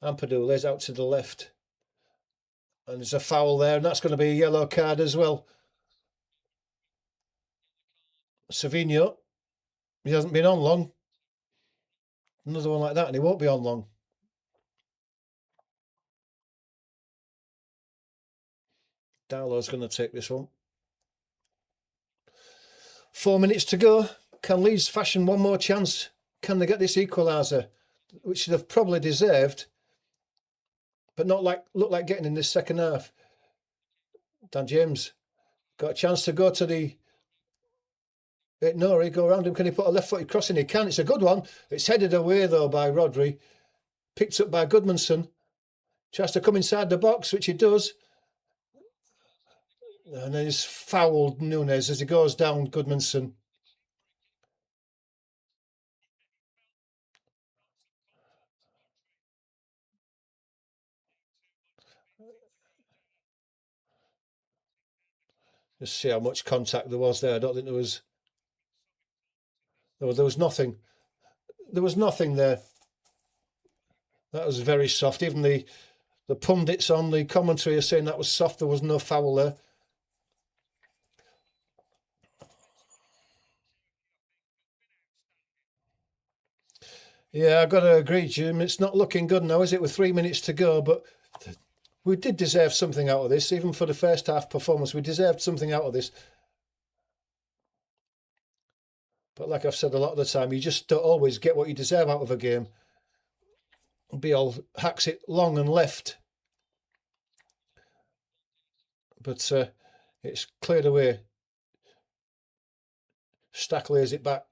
Ampadu lays out to the left, and there's a foul there, and that's going to be a yellow card as well. Savinho, he hasn't been on long. Another one like that, and he won't be on long. Darlow's going to take this one. 4 minutes to go. Can Leeds fashion one more chance? Can they get this equaliser, which they've probably deserved, but not look like getting in this second half? Dan James got a chance to go to the Nori, go around him. Can he put a left-footed cross in? He can. It's a good one. It's headed away, though, by Rodri. Picked up by Goodmanson. Tries to come inside the box, which he does. And then he's fouled Nunes as he goes down, Goodmanson. Just see how much contact there was there. I don't think there was... There was nothing. There was nothing there. That was very soft. Even the pundits on the commentary are saying that was soft. There was no foul there. Yeah, I've got to agree, Jim. It's not looking good now, is it, with 3 minutes to go? But we did deserve something out of this. Even for the first half performance, we deserved something out of this. But like I've said a lot of the time, you just don't always get what you deserve out of a game. Biol hacks it long and left. But it's cleared away. Stack lays it back.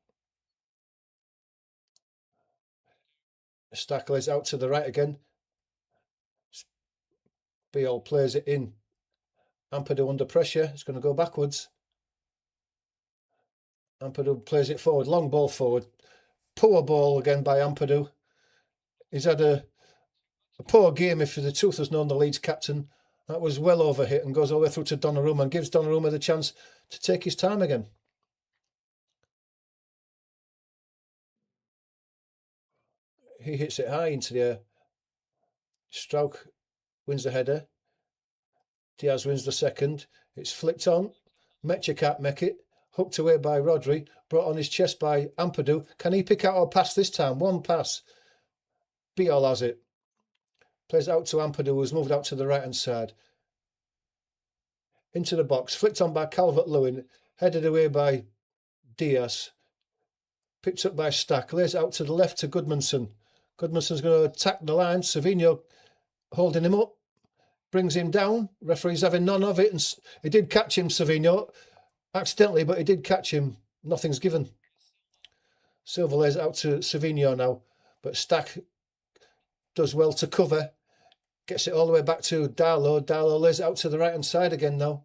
Stack lays out to the right again. Biol plays it in. Ampadu under pressure. It's going to go backwards. Ampadu plays it forward. Long ball forward. Poor ball again by Ampadu. He's had a poor game if the truth has known the Leeds captain. That was well over hit and goes all the way through to Donnarumma and gives Donnarumma the chance to take his time again. He hits it high into the air. Strauch wins the header. Diaz wins the second. It's flicked on. Mecha can't make it. Hooked away by Rodri. Brought on his chest by Ampadu. Can he pick out a pass this time? One pass. Biol has it. Plays out to Ampadu, who's moved out to the right-hand side. Into the box. Flicked on by Calvert-Lewin. Headed away by Diaz. Picked up by Stack. Lays out to the left to Goodmanson. Goodmanson's going to attack the line. Savinho holding him up. Brings him down. Referee's having none of it. And he did catch him, Savinho. Accidentally, but he did catch him. Nothing's given. Silva lays it out to Savinho now. But Stack does well to cover. Gets it all the way back to Darlow. Darlow lays it out to the right-hand side again now.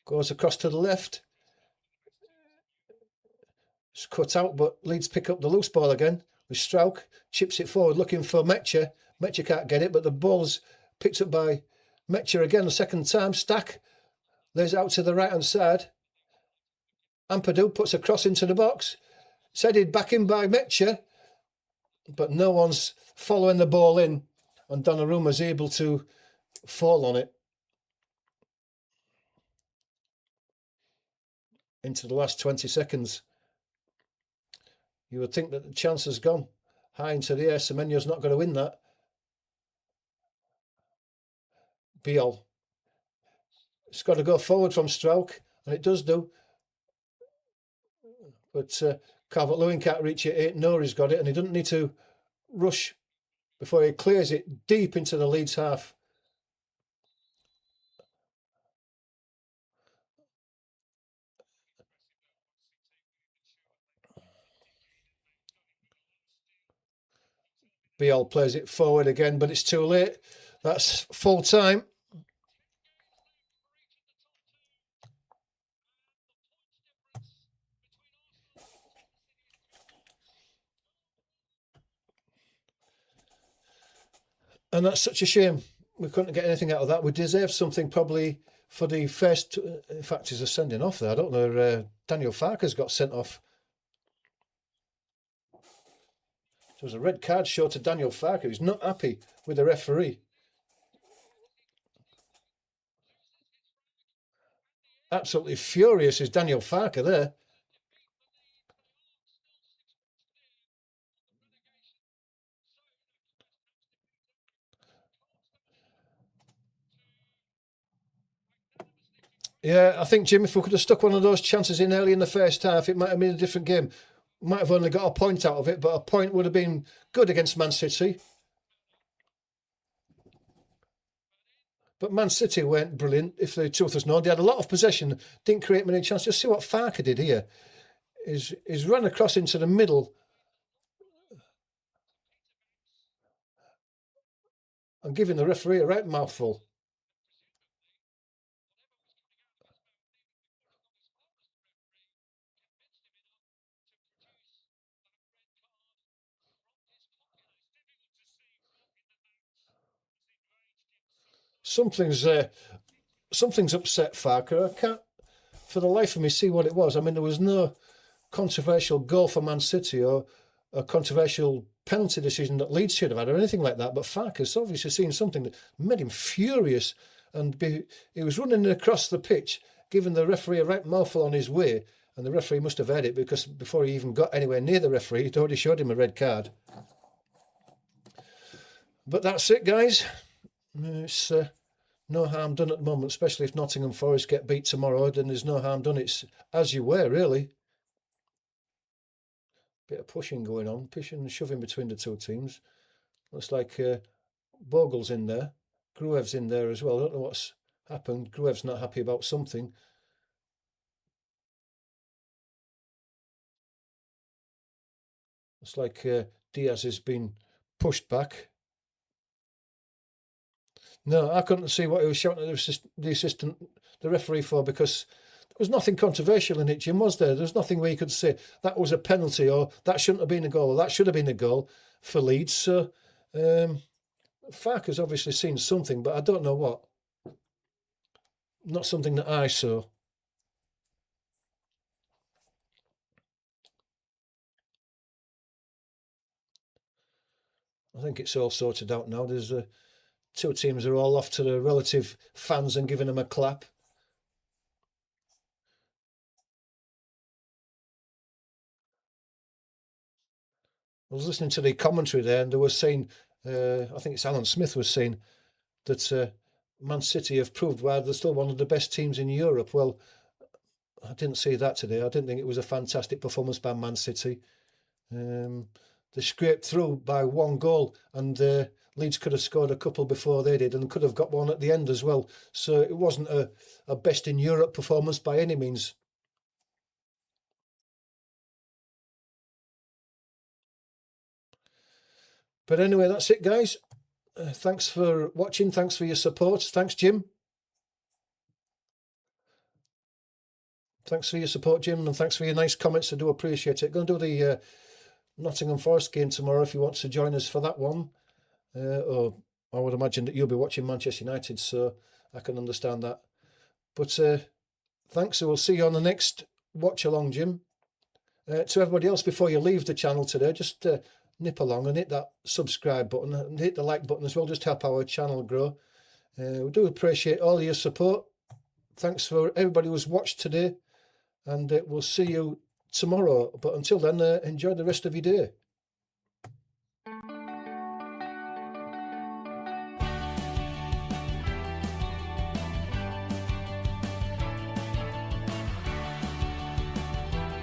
Goes across to the left. It's cut out, but Leeds pick up the loose ball again with Strauch. Chips it forward, looking for Mecha. Mecha can't get it, but the ball's picked up by Mecha again the second time. Stack lays it out to the right-hand side. Ampadu puts a cross into the box. It's headed back in by Mecha, but no one's following the ball in, and Donnarumma's able to fall on it. Into the last 20 seconds. You would think that the chance has gone. High into the air. Semenyo's not going to win that. Biol. It's got to go forward from Strauch, and it does do. But Calvert-Lewin can't reach it. Nori's got it, and he doesn't need to rush before he clears it deep into the Leeds half. Biol plays it forward again, but it's too late. That's full time. And that's such a shame. We couldn't get anything out of that. We deserved something probably for the first. In fact, he's a sending off there. I don't know. Daniel Farker's got sent off. There was a red card shown to Daniel Farker, who's not happy with the referee. Absolutely furious is Daniel Farker there. Yeah, I think, Jim, if we could have stuck one of those chances in early in the first half, it might have been a different game. Might have only got a point out of it, but a point would have been good against Man City. But Man City weren't brilliant, if the truth is known. They had a lot of possession, didn't create many chances. Just see what Farker did here. He's run across into the middle and giving the referee a right mouthful. Something's upset Farker. I can't, for the life of me, see what it was. I mean, there was no controversial goal for Man City or a controversial penalty decision that Leeds should have had or anything like that. But Farker's obviously seen something that made him furious, and he was running across the pitch, giving the referee a right mouthful on his way, and the referee must have heard it, because before he even got anywhere near the referee, he'd already showed him a red card. But that's it, guys. It's no harm done at the moment, especially if Nottingham Forest get beat tomorrow, then there's no harm done. It's as you were, really. Bit of pushing going on, pushing and shoving between the two teams. Looks like Bogle's in there. Gruev's in there as well. I don't know what's happened. Gruev's not happy about something. Looks like Diaz has been pushed back. No, I couldn't see what he was shouting at the referee for, because there was nothing controversial in it, Jim, was there? There was nothing where you could say that was a penalty, or that shouldn't have been a goal, or that should have been a goal for Leeds. So Farker's obviously seen something, but I don't know what. Not something that I saw. I think it's all sorted out now. There's two teams are all off to their relative fans and giving them a clap. I was listening to the commentary there, and they were saying, I think it's Alan Smith was saying, that Man City have proved why they're still one of the best teams in Europe. Well, I didn't see that today. I didn't think it was a fantastic performance by Man City. They scraped through by one goal, and Leeds could have scored a couple before they did, and could have got one at the end as well. So it wasn't a best in Europe performance by any means. But anyway, that's it, guys. Thanks for watching. Thanks for your support. Thanks, Jim. Thanks for your support, Jim, and thanks for your nice comments. I do appreciate it. Going to do the Nottingham Forest game tomorrow if you want to join us for that one. Or I would imagine that you'll be watching Manchester United, so I can understand that. But thanks. So we'll see you on the next watch along, Jim. To everybody else, before you leave the channel today, just nip along and hit that subscribe button and hit the like button as well. Just help our channel grow. We do appreciate all your support. Thanks for everybody who's watched today, and we'll see you tomorrow. But until then, enjoy the rest of your day.